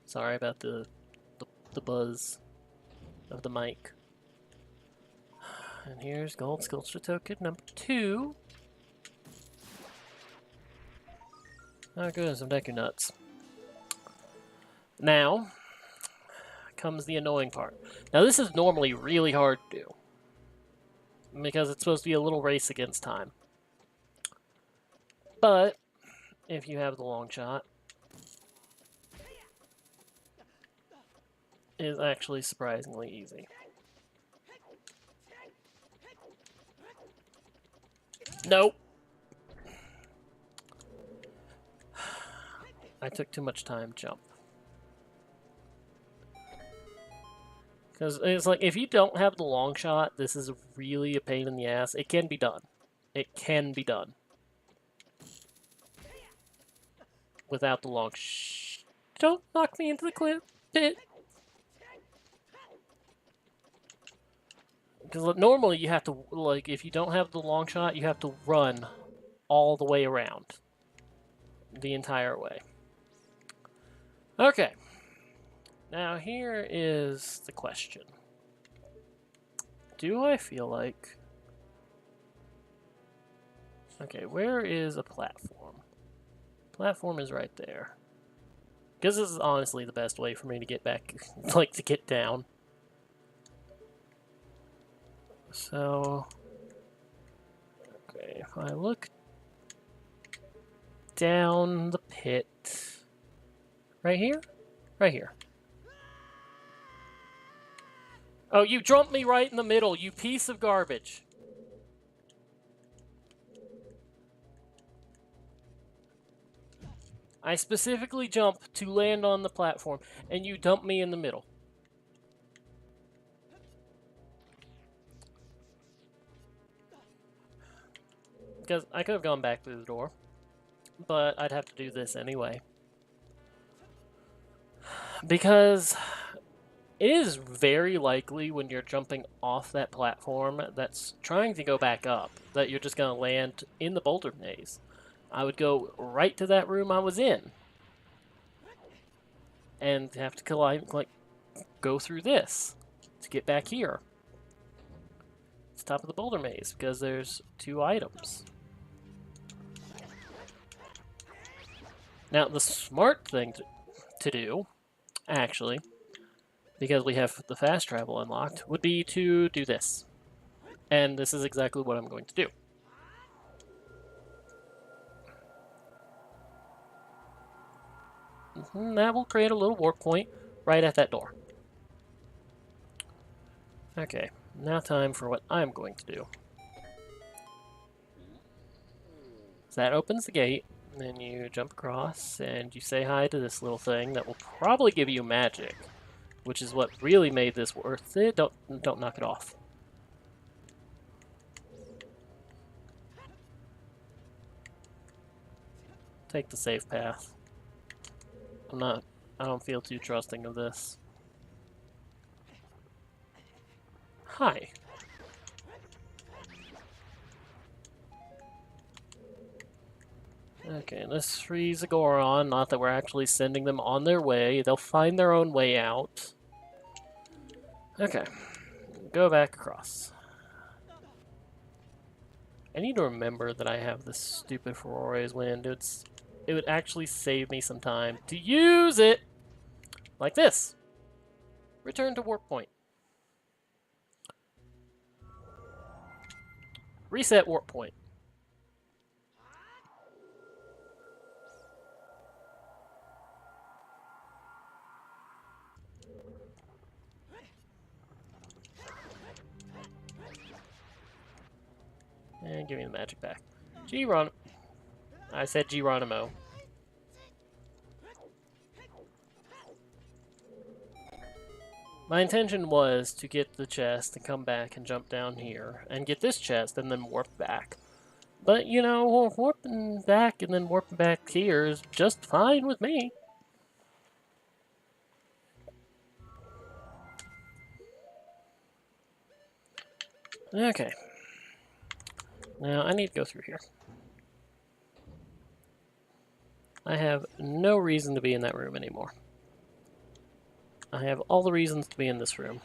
Sorry about the buzz of the mic. And here's gold sculpture token number 2. Oh goodness, I'm Deku nuts. Now comes the annoying part. Now this is normally really hard to do, because it's supposed to be a little race against time. But if you have the long shot, it's actually surprisingly easy. Nope. I took too much time to jump. Because it's like, if you don't have the long shot, this is really a pain in the ass. It can be done. It can be done. Without the long Don't knock me into the cliff pit. Because normally you have to, like, if you don't have the long shot, you have to run all the way around. The entire way. Okay. Now here is the question. Do I feel like... Okay, where is a platform? Platform is right there. Because this is honestly the best way for me to get back, like, to get down. So... Okay, if I look down the pit... Right here? Right here. Oh, you jumped me right in the middle, you piece of garbage. I specifically jumped to land on the platform, and you dumped me in the middle. Because I could have gone back through the door, but I'd have to do this anyway. Because it is very likely when you're jumping off that platform that's trying to go back up that you're just going to land in the boulder maze. I would go right to that room I was in and have to go through this to get back here. It's top of the boulder maze because there's 2 items. Now the smart thing to do, actually, because we have the fast travel unlocked, would be to do this. And this is exactly what I'm going to do. That will create a little warp point right at that door. Okay, now time for what I'm going to do. So that opens the gate, and then you jump across, and you say hi to this little thing that will probably give you magic, which is what really made this worth it. Don't knock it off. Take the safe path. I don't feel too trusting of this. Hi. Okay, let's freeze a Goron. Not that we're actually sending them on their way. They'll find their own way out. Okay, go back across. I need to remember that I have this stupid Ferrore's Wind. It would actually save me some time to use it like this. Return to warp point. Reset warp point. And give me the magic back. I said Geronimo. My intention was to get the chest and come back and jump down here and get this chest and then warp back. But, you know, warping back and then warping back here is just fine with me. Okay. Now, I need to go through here. I have no reason to be in that room anymore. I have all the reasons to be in this room.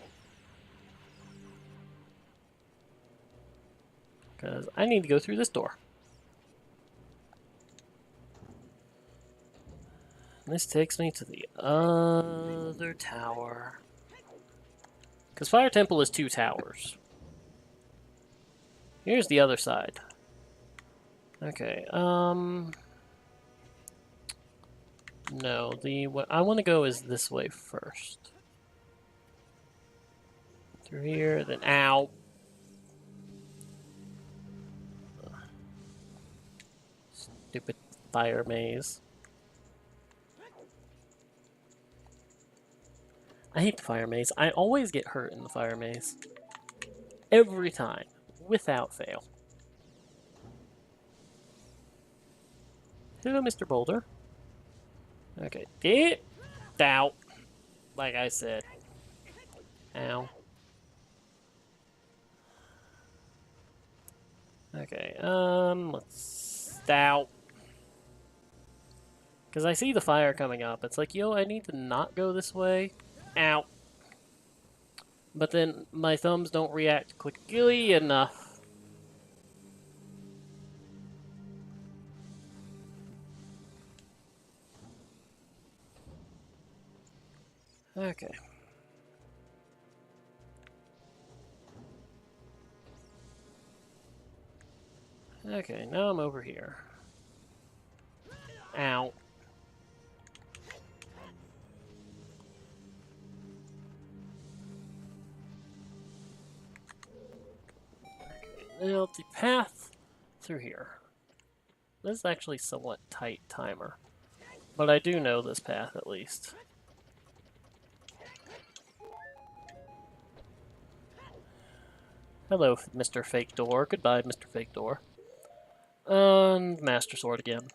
Because I need to go through this door. This takes me to the other tower. Because Fire Temple is 2 towers. Here's the other side. Okay, no, what I want to go is this way first. Through here, then ow. Stupid fire maze. I hate the fire maze. I always get hurt in the fire maze. Every time. Without fail. Hello, Mr. Boulder. Okay, get out. Like I said. Ow. Okay, let's out. Because I see the fire coming up. It's like, yo, I need to not go this way. Ow. But then my thumbs don't react quickly enough. Okay. Okay, now I'm over here. Ow. Okay, now the path through here. This is actually somewhat tight timer. But I do know this path at least. Hello, Mr. Fake Door. Goodbye, Mr. Fake Door. And Master Sword again.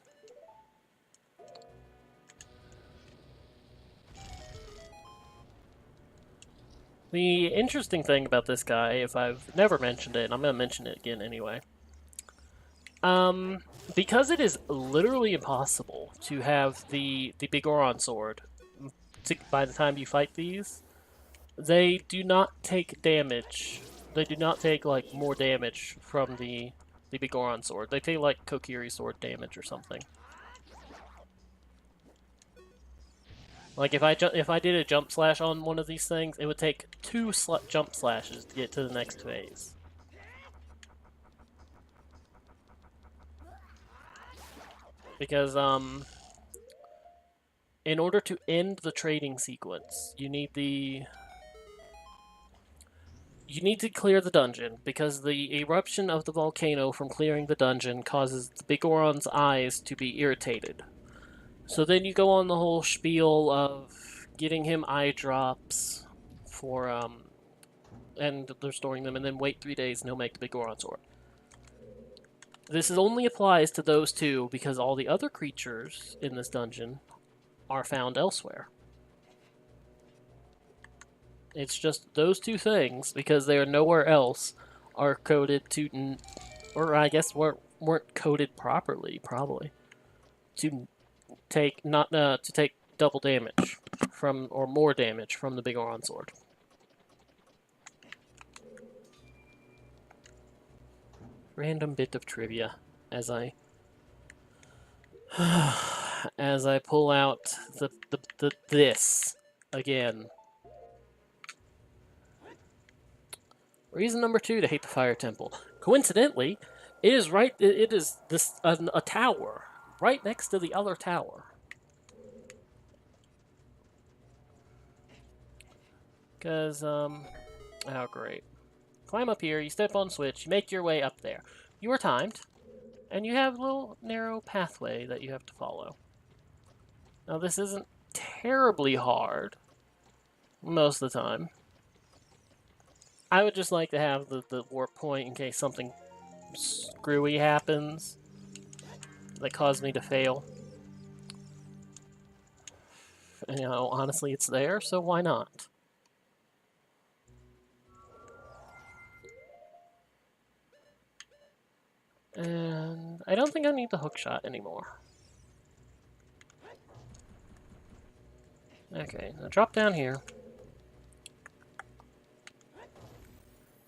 The interesting thing about this guy, if I've never mentioned it, and I'm going to mention it again anyway, because it is literally impossible to have the Big Oron sword by the time you fight these, they do not take damage. They do not take, like, more damage from the Big Oron sword. They take, like, Kokiri sword damage or something. Like, if I did a jump slash on one of these things, it would take 2 jump slashes to get to the next phase. Because, in order to end the trading sequence, you need to clear the dungeon, because the eruption of the volcano from clearing the dungeon causes the Big Oron's eyes to be irritated. So then you go on the whole spiel of getting him eye drops for, and restoring them, and then wait 3 days and he'll make the Big Oron sword. This only applies to those 2 because all the other creatures in this dungeon are found elsewhere. It's just those 2 things, because they are nowhere else, are coded to, or I guess weren't coded properly, probably. to take not to take double damage from or more damage from the big Oron sword. Random bit of trivia as I as I pull out the this again. Reason number 2 to hate the Fire Temple. Coincidentally, it is right. It is this a tower right next to the other tower. Cause oh great. Climb up here. You step on switch. You make your way up there. You are timed, and you have a little narrow pathway that you have to follow. Now this isn't terribly hard most of the time. I would just like to have the warp point in case something screwy happens that caused me to fail. And, you know, honestly, it's there, so why not? And I don't think I need the hook shot anymore. Okay, now drop down here.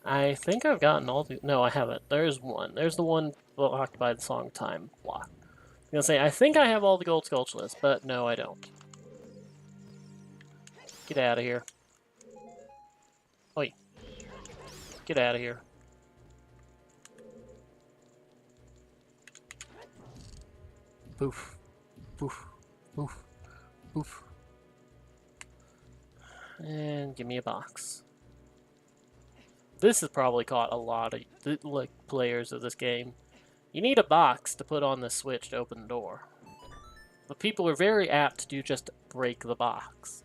I think I've gotten all the... No, I haven't. There's one. There's the one blocked by the Song Time block. I'm gonna say, I think I have all the gold sculptures, but no, I don't. Get out of here. Oi. Get out of here. Poof. Poof. Poof. Poof. And give me a box. This has probably caught a lot of like players of this game. You need a box to put on the switch to open the door. But people are very apt to just break the box.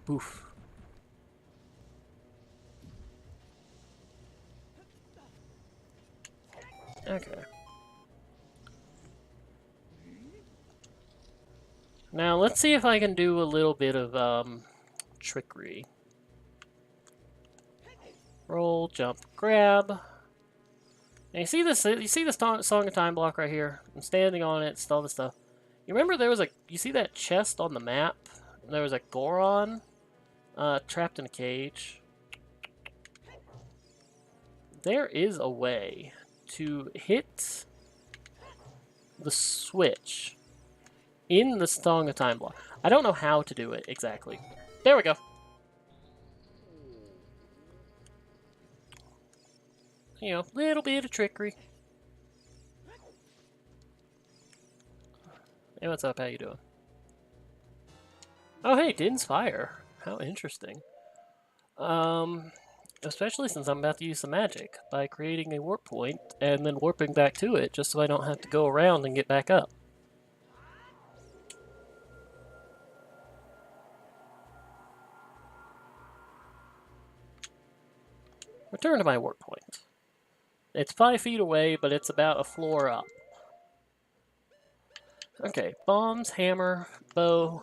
Poof. Okay. Now let's see if I can do a little bit of trickery. Roll, jump, grab. And you see this? You see this Song of Time block right here? I'm standing on it. It's all this stuff. You remember there was a? You see that chest on the map? There was a Goron trapped in a cage. There is a way to hit the switch in the Song of Time block. I don't know how to do it exactly. There we go. You know, little bit of trickery. Hey, what's up? How you doing? Oh, hey, Din's Fire. How interesting. Especially since I'm about to use some magic by creating a warp point and then warping back to it just so I don't have to go around and get back up. Return to my warp point. It's 5 feet away, but it's about a floor up. Okay, bombs, hammer, bow,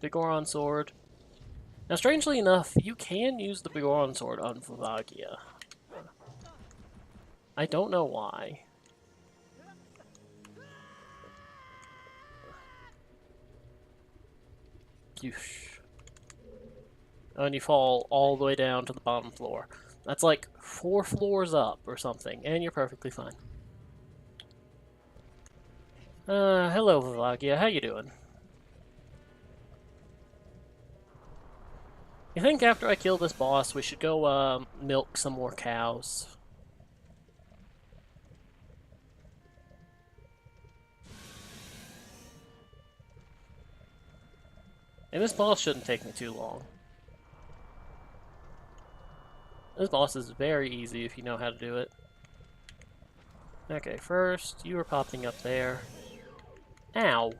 Bigoron sword. Now, strangely enough, you can use the Bigoron sword on Vivagia. I don't know why. Yush. And you fall all the way down to the bottom floor. That's like 4 floors up or something, and you're perfectly fine. Hello, Vivagia. How you doing? You think after I kill this boss, we should go, milk some more cows? And this boss shouldn't take me too long. This boss is very easy if you know how to do it. Okay, first, you are popping up there. Ow.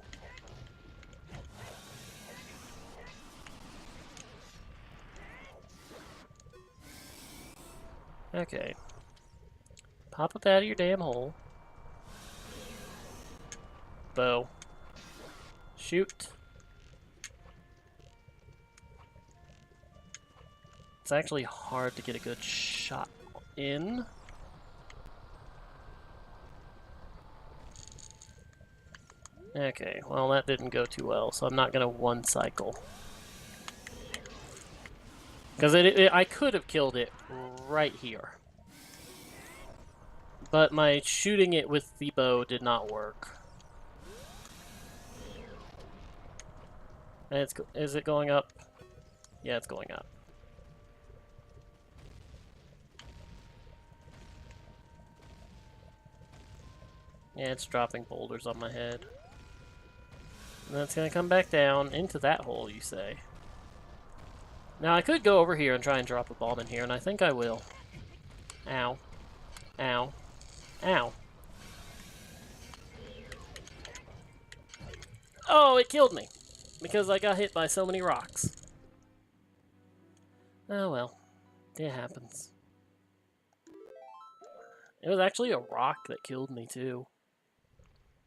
Okay. Pop up out of your damn hole. Bow. Shoot. It's actually hard to get a good shot in. Okay, well that didn't go too well, so I'm not gonna one cycle. Because I could have killed it right here. But my shooting it with the bow did not work. And is it going up? Yeah, it's going up. Yeah, it's dropping boulders on my head. And then it's gonna come back down into that hole, you say. Now, I could go over here and try and drop a bomb in here, and I think I will. Ow. Ow. Ow. Oh, it killed me! Because I got hit by so many rocks. Oh well. It happens. It was actually a rock that killed me, too.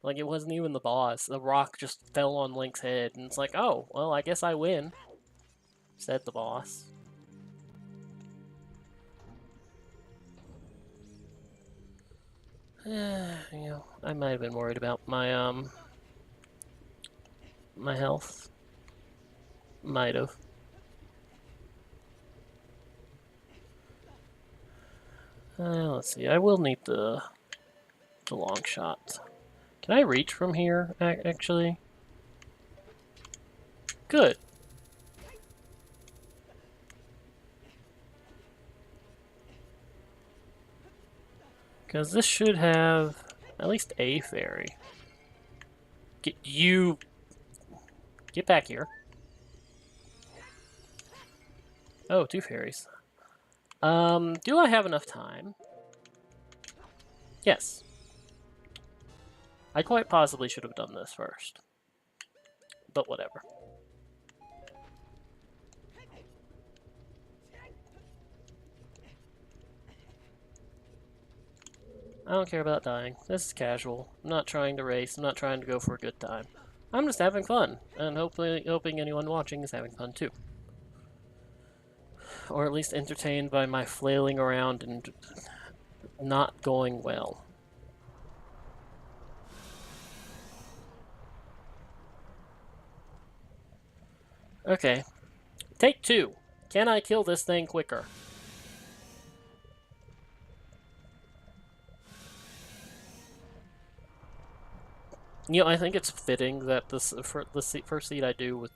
Like, it wasn't even the boss. The rock just fell on Link's head, and it's like, oh, well, I guess I win. Said the boss. You know, I might have been worried about my, my health. Might have. Let's see, I will need the long shot. Can I reach from here, actually? Good. Because this should have at least a fairy. Get back here. Oh, 2 fairies. Do I have enough time? Yes. I quite possibly should have done this first. But whatever. I don't care about dying. This is casual. I'm not trying to race. I'm not trying to go for a good time. I'm just having fun, and hoping anyone watching is having fun too. Or at least entertained by my flailing around and not going well. Okay. Take 2. Can I kill this thing quicker? You know, I think it's fitting that the first seed I do with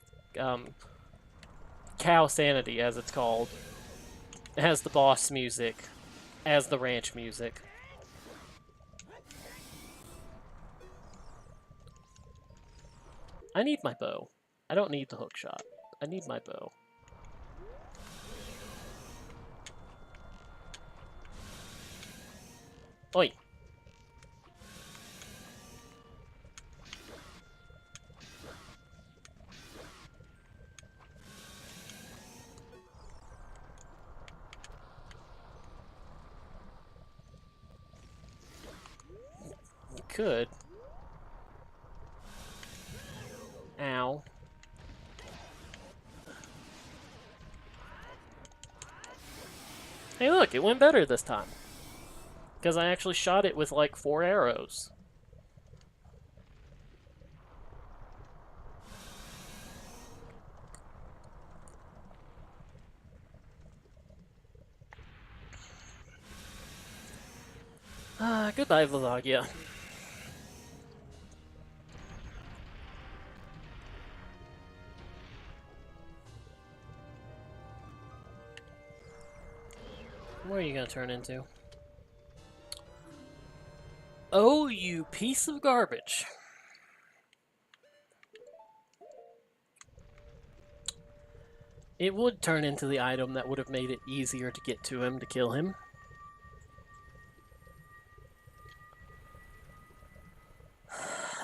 Cow Sanity, as it's called, has the boss music as the ranch music. I need my bow. I don't need the hook shot. I need my bow. Oi! You could. Ow. Hey look, it went better this time. Because I actually shot it with like 4 arrows. Goodbye, Vlogia. What are you gonna turn into? Oh, you piece of garbage. It would turn into the item that would have made it easier to get to him to kill him.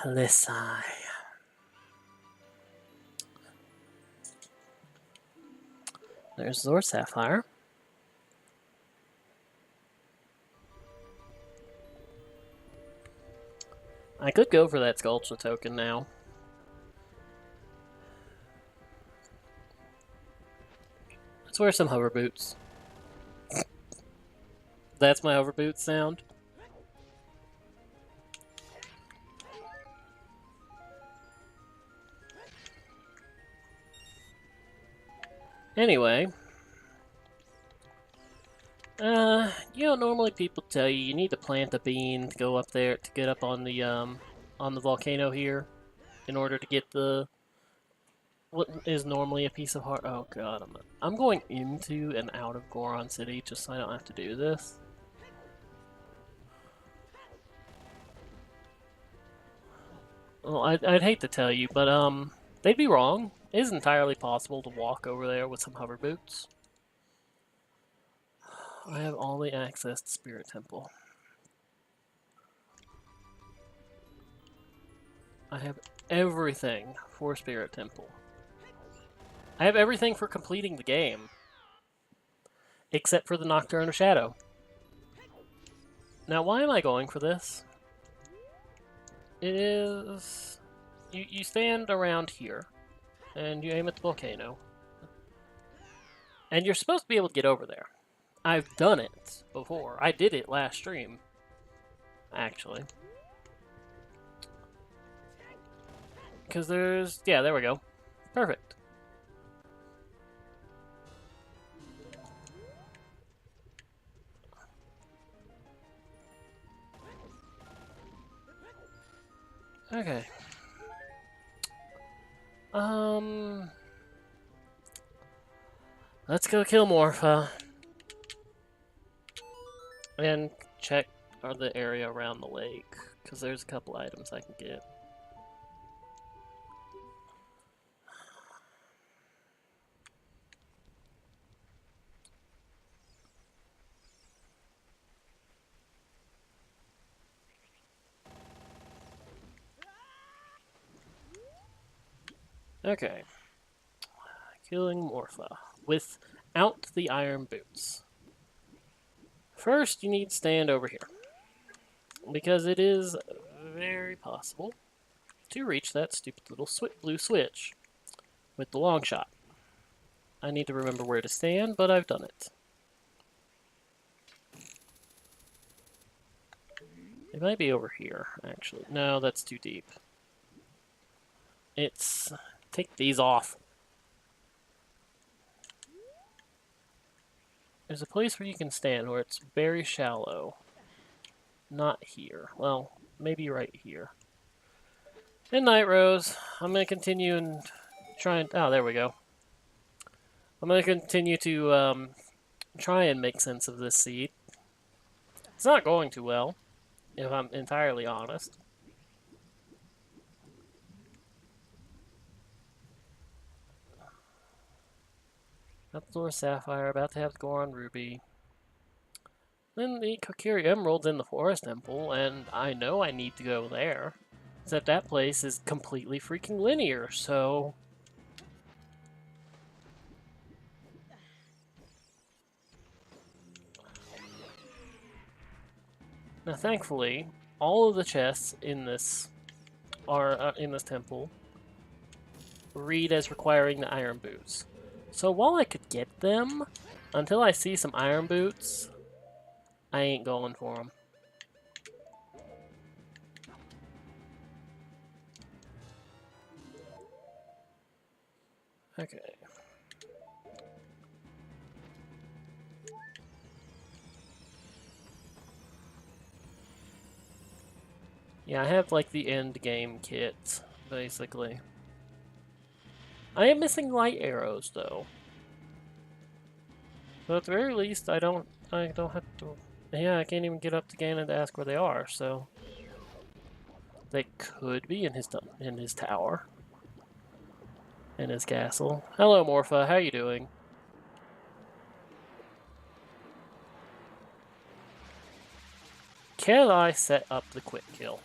Listen. There's Zor Sapphire. I could go for that Sculpture token now. Let's wear some hover boots. That's my hover boots sound. Anyway, normally people tell you you need to plant a bean to go up there to get up on the volcano here in order to get the what is normally a piece of heart. Oh god, I'm going into and out of Goron City just so I don't have to do this. Well, I'd hate to tell you, but they'd be wrong. It is entirely possible to walk over there with some hover boots. I have all the access to Spirit Temple. I have everything for Spirit Temple. I have everything for completing the game. Except for the Nocturne of Shadow. Now, why am I going for this? It is... You stand around here, and you aim at the volcano. And you're supposed to be able to get over there. I've done it before. I did it last stream, actually. Because there's... Yeah, there we go. Perfect. Okay. Let's go kill Morpha. And check the area around the lake, because there's a couple items I can get. Okay. Killing Morpha without the iron boots. First, you need to stand over here, because it is very possible to reach that stupid little blue switch with the long shot. I need to remember where to stand, but I've done it. It might be over here, actually. No, that's too deep. It's... Take these off. There's a place where you can stand where it's very shallow. Not here. Well, maybe right here. Midnight Rose. I'm going to continue and try and... Oh, there we go. I'm going to continue to try and make sense of this seed. It's not going too well, if I'm entirely honest. Updoor Sapphire, about to have the Goron Ruby. Then the Kokiri Emerald's in the Forest Temple, and I know I need to go there. Except that place is completely freaking linear, so... Now, thankfully, all of the chests in this are in this temple read as requiring the iron boots. So while I could get them, until I see some iron boots, I ain't going for them. Okay. Yeah, I have like the end game kit, basically. I am missing light arrows though. But at the very least, I don't have to. Yeah, I can't even get up to Ganon to ask where they are. So they could be in his tower, in his castle. Hello, Morpha. How you doing? Can I set up the quick kill?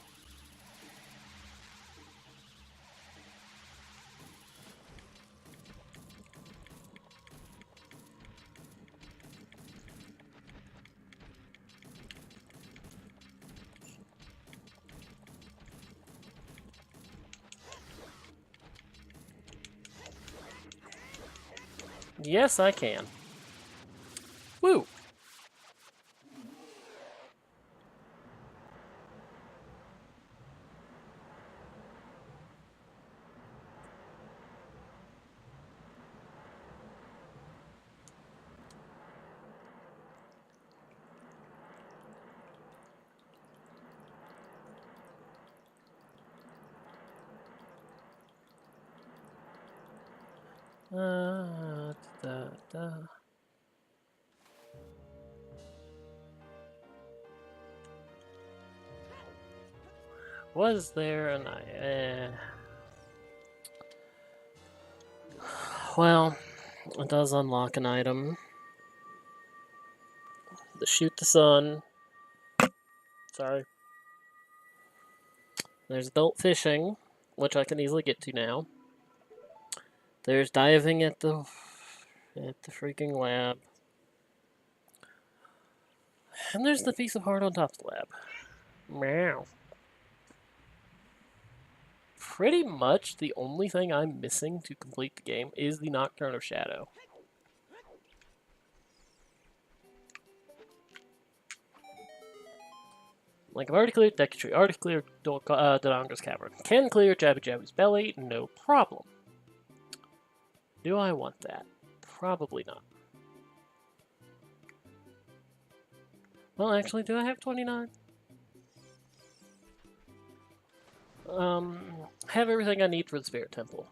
Yes, I can. Woo! Da, da. Was there an Well, it does unlock an item. The shoot the sun. Sorry. There's adult fishing, which I can easily get to now. There's diving at the freaking lab. And there's the piece of heart on top of the lab. Meow. Pretty much the only thing I'm missing to complete the game is the Nocturne of Shadow. Like, I've already cleared Deku Tree, already cleared Dodongo's Cavern. Can clear Jabby Jabby's belly, no problem. Do I want that? Probably not. Well, actually, do I have 29? Have everything I need for the Spirit Temple.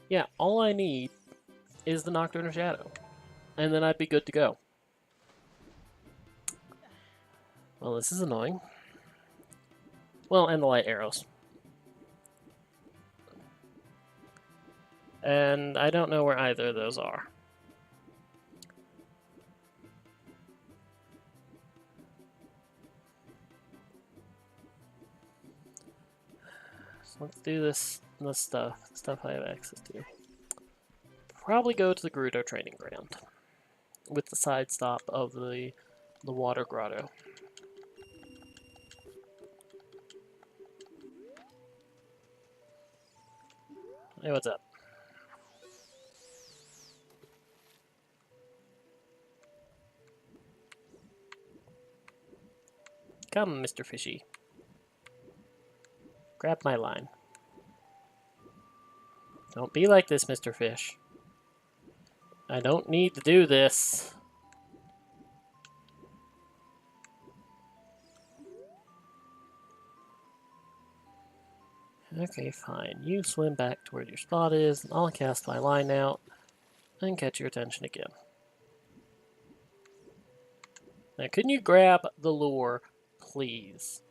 Yeah, all I need is the Nocturne of Shadow. And then I'd be good to go. Well, this is annoying. Well, and the light arrows. And I don't know where either of those are. So let's do this stuff I have access to. Probably go to the Gerudo training ground with the side stop of the water grotto. Hey, what's up? Come, Mr. Fishy. Grab my line. Don't be like this, Mr. Fish. I don't need to do this. Okay, fine. You swim back to where your spot is, and I'll cast my line out and catch your attention again. Now, can you grab the lure, please?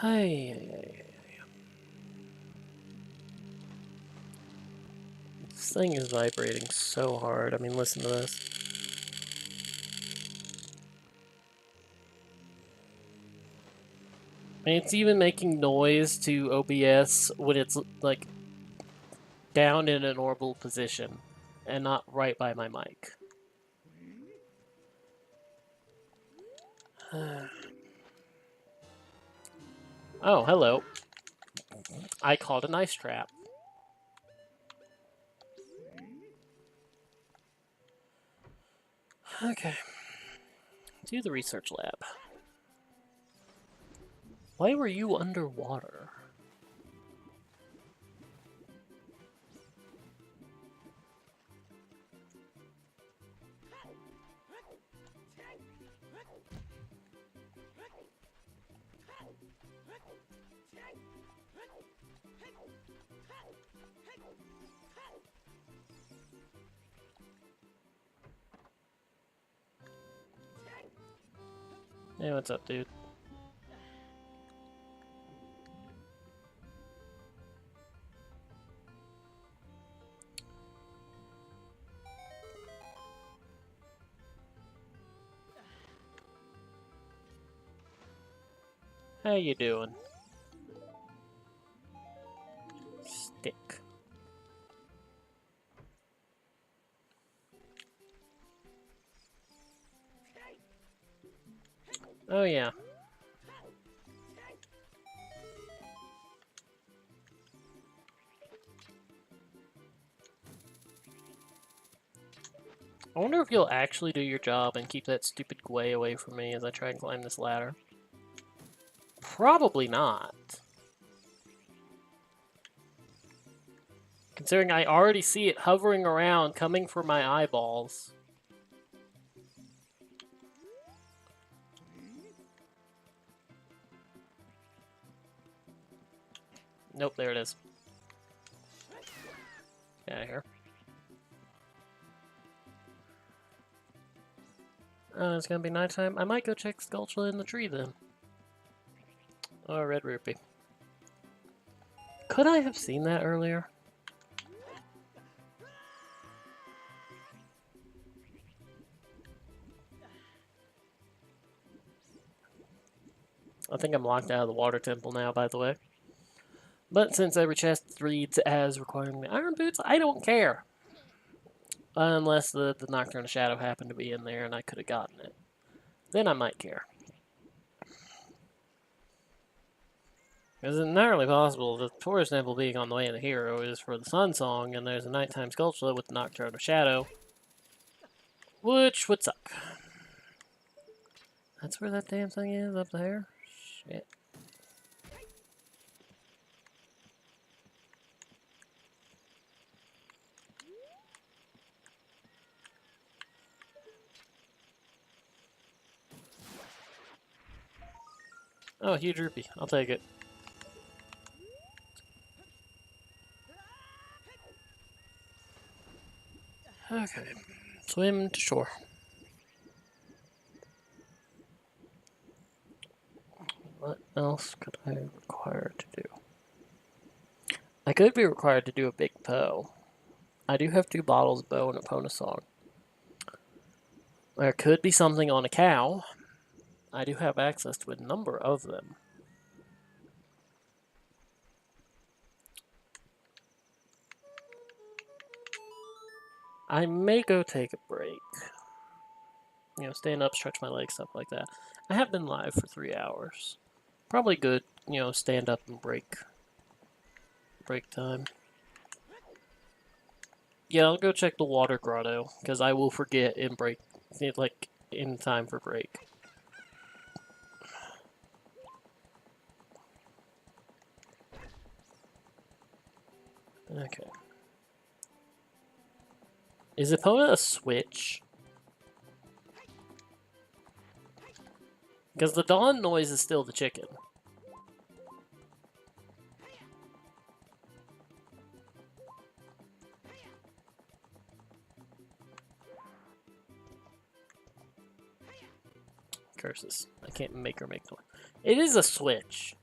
Hey. This thing is vibrating so hard. I mean, listen to this. I mean, it's even making noise to OBS when it's, like, down in an orbital position and not right by my mic. Oh, hello. I caught an ice trap. Okay. To the research lab. Why were you underwater? Hey, what's up, dude? How you doing? Stick. Oh, yeah. I wonder if you'll actually do your job and keep that stupid Gwei away from me as I try and climb this ladder. Probably not. Considering I already see it hovering around, coming for my eyeballs. Nope, there it is. Get out of here. It's gonna be nighttime. I might go check Skulltula in the tree then. Oh, red rupee. Could I have seen that earlier? I think I'm locked out of the water temple now, by the way. But since every chest reads as requiring the iron boots, I don't care. Unless the Nocturne of Shadow happened to be in there and I could have gotten it. Then I might care. It's entirely possible the Taurus Temple being on the way of the hero is for the Sun Song, and there's a nighttime Skulltula with the Nocturne of Shadow, which would suck. That's where that damn thing is, up there? Shit. Oh, huge rupee. I'll take it. Okay. Swim to shore. What else could I be required to do? I could be required to do a big Poe. I do have 2 bottles of Bow and a Pona Song. There could be something on a cow. I do have access to a number of them. I may go take a break. You know, stand up, stretch my legs, stuff like that. I have been live for 3 hours. Probably good, you know, stand up and break time. Yeah, I'll go check the water grotto, because I will forget in break, like, in time for break. Okay. Is Epona a switch? Because the dawn noise is still the chicken. Curses. I can't make her make noise. It is a switch.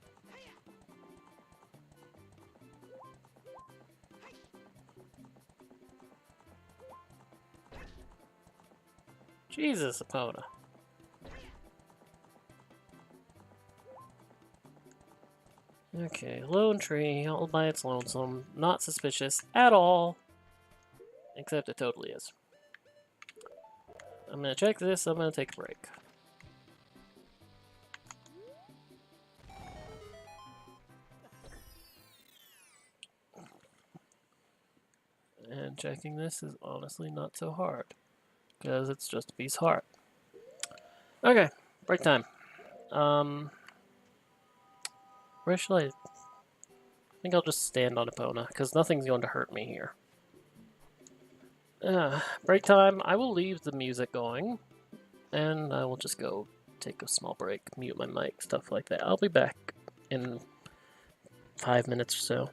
Jesus, Epona. Okay, lone tree, all by its lonesome. Not suspicious at all. Except it totally is. I'm gonna check this, I'm gonna take a break. And checking this is honestly not so hard. Because it's just a piece of heart. Okay, break time. Where should I think I'll just stand on Epona, because nothing's going to hurt me here. Break time. I will leave the music going, and I will just go take a small break, mute my mic, stuff like that. I'll be back in 5 minutes or so.